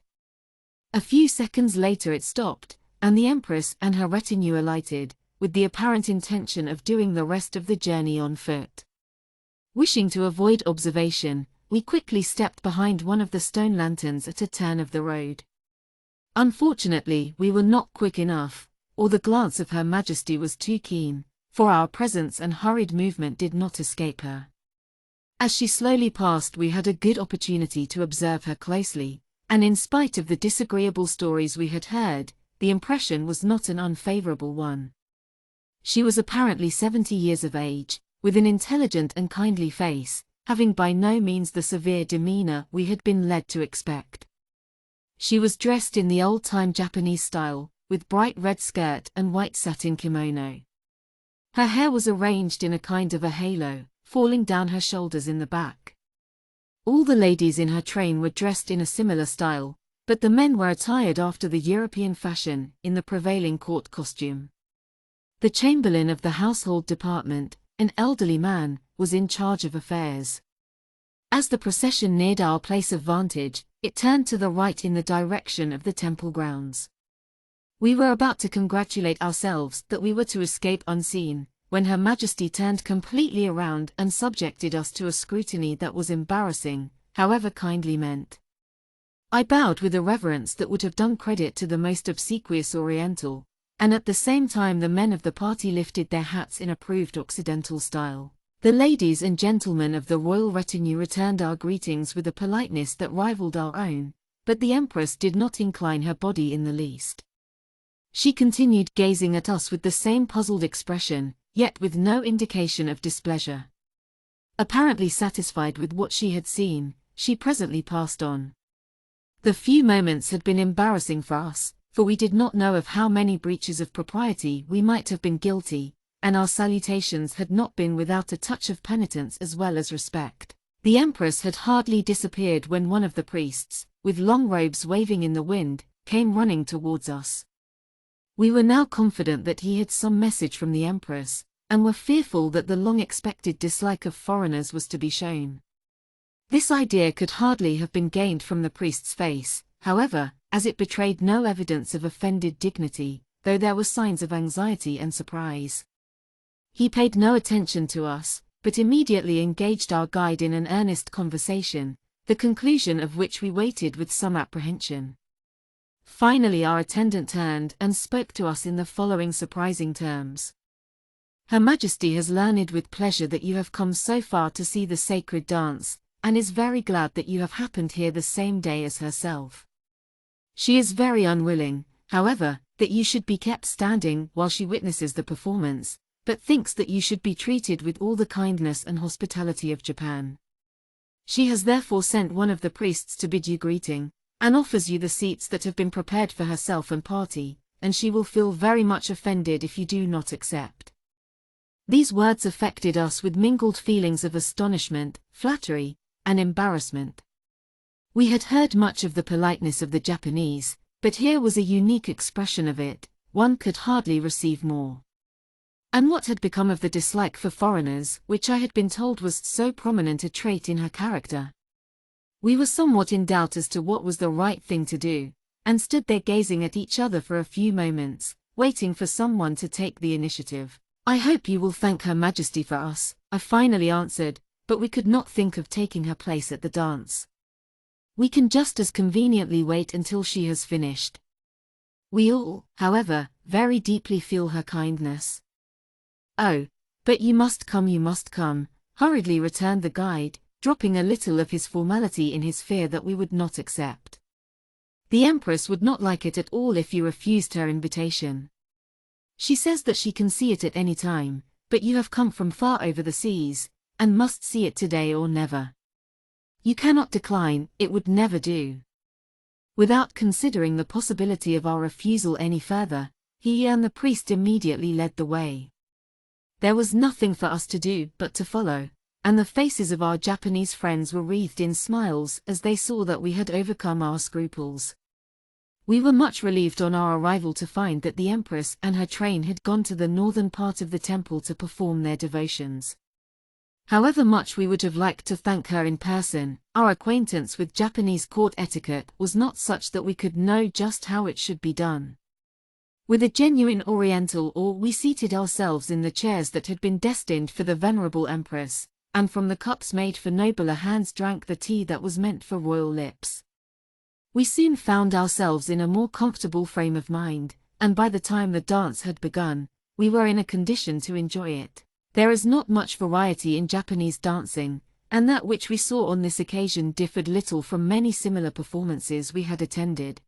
A few seconds later it stopped, and the Empress and her retinue alighted, with the apparent intention of doing the rest of the journey on foot. Wishing to avoid observation, we quickly stepped behind one of the stone lanterns at a turn of the road. Unfortunately, we were not quick enough, or the glance of Her Majesty was too keen, for our presence and hurried movement did not escape her. As she slowly passed, we had a good opportunity to observe her closely, and in spite of the disagreeable stories we had heard, the impression was not an unfavorable one. She was apparently 70 years of age, with an intelligent and kindly face, having by no means the severe demeanor we had been led to expect. She was dressed in the old-time Japanese style, with bright red skirt and white satin kimono. Her hair was arranged in a kind of a halo, falling down her shoulders in the back. All the ladies in her train were dressed in a similar style, but the men were attired after the European fashion, in the prevailing court costume. The chamberlain of the household department, an elderly man, was in charge of affairs. As the procession neared our place of vantage, it turned to the right in the direction of the temple grounds. We were about to congratulate ourselves that we were to escape unseen, when Her Majesty turned completely around and subjected us to a scrutiny that was embarrassing, however kindly meant. I bowed with a reverence that would have done credit to the most obsequious Oriental, and at the same time the men of the party lifted their hats in approved Occidental style. The ladies and gentlemen of the royal retinue returned our greetings with a politeness that rivaled our own, but the Empress did not incline her body in the least. She continued gazing at us with the same puzzled expression, yet with no indication of displeasure. Apparently satisfied with what she had seen, she presently passed on. The few moments had been embarrassing for us, for we did not know of how many breaches of propriety we might have been guilty, and our salutations had not been without a touch of penitence as well as respect. The Empress had hardly disappeared when one of the priests, with long robes waving in the wind, came running towards us. We were now confident that he had some message from the Empress, and were fearful that the long-expected dislike of foreigners was to be shown. This idea could hardly have been gained from the priest's face, however, as it betrayed no evidence of offended dignity, though there were signs of anxiety and surprise. He paid no attention to us, but immediately engaged our guide in an earnest conversation, the conclusion of which we waited with some apprehension. Finally our attendant turned and spoke to us in the following surprising terms. Her Majesty has learned with pleasure that you have come so far to see the sacred dance, and is very glad that you have happened here the same day as herself. She is very unwilling, however, that you should be kept standing while she witnesses the performance, but thinks that you should be treated with all the kindness and hospitality of Japan. She has therefore sent one of the priests to bid you greeting, and offers you the seats that have been prepared for herself and party, and she will feel very much offended if you do not accept. These words affected us with mingled feelings of astonishment, flattery, and embarrassment. We had heard much of the politeness of the Japanese, but here was a unique expression of it. One could hardly receive more. And what had become of the dislike for foreigners, which I had been told was so prominent a trait in her character? We were somewhat in doubt as to what was the right thing to do, and stood there gazing at each other for a few moments, waiting for someone to take the initiative. I hope you will thank Her Majesty for us, I finally answered, but we could not think of taking her place at the dance. We can just as conveniently wait until she has finished. We all, however, very deeply feel her kindness. Oh, but you must come, hurriedly returned the guide, dropping a little of his formality in his fear that we would not accept. The Empress would not like it at all if you refused her invitation. She says that she can see it at any time, but you have come from far over the seas, and must see it today or never. You cannot decline, it would never do. Without considering the possibility of our refusal any further, he and the priest immediately led the way. There was nothing for us to do but to follow, and the faces of our Japanese friends were wreathed in smiles as they saw that we had overcome our scruples. We were much relieved on our arrival to find that the Empress and her train had gone to the northern part of the temple to perform their devotions. However much we would have liked to thank her in person, our acquaintance with Japanese court etiquette was not such that we could know just how it should be done. With a genuine Oriental awe we seated ourselves in the chairs that had been destined for the venerable Empress, and from the cups made for nobler hands drank the tea that was meant for royal lips. We soon found ourselves in a more comfortable frame of mind, and by the time the dance had begun, we were in a condition to enjoy it. There is not much variety in Japanese dancing, and that which we saw on this occasion differed little from many similar performances we had attended.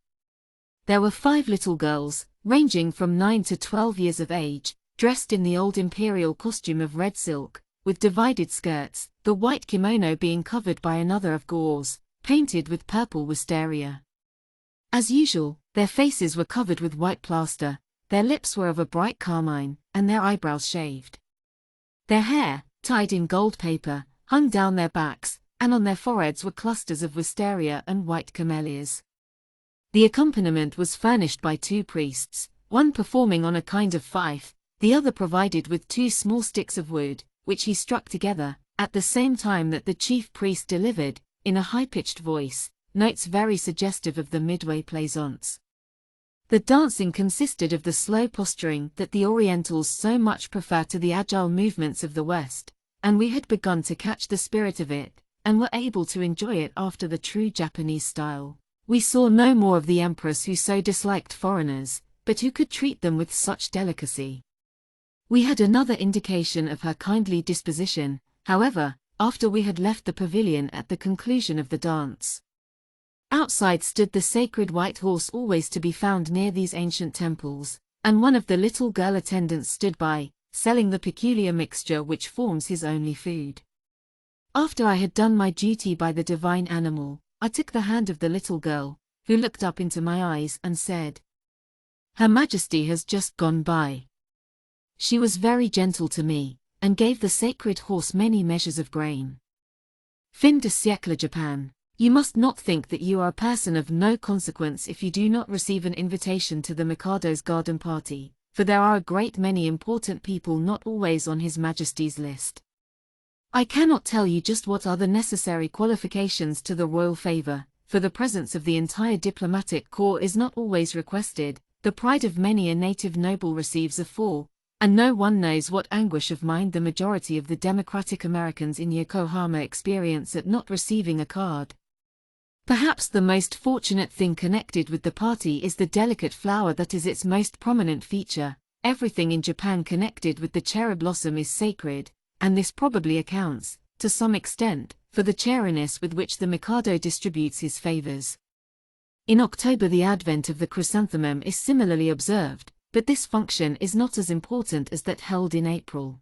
There were 5 little girls, ranging from 9 to 12 years of age, dressed in the old imperial costume of red silk, with divided skirts, the white kimono being covered by another of gauze, painted with purple wisteria. As usual, their faces were covered with white plaster, their lips were of a bright carmine, and their eyebrows shaved. Their hair, tied in gold paper, hung down their backs, and on their foreheads were clusters of wisteria and white camellias. The accompaniment was furnished by 2 priests, one performing on a kind of fife, the other provided with 2 small sticks of wood, which he struck together, at the same time that the chief priest delivered, in a high-pitched voice, notes very suggestive of the midway plaisance. The dancing consisted of the slow posturing that the Orientals so much prefer to the agile movements of the West, and we had begun to catch the spirit of it, and were able to enjoy it after the true Japanese style. We saw no more of the Empress who so disliked foreigners, but who could treat them with such delicacy. We had another indication of her kindly disposition, however, after we had left the pavilion at the conclusion of the dance. Outside stood the sacred white horse always to be found near these ancient temples, and one of the little girl attendants stood by, selling the peculiar mixture which forms his only food. After I had done my duty by the divine animal, I took the hand of the little girl, who looked up into my eyes and said, "Her Majesty has just gone by." She was very gentle to me, and gave the sacred horse many measures of grain. Fin de siècle Japan. You must not think that you are a person of no consequence if you do not receive an invitation to the Mikado's garden party, for there are a great many important people not always on His Majesty's list. I cannot tell you just what are the necessary qualifications to the royal favor, for the presence of the entire diplomatic corps is not always requested, the pride of many a native noble receives a fall, and no one knows what anguish of mind the majority of the democratic Americans in Yokohama experience at not receiving a card. Perhaps the most fortunate thing connected with the party is the delicate flower that is its most prominent feature. Everything in Japan connected with the cherry blossom is sacred, and this probably accounts, to some extent, for the chariness with which the Mikado distributes his favors. In October the advent of the chrysanthemum is similarly observed, but this function is not as important as that held in April.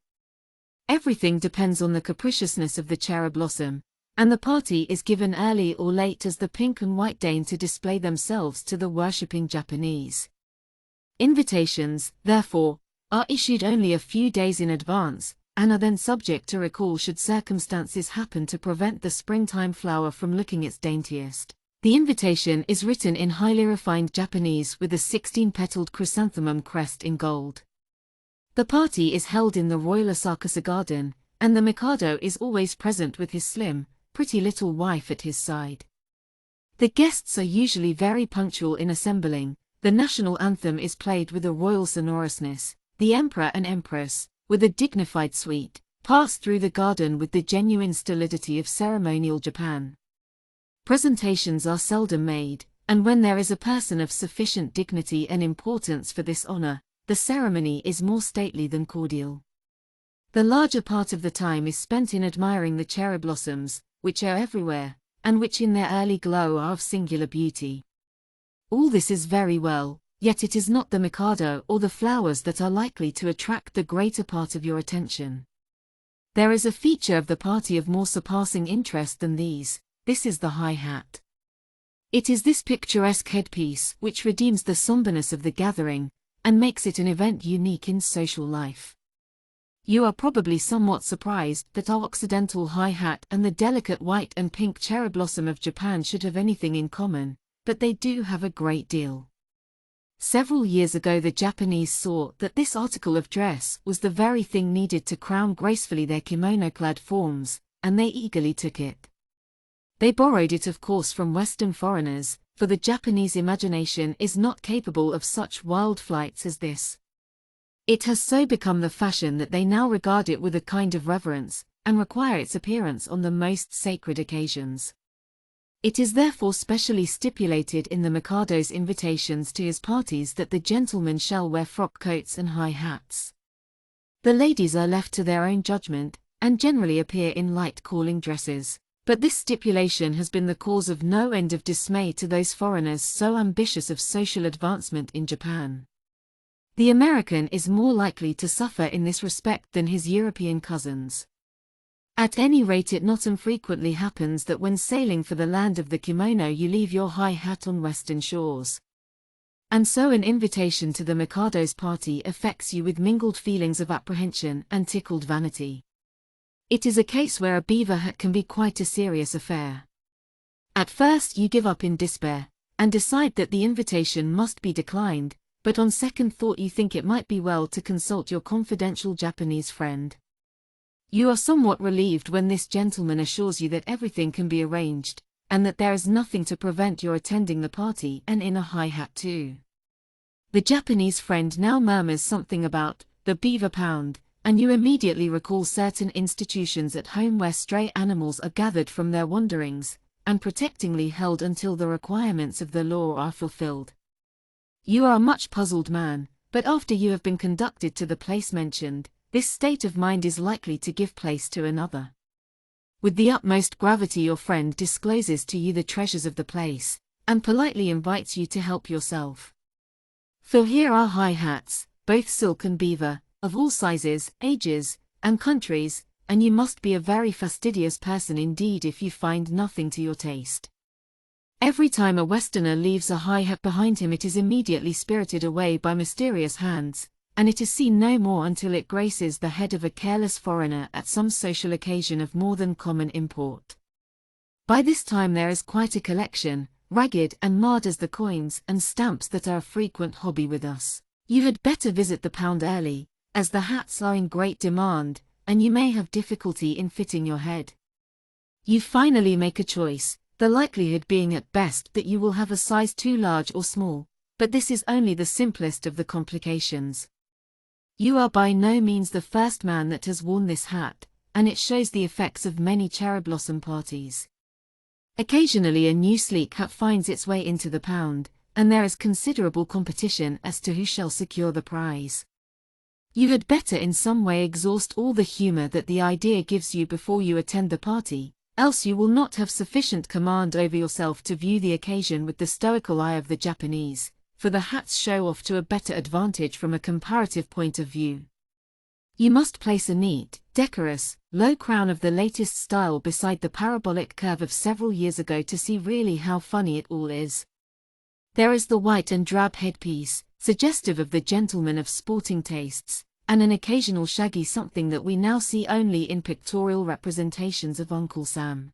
Everything depends on the capriciousness of the cherry blossom, and the party is given early or late as the pink and white deign to display themselves to the worshipping Japanese. Invitations, therefore, are issued only a few days in advance, and are then subject to recall should circumstances happen to prevent the springtime flower from looking its daintiest. The invitation is written in highly refined Japanese with a 16-petaled chrysanthemum crest in gold. The party is held in the Royal Asakasa Garden, and the Mikado is always present with his slim, pretty little wife at his side. The guests are usually very punctual in assembling, the national anthem is played with a royal sonorousness, the emperor and empress, with a dignified suite, pass through the garden with the genuine stolidity of ceremonial Japan. Presentations are seldom made, and when there is a person of sufficient dignity and importance for this honor, the ceremony is more stately than cordial. The larger part of the time is spent in admiring the cherry blossoms, which are everywhere, and which in their early glow are of singular beauty. All this is very well, yet it is not the Mikado or the flowers that are likely to attract the greater part of your attention. There is a feature of the party of more surpassing interest than these. This is the high hat. It is this picturesque headpiece which redeems the somberness of the gathering, and makes it an event unique in social life. You are probably somewhat surprised that our Occidental high hat and the delicate white and pink cherry blossom of Japan should have anything in common, but they do have a great deal. Several years ago the Japanese saw that this article of dress was the very thing needed to crown gracefully their kimono-clad forms, and they eagerly took it. They borrowed it of course from Western foreigners, for the Japanese imagination is not capable of such wild flights as this. It has so become the fashion that they now regard it with a kind of reverence, and require its appearance on the most sacred occasions. It is therefore specially stipulated in the Mikado's invitations to his parties that the gentlemen shall wear frock coats and high hats. The ladies are left to their own judgment, and generally appear in light calling dresses. But this stipulation has been the cause of no end of dismay to those foreigners so ambitious of social advancement in Japan. The American is more likely to suffer in this respect than his European cousins. At any rate, it not infrequently happens that when sailing for the land of the kimono you leave your high hat on Western shores. And so an invitation to the Mikado's party affects you with mingled feelings of apprehension and tickled vanity. It is a case where a beaver hat can be quite a serious affair. At first you give up in despair, and decide that the invitation must be declined, but on second thought you think it might be well to consult your confidential Japanese friend. You are somewhat relieved when this gentleman assures you that everything can be arranged, and that there is nothing to prevent your attending the party and in a high hat too. The Japanese friend now murmurs something about the beaver pound, and you immediately recall certain institutions at home where stray animals are gathered from their wanderings, and protectingly held until the requirements of the law are fulfilled. You are a much puzzled man, but after you have been conducted to the place mentioned, this state of mind is likely to give place to another. With the utmost gravity your friend discloses to you the treasures of the place, and politely invites you to help yourself. For here are high hats, both silk and beaver, of all sizes, ages, and countries, and you must be a very fastidious person indeed if you find nothing to your taste. Every time a Westerner leaves a high hat behind him it is immediately spirited away by mysterious hands, and it is seen no more until it graces the head of a careless foreigner at some social occasion of more than common import. By this time there is quite a collection, ragged and marred as the coins and stamps that are a frequent hobby with us. You had better visit the pound early, as the hats are in great demand, and you may have difficulty in fitting your head. You finally make a choice, the likelihood being at best that you will have a size too large or small, but this is only the simplest of the complications. You are by no means the first man that has worn this hat, and it shows the effects of many cherry blossom parties. Occasionally a new sleek hat finds its way into the pound, and there is considerable competition as to who shall secure the prize. You had better in some way exhaust all the humor that the idea gives you before you attend the party, else you will not have sufficient command over yourself to view the occasion with the stoical eye of the Japanese, for the hats show off to a better advantage from a comparative point of view. You must place a neat, decorous, low crown of the latest style beside the parabolic curve of several years ago to see really how funny it all is. There is the white and drab headpiece, suggestive of the gentleman of sporting tastes, and an occasional shaggy something that we now see only in pictorial representations of Uncle Sam.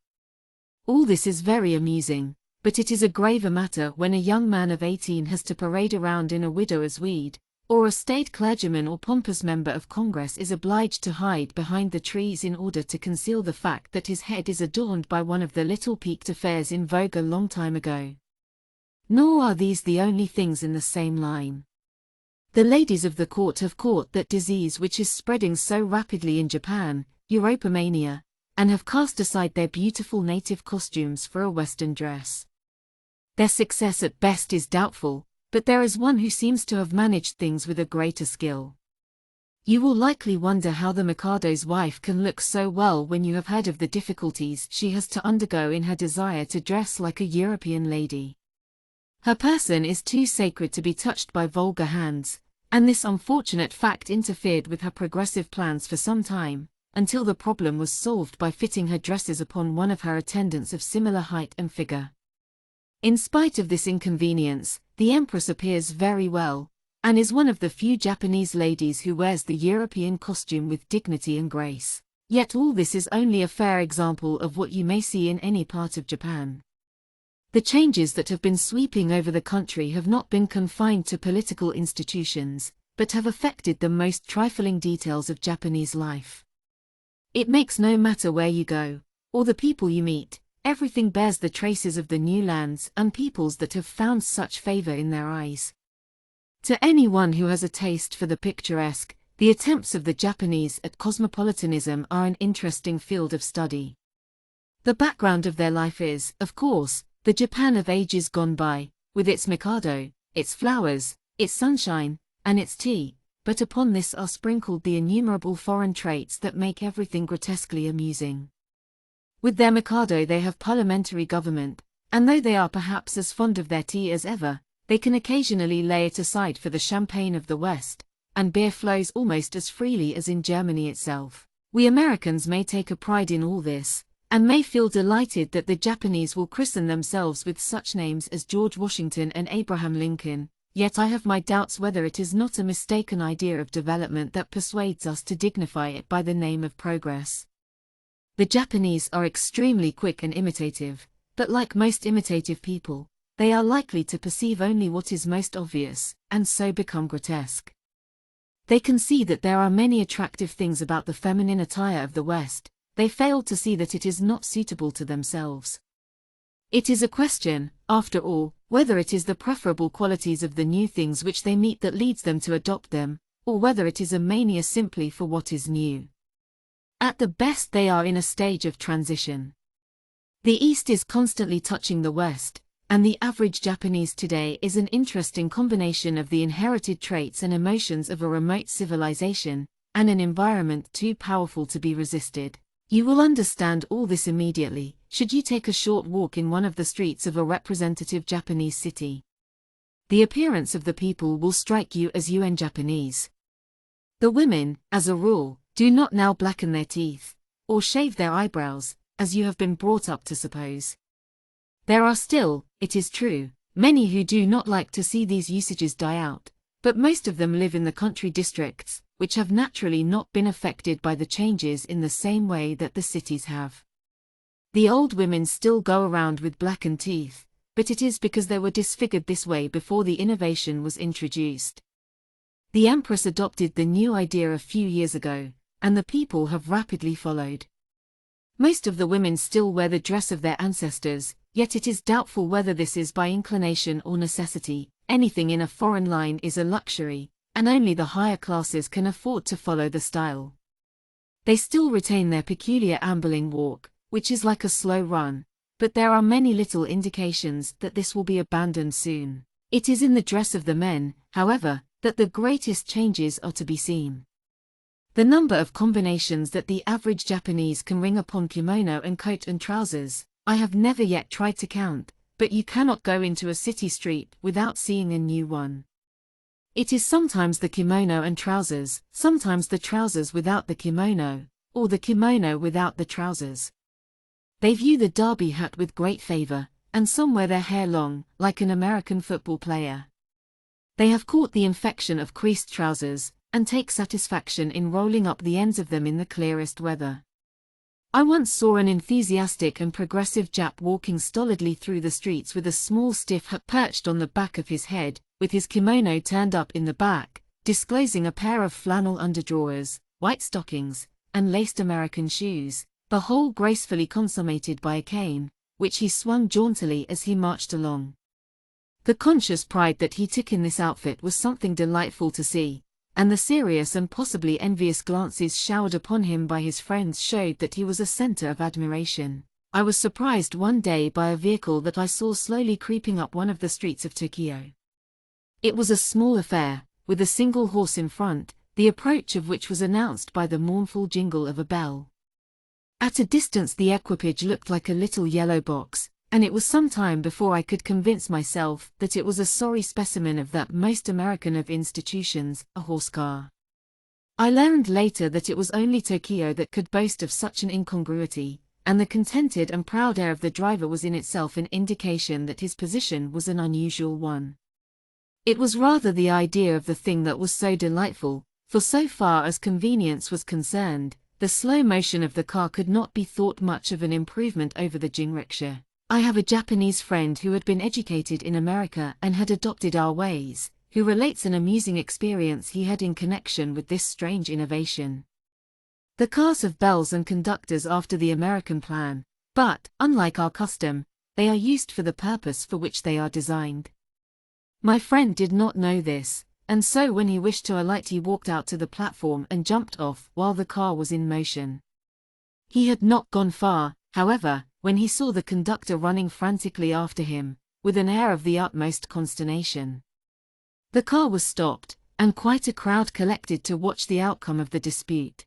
All this is very amusing, but it is a graver matter when a young man of 18 has to parade around in a widower's weed, or a staid clergyman or pompous member of Congress is obliged to hide behind the trees in order to conceal the fact that his head is adorned by one of the little peaked affairs in vogue a long time ago. Nor are these the only things in the same line. The ladies of the court have caught that disease which is spreading so rapidly in Japan, Europomania, and have cast aside their beautiful native costumes for a Western dress. Their success at best is doubtful, but there is one who seems to have managed things with a greater skill. You will likely wonder how the Mikado's wife can look so well when you have heard of the difficulties she has to undergo in her desire to dress like a European lady. Her person is too sacred to be touched by vulgar hands, and this unfortunate fact interfered with her progressive plans for some time, until the problem was solved by fitting her dresses upon one of her attendants of similar height and figure. In spite of this inconvenience, the Empress appears very well, and is one of the few Japanese ladies who wears the European costume with dignity and grace. Yet all this is only a fair example of what you may see in any part of Japan. The changes that have been sweeping over the country have not been confined to political institutions, but have affected the most trifling details of Japanese life. It makes no matter where you go, or the people you meet, everything bears the traces of the new lands and peoples that have found such favor in their eyes. To anyone who has a taste for the picturesque, the attempts of the Japanese at cosmopolitanism are an interesting field of study. The background of their life is, of course, the Japan of ages gone by, with its Mikado, its flowers, its sunshine, and its tea, but upon this are sprinkled the innumerable foreign traits that make everything grotesquely amusing. With their Mikado they have parliamentary government, and though they are perhaps as fond of their tea as ever, they can occasionally lay it aside for the champagne of the West, and beer flows almost as freely as in Germany itself. We Americans may take a pride in all this, and may feel delighted that the Japanese will christen themselves with such names as George Washington and Abraham Lincoln, yet I have my doubts whether it is not a mistaken idea of development that persuades us to dignify it by the name of progress. The Japanese are extremely quick and imitative, but like most imitative people, they are likely to perceive only what is most obvious, and so become grotesque. They can see that there are many attractive things about the feminine attire of the West, they fail to see that it is not suitable to themselves. It is a question, after all, whether it is the preferable qualities of the new things which they meet that leads them to adopt them, or whether it is a mania simply for what is new. At the best they are in a stage of transition. The East is constantly touching the West, and the average Japanese today is an interesting combination of the inherited traits and emotions of a remote civilization, and an environment too powerful to be resisted. You will understand all this immediately, should you take a short walk in one of the streets of a representative Japanese city. The appearance of the people will strike you as UN Japanese. The women, as a rule, do not now blacken their teeth, or shave their eyebrows, as you have been brought up to suppose. There are still, it is true, many who do not like to see these usages die out, but most of them live in the country districts, which have naturally not been affected by the changes in the same way that the cities have. The old women still go around with blackened teeth, but it is because they were disfigured this way before the innovation was introduced. The Empress adopted the new idea a few years ago, and the people have rapidly followed. Most of the women still wear the dress of their ancestors, yet it is doubtful whether this is by inclination or necessity. Anything in a foreign line is a luxury, and only the higher classes can afford to follow the style. They still retain their peculiar ambling walk, which is like a slow run, but there are many little indications that this will be abandoned soon. It is in the dress of the men, however, that the greatest changes are to be seen. The number of combinations that the average Japanese can ring upon kimono and coat and trousers, I have never yet tried to count, but you cannot go into a city street without seeing a new one. It is sometimes the kimono and trousers, sometimes the trousers without the kimono, or the kimono without the trousers. They view the derby hat with great favor, and some wear their hair long, like an American football player. They have caught the infection of creased trousers, and take satisfaction in rolling up the ends of them in the clearest weather. I once saw an enthusiastic and progressive Jap walking stolidly through the streets with a small stiff hat perched on the back of his head, with his kimono turned up in the back, disclosing a pair of flannel underdrawers, white stockings, and laced American shoes, the whole gracefully consummated by a cane, which he swung jauntily as he marched along. The conscious pride that he took in this outfit was something delightful to see, and the serious and possibly envious glances showered upon him by his friends showed that he was a center of admiration. I was surprised one day by a vehicle that I saw slowly creeping up one of the streets of Tokyo. It was a small affair, with a single horse in front, the approach of which was announced by the mournful jingle of a bell. At a distance the equipage looked like a little yellow box, and it was some time before I could convince myself that it was a sorry specimen of that most American of institutions, a horse car. I learned later that it was only Tokyo that could boast of such an incongruity, and the contented and proud air of the driver was in itself an indication that his position was an unusual one. It was rather the idea of the thing that was so delightful, for so far as convenience was concerned, the slow motion of the car could not be thought much of an improvement over the jinrickshaw. I have a Japanese friend who had been educated in America and had adopted our ways, who relates an amusing experience he had in connection with this strange innovation. The cars have bells and conductors after the American plan, but, unlike our custom, they are used for the purpose for which they are designed. My friend did not know this, and so when he wished to alight he walked out to the platform and jumped off while the car was in motion. He had not gone far, however, when he saw the conductor running frantically after him, with an air of the utmost consternation. The car was stopped, and quite a crowd collected to watch the outcome of the dispute.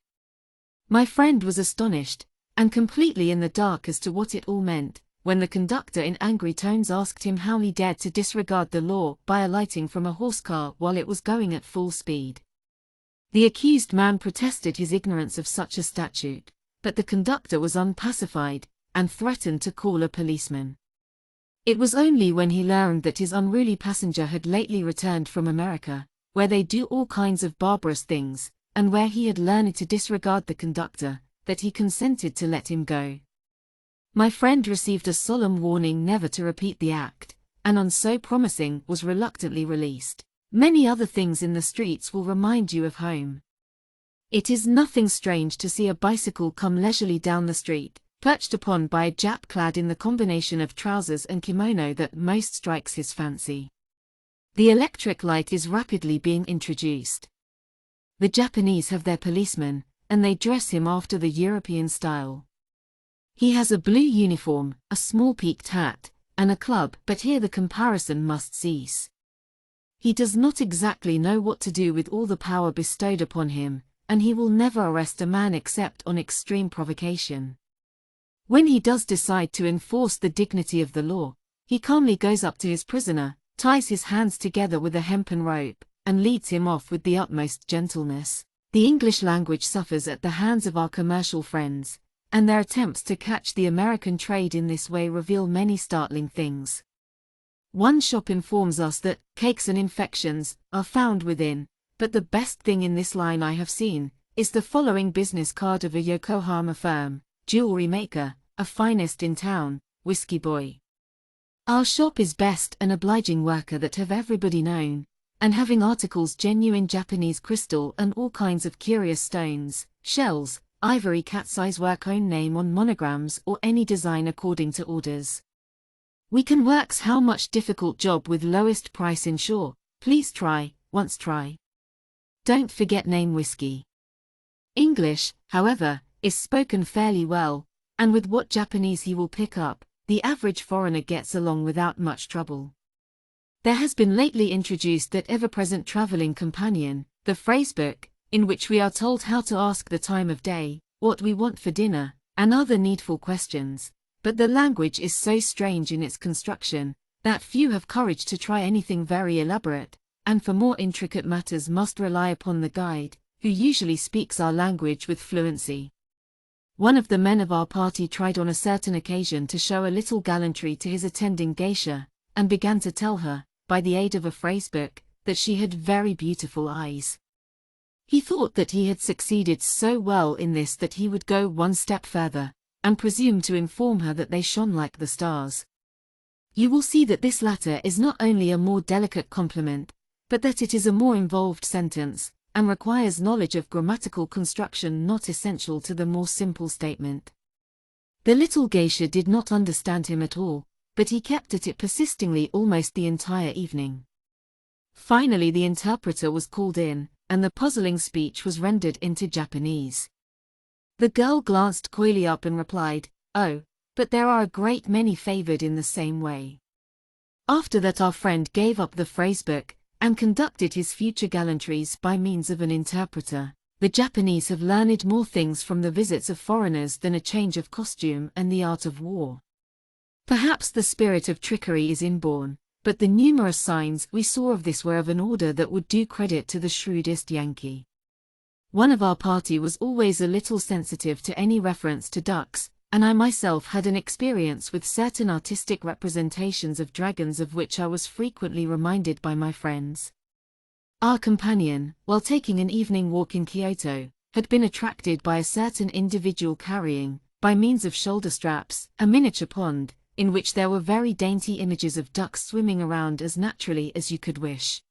My friend was astonished, and completely in the dark as to what it all meant, when the conductor in angry tones asked him how he dared to disregard the law by alighting from a horse car while it was going at full speed. The accused man protested his ignorance of such a statute, but the conductor was unpacified, and threatened to call a policeman. It was only when he learned that his unruly passenger had lately returned from America, where they do all kinds of barbarous things, and where he had learned to disregard the conductor, that he consented to let him go. My friend received a solemn warning never to repeat the act, and on so promising was reluctantly released. Many other things in the streets will remind you of home. It is nothing strange to see a bicycle come leisurely down the street, perched upon by a Jap clad in the combination of trousers and kimono that most strikes his fancy. The electric light is rapidly being introduced. The Japanese have their policemen, and they dress him after the European style. He has a blue uniform, a small peaked hat, and a club, but here the comparison must cease. He does not exactly know what to do with all the power bestowed upon him, and he will never arrest a man except on extreme provocation. When he does decide to enforce the dignity of the law, he calmly goes up to his prisoner, ties his hands together with a hempen rope, and leads him off with the utmost gentleness. The English language suffers at the hands of our commercial friends, and their attempts to catch the American trade in this way reveal many startling things. One shop informs us that cakes and infections are found within, but the best thing in this line I have seen is the following business card of a Yokohama firm, jewelry maker, a finest in town, whiskey boy. Our shop is best an obliging worker that have everybody known, and having articles genuine Japanese crystal and all kinds of curious stones, shells, ivory cat's eyes work own name on monograms or any design according to orders. We can works how much difficult job with lowest price insure, please try, once try. Don't forget name whiskey. English, however, is spoken fairly well, and with what Japanese he will pick up, the average foreigner gets along without much trouble. There has been lately introduced that ever-present traveling companion, the phrasebook, in which we are told how to ask the time of day, what we want for dinner, and other needful questions, but the language is so strange in its construction, that few have courage to try anything very elaborate, and for more intricate matters must rely upon the guide, who usually speaks our language with fluency. One of the men of our party tried on a certain occasion to show a little gallantry to his attending geisha, and began to tell her, by the aid of a phrasebook, that she had very beautiful eyes. He thought that he had succeeded so well in this that he would go one step further, and presume to inform her that they shone like the stars. You will see that this latter is not only a more delicate compliment, but that it is a more involved sentence, and requires knowledge of grammatical construction not essential to the more simple statement. The little geisha did not understand him at all, but he kept at it persistingly almost the entire evening. Finally the interpreter was called in, and the puzzling speech was rendered into Japanese. The girl glanced coyly up and replied, "Oh, but there are a great many favored in the same way." After that our friend gave up the phrasebook, and conducted his future gallantries by means of an interpreter. The Japanese have learned more things from the visits of foreigners than a change of costume and the art of war. Perhaps the spirit of trickery is inborn, but the numerous signs we saw of this were of an order that would do credit to the shrewdest Yankee. One of our party was always a little sensitive to any reference to ducks, and I myself had an experience with certain artistic representations of dragons of which I was frequently reminded by my friends. Our companion, while taking an evening walk in Kyoto, had been attracted by a certain individual carrying, by means of shoulder straps, a miniature pond, in which there were very dainty images of ducks swimming around as naturally as you could wish.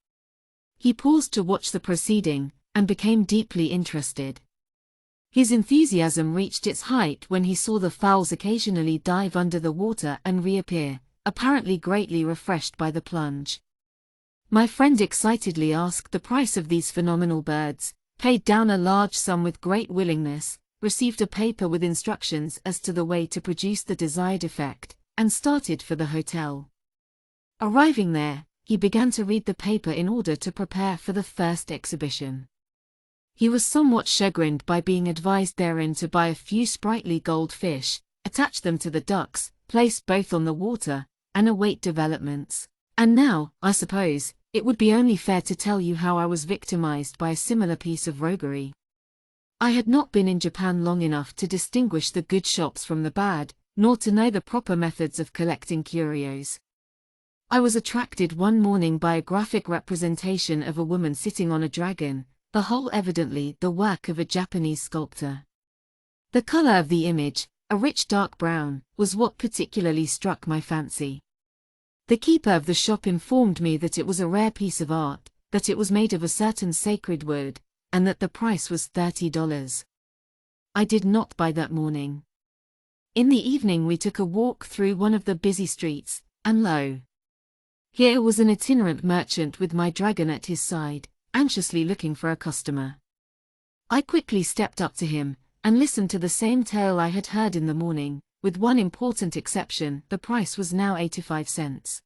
He paused to watch the proceeding, and became deeply interested. His enthusiasm reached its height when he saw the fowls occasionally dive under the water and reappear, apparently greatly refreshed by the plunge. My friend excitedly asked the price of these phenomenal birds, paid down a large sum with great willingness, received a paper with instructions as to the way to produce the desired effect, and started for the hotel. Arriving there, he began to read the paper in order to prepare for the first exhibition. He was somewhat chagrined by being advised therein to buy a few sprightly gold fish, attach them to the ducks, place both on the water, and await developments. And now, I suppose, it would be only fair to tell you how I was victimized by a similar piece of roguery. I had not been in Japan long enough to distinguish the good shops from the bad, nor to know the proper methods of collecting curios. I was attracted one morning by a graphic representation of a woman sitting on a dragon, the whole evidently the work of a Japanese sculptor. The color of the image, a rich dark brown, was what particularly struck my fancy. The keeper of the shop informed me that it was a rare piece of art, that it was made of a certain sacred wood, and that the price was $30. I did not buy that morning. In the evening we took a walk through one of the busy streets, and lo! Here was an itinerant merchant with my dragon at his side, anxiously looking for a customer. I quickly stepped up to him, and listened to the same tale I had heard in the morning. With one important exception, the price was now 85 cents.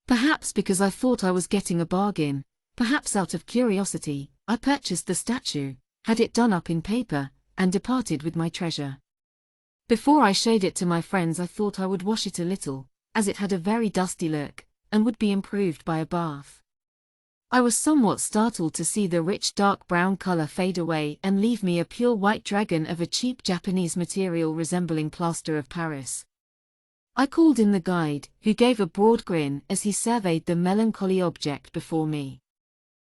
Perhaps because I thought I was getting a bargain, perhaps out of curiosity, I purchased the statue, had it done up in paper, and departed with my treasure. Before I showed it to my friends I thought I would wash it a little, as it had a very dusty look, and would be improved by a bath. I was somewhat startled to see the rich dark brown color fade away and leave me a pure white dragon of a cheap Japanese material resembling plaster of Paris. I called in the guide, who gave a broad grin as he surveyed the melancholy object before me.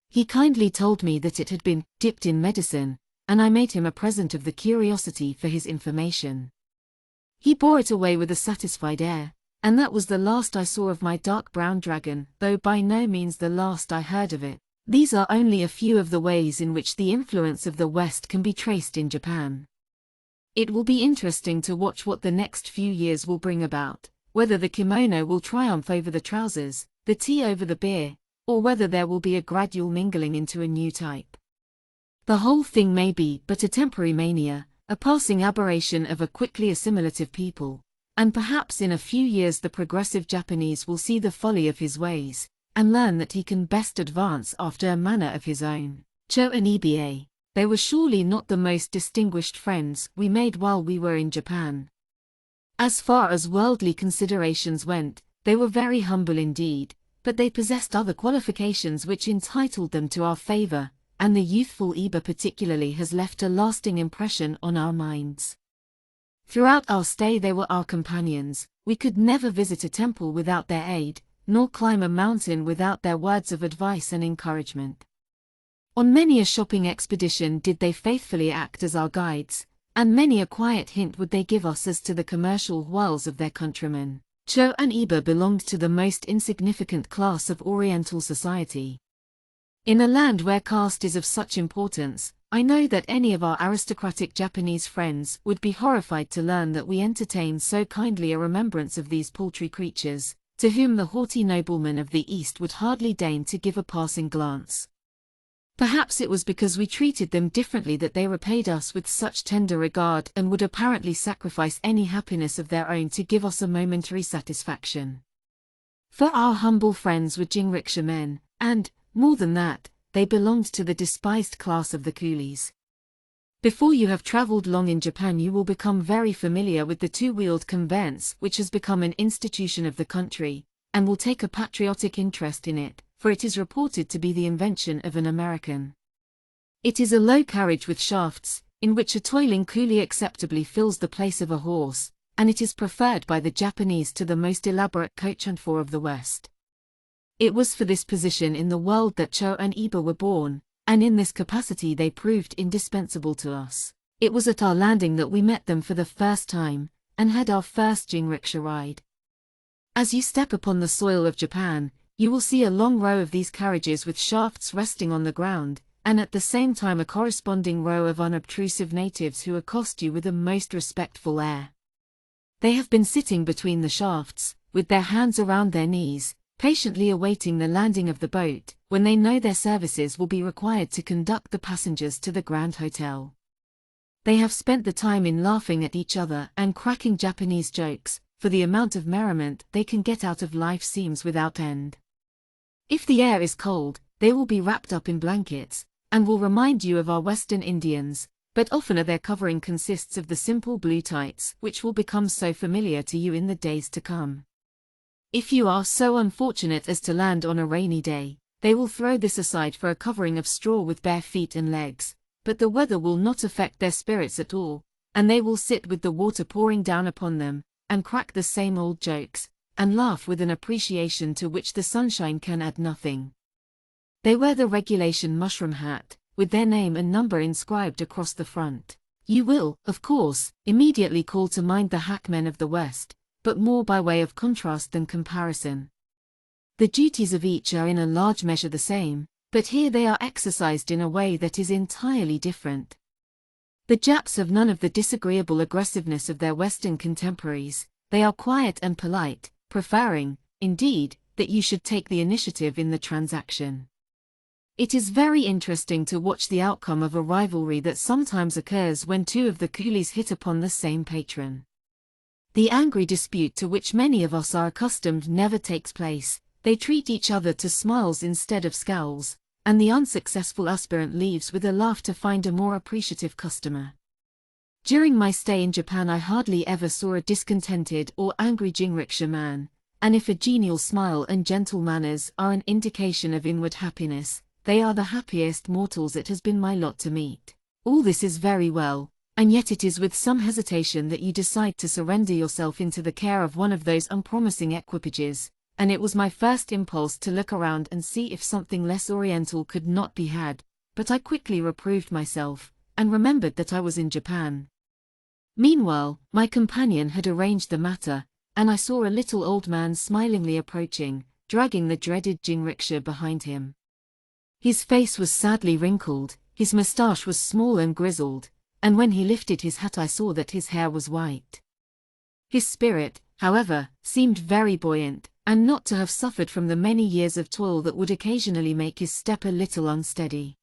He kindly told me that it had been dipped in medicine, and I made him a present of the curiosity for his information. He bore it away with a satisfied air, and that was the last I saw of my dark brown dragon, though by no means the last I heard of it. These are only a few of the ways in which the influence of the West can be traced in Japan. It will be interesting to watch what the next few years will bring about, whether the kimono will triumph over the trousers, the tea over the beer, or whether there will be a gradual mingling into a new type. The whole thing may be but a temporary mania, a passing aberration of a quickly assimilative people. And perhaps in a few years the progressive Japanese will see the folly of his ways, and learn that he can best advance after a manner of his own. Cho and Ibe, they were surely not the most distinguished friends we made while we were in Japan. As far as worldly considerations went, they were very humble indeed, but they possessed other qualifications which entitled them to our favor, and the youthful Ibe particularly has left a lasting impression on our minds. Throughout our stay they were our companions. We could never visit a temple without their aid, nor climb a mountain without their words of advice and encouragement. On many a shopping expedition did they faithfully act as our guides, and many a quiet hint would they give us as to the commercial whirls of their countrymen. Cho and Ibe belonged to the most insignificant class of Oriental society. In a land where caste is of such importance, I know that any of our aristocratic Japanese friends would be horrified to learn that we entertain so kindly a remembrance of these paltry creatures, to whom the haughty noblemen of the East would hardly deign to give a passing glance. Perhaps it was because we treated them differently that they repaid us with such tender regard and would apparently sacrifice any happiness of their own to give us a momentary satisfaction. For our humble friends were jinrikisha men, and, more than that, they belonged to the despised class of the coolies. Before you have traveled long in Japan, you will become very familiar with the two-wheeled conveyance which has become an institution of the country, and will take a patriotic interest in it, for it is reported to be the invention of an American. It is a low carriage with shafts, in which a toiling coolie acceptably fills the place of a horse, and it is preferred by the Japanese to the most elaborate coach and four of the West. It was for this position in the world that Cho and Iba were born, and in this capacity they proved indispensable to us. It was at our landing that we met them for the first time, and had our first jinrikisha ride. As you step upon the soil of Japan, you will see a long row of these carriages with shafts resting on the ground, and at the same time a corresponding row of unobtrusive natives who accost you with a most respectful air. They have been sitting between the shafts, with their hands around their knees, patiently awaiting the landing of the boat, when they know their services will be required to conduct the passengers to the Grand Hotel. They have spent the time in laughing at each other and cracking Japanese jokes, for the amount of merriment they can get out of life seems without end. If the air is cold, they will be wrapped up in blankets, and will remind you of our Western Indians, but oftener their covering consists of the simple blue tights which will become so familiar to you in the days to come. If you are so unfortunate as to land on a rainy day, they will throw this aside for a covering of straw with bare feet and legs, but the weather will not affect their spirits at all, and they will sit with the water pouring down upon them, and crack the same old jokes, and laugh with an appreciation to which the sunshine can add nothing. They wear the regulation mushroom hat, with their name and number inscribed across the front. You will, of course, immediately call to mind the hackmen of the West, but more by way of contrast than comparison. The duties of each are in a large measure the same, but here they are exercised in a way that is entirely different. The Japs have none of the disagreeable aggressiveness of their Western contemporaries. They are quiet and polite, preferring, indeed, that you should take the initiative in the transaction. It is very interesting to watch the outcome of a rivalry that sometimes occurs when two of the coolies hit upon the same patron. The angry dispute to which many of us are accustomed never takes place. They treat each other to smiles instead of scowls, and the unsuccessful aspirant leaves with a laugh to find a more appreciative customer. During my stay in Japan, I hardly ever saw a discontented or angry jinrikisha man, and if a genial smile and gentle manners are an indication of inward happiness, they are the happiest mortals it has been my lot to meet. All this is very well, and yet it is with some hesitation that you decide to surrender yourself into the care of one of those unpromising equipages, and it was my first impulse to look around and see if something less oriental could not be had, but I quickly reproved myself, and remembered that I was in Japan. Meanwhile, my companion had arranged the matter, and I saw a little old man smilingly approaching, dragging the dreaded jinrikisha behind him. His face was sadly wrinkled, his moustache was small and grizzled, and when he lifted his hat I saw that his hair was white. His spirit, however, seemed very buoyant, and not to have suffered from the many years of toil that would occasionally make his step a little unsteady.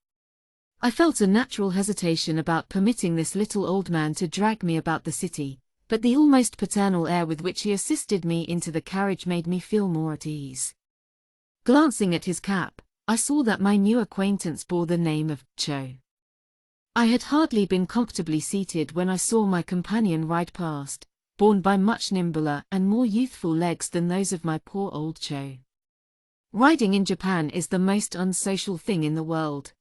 I felt a natural hesitation about permitting this little old man to drag me about the city, but the almost paternal air with which he assisted me into the carriage made me feel more at ease. Glancing at his cap, I saw that my new acquaintance bore the name of Cho. I had hardly been comfortably seated when I saw my companion ride past, borne by much nimbler and more youthful legs than those of my poor old Cho. Riding in Japan is the most unsocial thing in the world.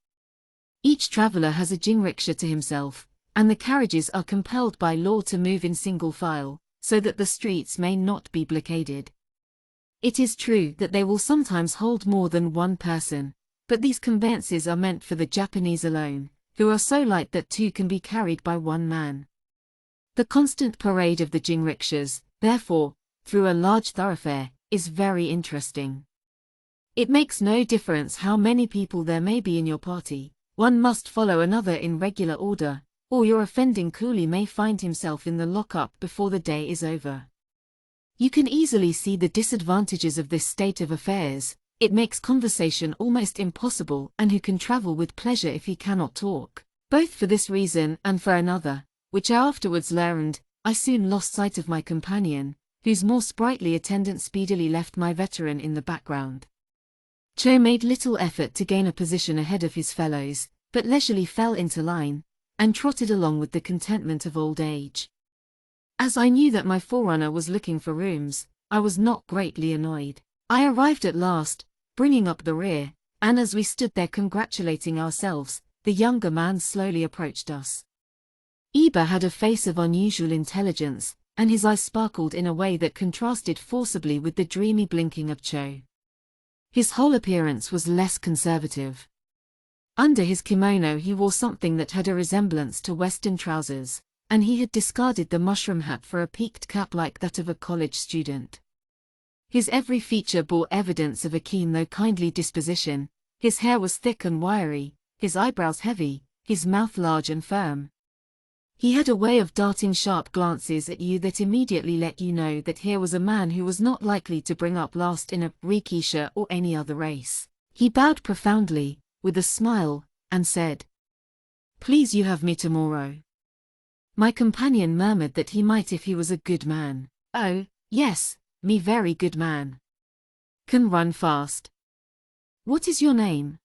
Each traveler has a jinrikisha to himself, and the carriages are compelled by law to move in single file, so that the streets may not be blockaded. It is true that they will sometimes hold more than one person, but these conveyances are meant for the Japanese alone, who are so light that two can be carried by one man. The constant parade of the jinrikishas, therefore, through a large thoroughfare, is very interesting. It makes no difference how many people there may be in your party. One must follow another in regular order, or your offending coolie may find himself in the lock-up before the day is over. You can easily see the disadvantages of this state of affairs, It makes conversation almost impossible, and who can travel with pleasure if he cannot talk? Both for this reason and for another, which I afterwards learned, I soon lost sight of my companion, whose more sprightly attendant speedily left my veteran in the background. Cho made little effort to gain a position ahead of his fellows, but leisurely fell into line, and trotted along with the contentment of old age. As I knew that my forerunner was looking for rooms, I was not greatly annoyed. I arrived at last, bringing up the rear, and as we stood there congratulating ourselves, the younger man slowly approached us. Iba had a face of unusual intelligence, and his eyes sparkled in a way that contrasted forcibly with the dreamy blinking of Cho. His whole appearance was less conservative. Under his kimono he wore something that had a resemblance to Western trousers, and he had discarded the mushroom hat for a peaked cap like that of a college student. His every feature bore evidence of a keen though kindly disposition. His hair was thick and wiry, his eyebrows heavy, his mouth large and firm. He had a way of darting sharp glances at you that immediately let you know that here was a man who was not likely to bring up last in a Rikisha or any other race. He bowed profoundly, with a smile, and said, "Please you have me tomorrow." My companion murmured that he might if he was a good man. "Oh, yes, me very good man. Can run fast." "What is your name?"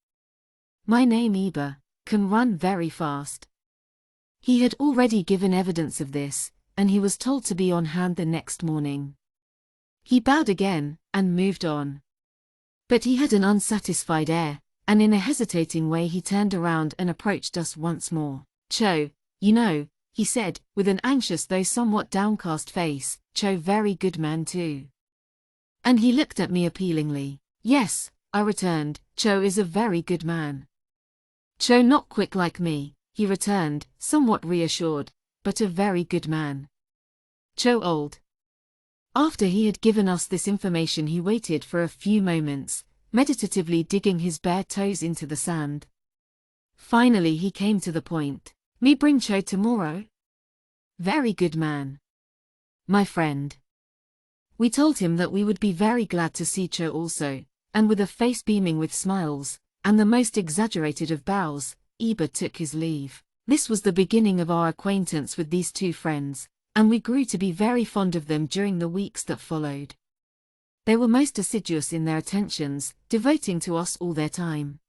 "My name Iba, can run very fast." He had already given evidence of this, and he was told to be on hand the next morning. He bowed again, and moved on. But he had an unsatisfied air, and in a hesitating way he turned around and approached us once more. "Cho, you know," he said, with an anxious though somewhat downcast face, "Cho very good man too." And he looked at me appealingly. "Yes," I returned, "Cho is a very good man." "Cho not quick like me," he returned, somewhat reassured, "but a very good man." "Cho old." After he had given us this information he waited for a few moments, meditatively digging his bare toes into the sand. Finally he came to the point. "Me bring Cho tomorrow?" "Very good man. My friend." We told him that we would be very glad to see Cho also, and with a face beaming with smiles, and the most exaggerated of bows, Iba took his leave. This was the beginning of our acquaintance with these two friends, and we grew to be very fond of them during the weeks that followed. They were most assiduous in their attentions, devoting to us all their time.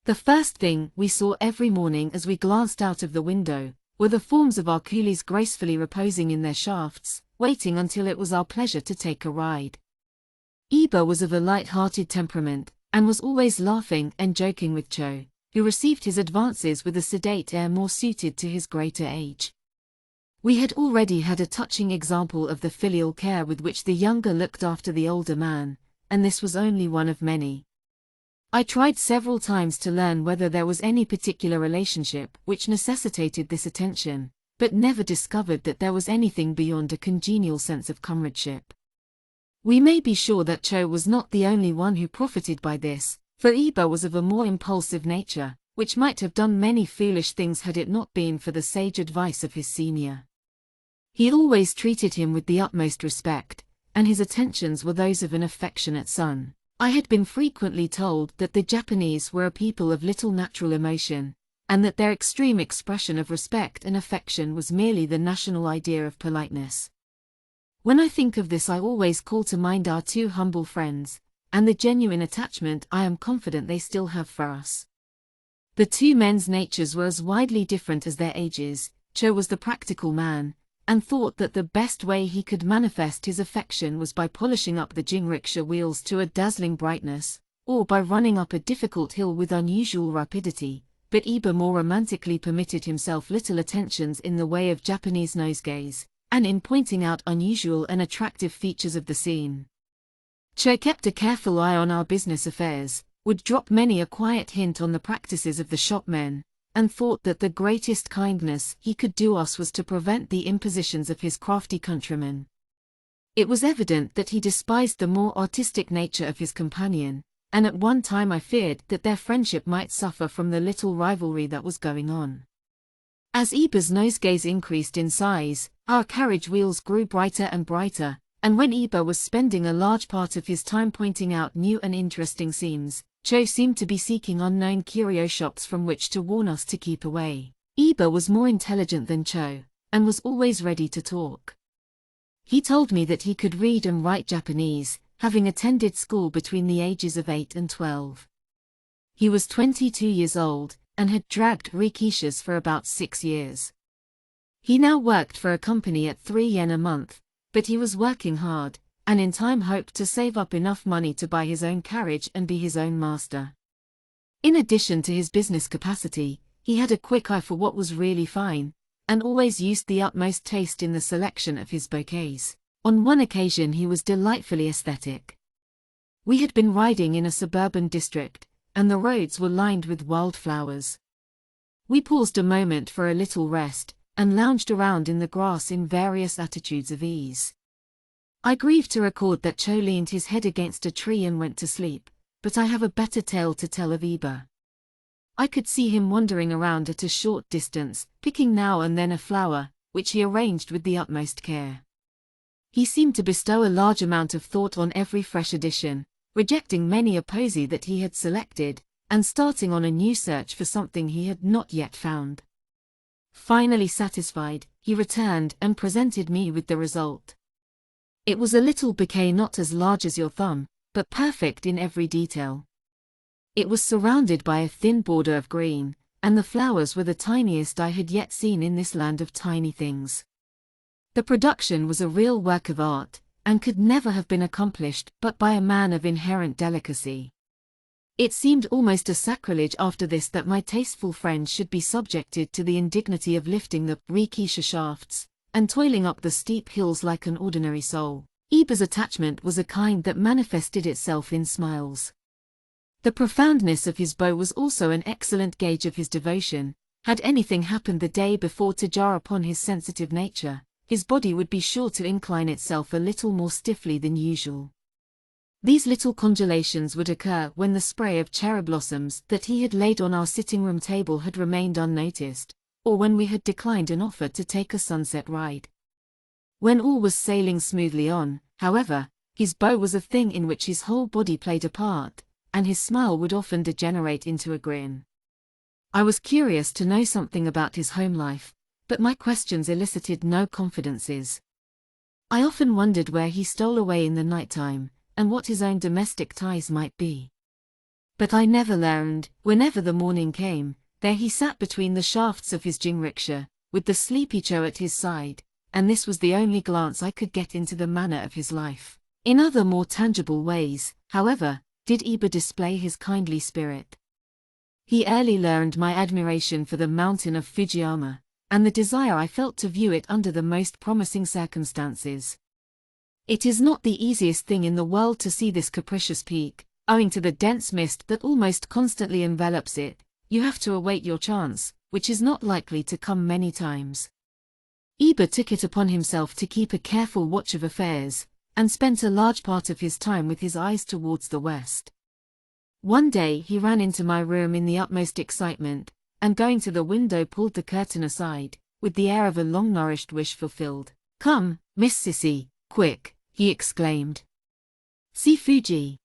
The first thing we saw every morning as we glanced out of the window were the forms of our coolies gracefully reposing in their shafts, waiting until it was our pleasure to take a ride. Iba was of a light-hearted temperament, and was always laughing and joking with Cho, who received his advances with a sedate air more suited to his greater age. We had already had a touching example of the filial care with which the younger looked after the older man, and this was only one of many. I tried several times to learn whether there was any particular relationship which necessitated this attention, but never discovered that there was anything beyond a congenial sense of comradeship. We may be sure that Cho was not the only one who profited by this, for Iba was of a more impulsive nature, which might have done many foolish things had it not been for the sage advice of his senior. He always treated him with the utmost respect, and his attentions were those of an affectionate son. I had been frequently told that the Japanese were a people of little natural emotion, and that their extreme expression of respect and affection was merely the national idea of politeness. When I think of this I always call to mind our two humble friends, and the genuine attachment I am confident they still have for us. The two men's natures were as widely different as their ages. Cho was the practical man, and thought that the best way he could manifest his affection was by polishing up the jinrikisha wheels to a dazzling brightness, or by running up a difficult hill with unusual rapidity, but Iba more romantically permitted himself little attentions in the way of Japanese nosegays, and in pointing out unusual and attractive features of the scene. Cho kept a careful eye on our business affairs, would drop many a quiet hint on the practices of the shopmen, and thought that the greatest kindness he could do us was to prevent the impositions of his crafty countrymen. It was evident that he despised the more artistic nature of his companion, and at one time I feared that their friendship might suffer from the little rivalry that was going on. As Iba's nosegays increased in size, our carriage wheels grew brighter and brighter, And when Iba was spending a large part of his time pointing out new and interesting scenes, Cho seemed to be seeking unknown curio shops from which to warn us to keep away. Iba was more intelligent than Cho, and was always ready to talk. He told me that he could read and write Japanese, having attended school between the ages of 8 and 12. He was 22 years old, and had dragged rikishas for about 6 years. He now worked for a company at 3 yen a month, but he was working hard, and in time hoped to save up enough money to buy his own carriage and be his own master. In addition to his business capacity, he had a quick eye for what was really fine, and always used the utmost taste in the selection of his bouquets. On one occasion he was delightfully aesthetic. We had been riding in a suburban district, and the roads were lined with wildflowers. We paused a moment for a little rest, and lounged around in the grass in various attitudes of ease. I grieve to record that Cho leaned his head against a tree and went to sleep, but I have a better tale to tell of Iba. I could see him wandering around at a short distance, picking now and then a flower, which he arranged with the utmost care. He seemed to bestow a large amount of thought on every fresh addition, rejecting many a posy that he had selected, and starting on a new search for something he had not yet found. Finally satisfied, he returned and presented me with the result. It was a little bouquet not as large as your thumb, but perfect in every detail. It was surrounded by a thin border of green, and the flowers were the tiniest I had yet seen in this land of tiny things. The production was a real work of art, and could never have been accomplished but by a man of inherent delicacy. It seemed almost a sacrilege after this that my tasteful friend should be subjected to the indignity of lifting the rikisha shafts, and toiling up the steep hills like an ordinary soul. Iba's attachment was a kind that manifested itself in smiles. The profoundness of his bow was also an excellent gauge of his devotion. Had anything happened the day before to jar upon his sensitive nature, his body would be sure to incline itself a little more stiffly than usual. These little congelations would occur when the spray of cherry blossoms that he had laid on our sitting room table had remained unnoticed, or when we had declined an offer to take a sunset ride. When all was sailing smoothly on, however, his bow was a thing in which his whole body played a part, and his smile would often degenerate into a grin. I was curious to know something about his home life, but my questions elicited no confidences. I often wondered where he stole away in the night time, and what his own domestic ties might be. But I never learned. Whenever the morning came, there he sat between the shafts of his jinricksha, with the sleepy Cho at his side, and this was the only glance I could get into the manner of his life. In other more tangible ways, however, did Iba display his kindly spirit. He early learned my admiration for the mountain of Fujiyama, and the desire I felt to view it under the most promising circumstances. It is not the easiest thing in the world to see this capricious peak, owing to the dense mist that almost constantly envelops it. You have to await your chance, which is not likely to come many times. Iba took it upon himself to keep a careful watch of affairs, and spent a large part of his time with his eyes towards the west. One day he ran into my room in the utmost excitement, and going to the window pulled the curtain aside, with the air of a long-nourished wish fulfilled. "Come, Miss Sissy, quick," he exclaimed. "See Fuji."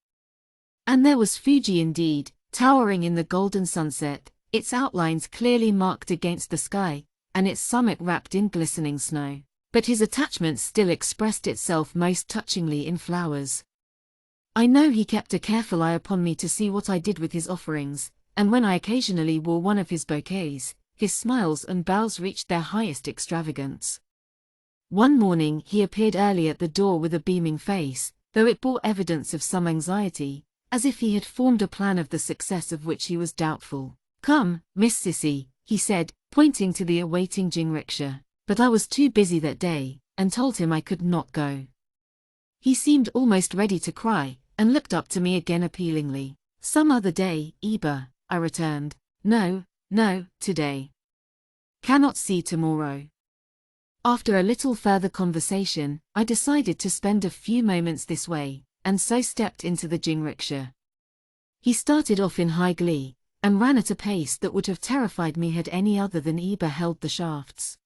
And there was Fuji indeed, towering in the golden sunset, its outlines clearly marked against the sky, and its summit wrapped in glistening snow. But his attachment still expressed itself most touchingly in flowers. I know he kept a careful eye upon me to see what I did with his offerings, and when I occasionally wore one of his bouquets, his smiles and bows reached their highest extravagance. One morning he appeared early at the door with a beaming face, though it bore evidence of some anxiety, as if he had formed a plan of the success of which he was doubtful. "Come, Miss Sissy," he said, pointing to the awaiting jinricksha, but I was too busy that day, and told him I could not go. He seemed almost ready to cry, and looked up to me again appealingly. "Some other day, Iba," I returned. "No, today. Cannot see tomorrow." After a little further conversation, I decided to spend a few moments this way, and so stepped into the jinricksha. He started off in high glee, and ran at a pace that would have terrified me had any other than Iba held the shafts.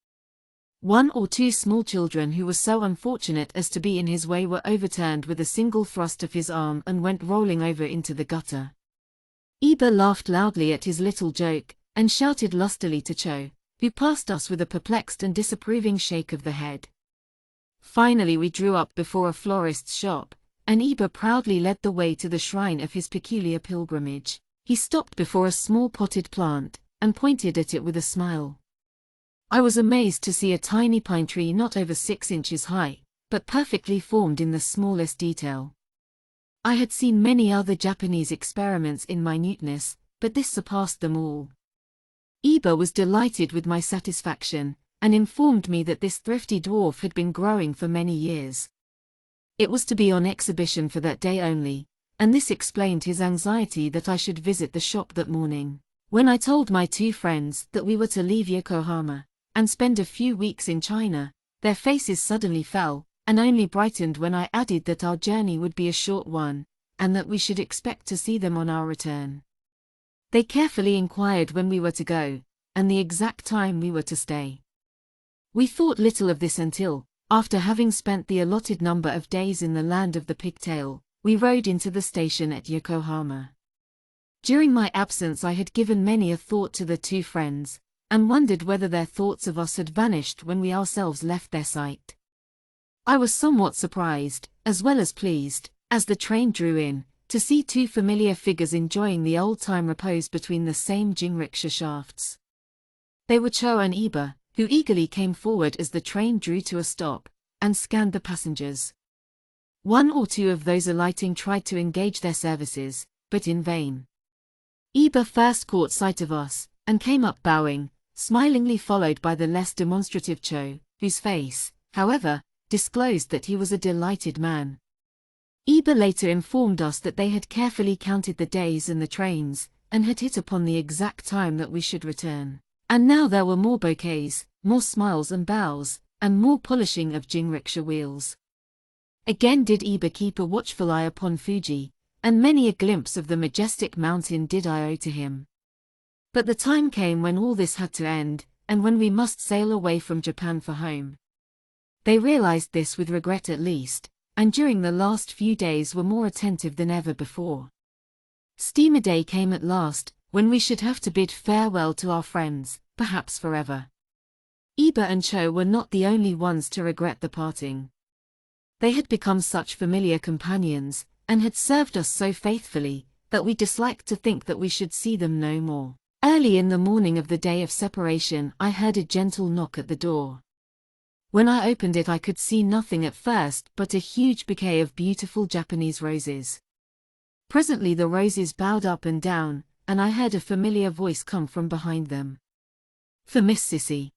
1 or 2 small children who were so unfortunate as to be in his way were overturned with a single thrust of his arm and went rolling over into the gutter. Iba laughed loudly at his little joke, and shouted lustily to Cho, who passed us with a perplexed and disapproving shake of the head. Finally we drew up before a florist's shop, and Iba proudly led the way to the shrine of his peculiar pilgrimage. He stopped before a small potted plant, and pointed at it with a smile. I was amazed to see a tiny pine tree not over 6 inches high, but perfectly formed in the smallest detail. I had seen many other Japanese experiments in minuteness, but this surpassed them all. Iba was delighted with my satisfaction, and informed me that this thrifty dwarf had been growing for many years. It was to be on exhibition for that day only, and this explained his anxiety that I should visit the shop that morning. When I told my 2 friends that we were to leave Yokohama and spend a few weeks in China, their faces suddenly fell, and only brightened when I added that our journey would be a short one, and that we should expect to see them on our return. They carefully inquired when we were to go, and the exact time we were to stay. We thought little of this until, after having spent the allotted number of days in the land of the pigtail, we rode into the station at Yokohama. During my absence I had given many a thought to the 2 friends, and wondered whether their thoughts of us had vanished when we ourselves left their sight. I was somewhat surprised, as well as pleased, as the train drew in, to see 2 familiar figures enjoying the old-time repose between the same jinrikisha shafts. They were Cho and Iba, who eagerly came forward as the train drew to a stop, and scanned the passengers. 1 or 2 of those alighting tried to engage their services, but in vain. Iba first caught sight of us, and came up bowing, smilingly followed by the less demonstrative Cho, whose face, however, disclosed that he was a delighted man. Iba later informed us that they had carefully counted the days and the trains, and had hit upon the exact time that we should return. And now there were more bouquets, more smiles and bows, and more polishing of jinrikisha wheels. Again did Iba keep a watchful eye upon Fuji, and many a glimpse of the majestic mountain did I owe to him. But the time came when all this had to end, and when we must sail away from Japan for home. They realized this with regret at least, and during the last few days were more attentive than ever before. Steamer day came at last, when we should have to bid farewell to our friends, perhaps forever. Iba and Cho were not the only ones to regret the parting. They had become such familiar companions, and had served us so faithfully, that we disliked to think that we should see them no more. Early in the morning of the day of separation I heard a gentle knock at the door. When I opened it I could see nothing at first but a huge bouquet of beautiful Japanese roses. Presently the roses bowed up and down, and I heard a familiar voice come from behind them. For Miss Sissy.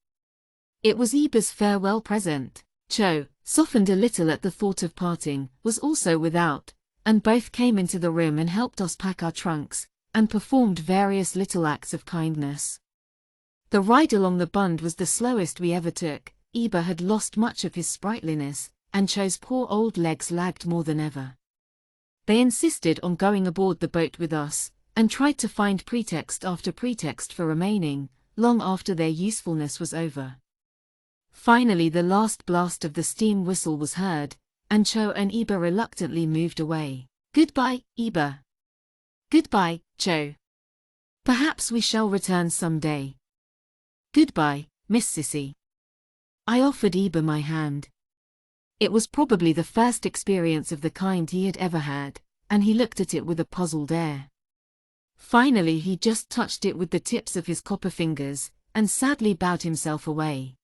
It was Iba's farewell present. Cho, softened a little at the thought of parting, was also without, and both came into the room and helped us pack our trunks, and performed various little acts of kindness. The ride along the Bund was the slowest we ever took. Iba had lost much of his sprightliness, and Cho's poor old legs lagged more than ever. They insisted on going aboard the boat with us, and tried to find pretext after pretext for remaining, long after their usefulness was over. Finally the last blast of the steam whistle was heard, and Cho and Iba reluctantly moved away. Goodbye, Iba. Goodbye, Cho. Perhaps we shall return some day. Goodbye, Miss Sissy. I offered Iba my hand. It was probably the first experience of the kind he had ever had, and he looked at it with a puzzled air. Finally he just touched it with the tips of his copper fingers, and sadly bowed himself away.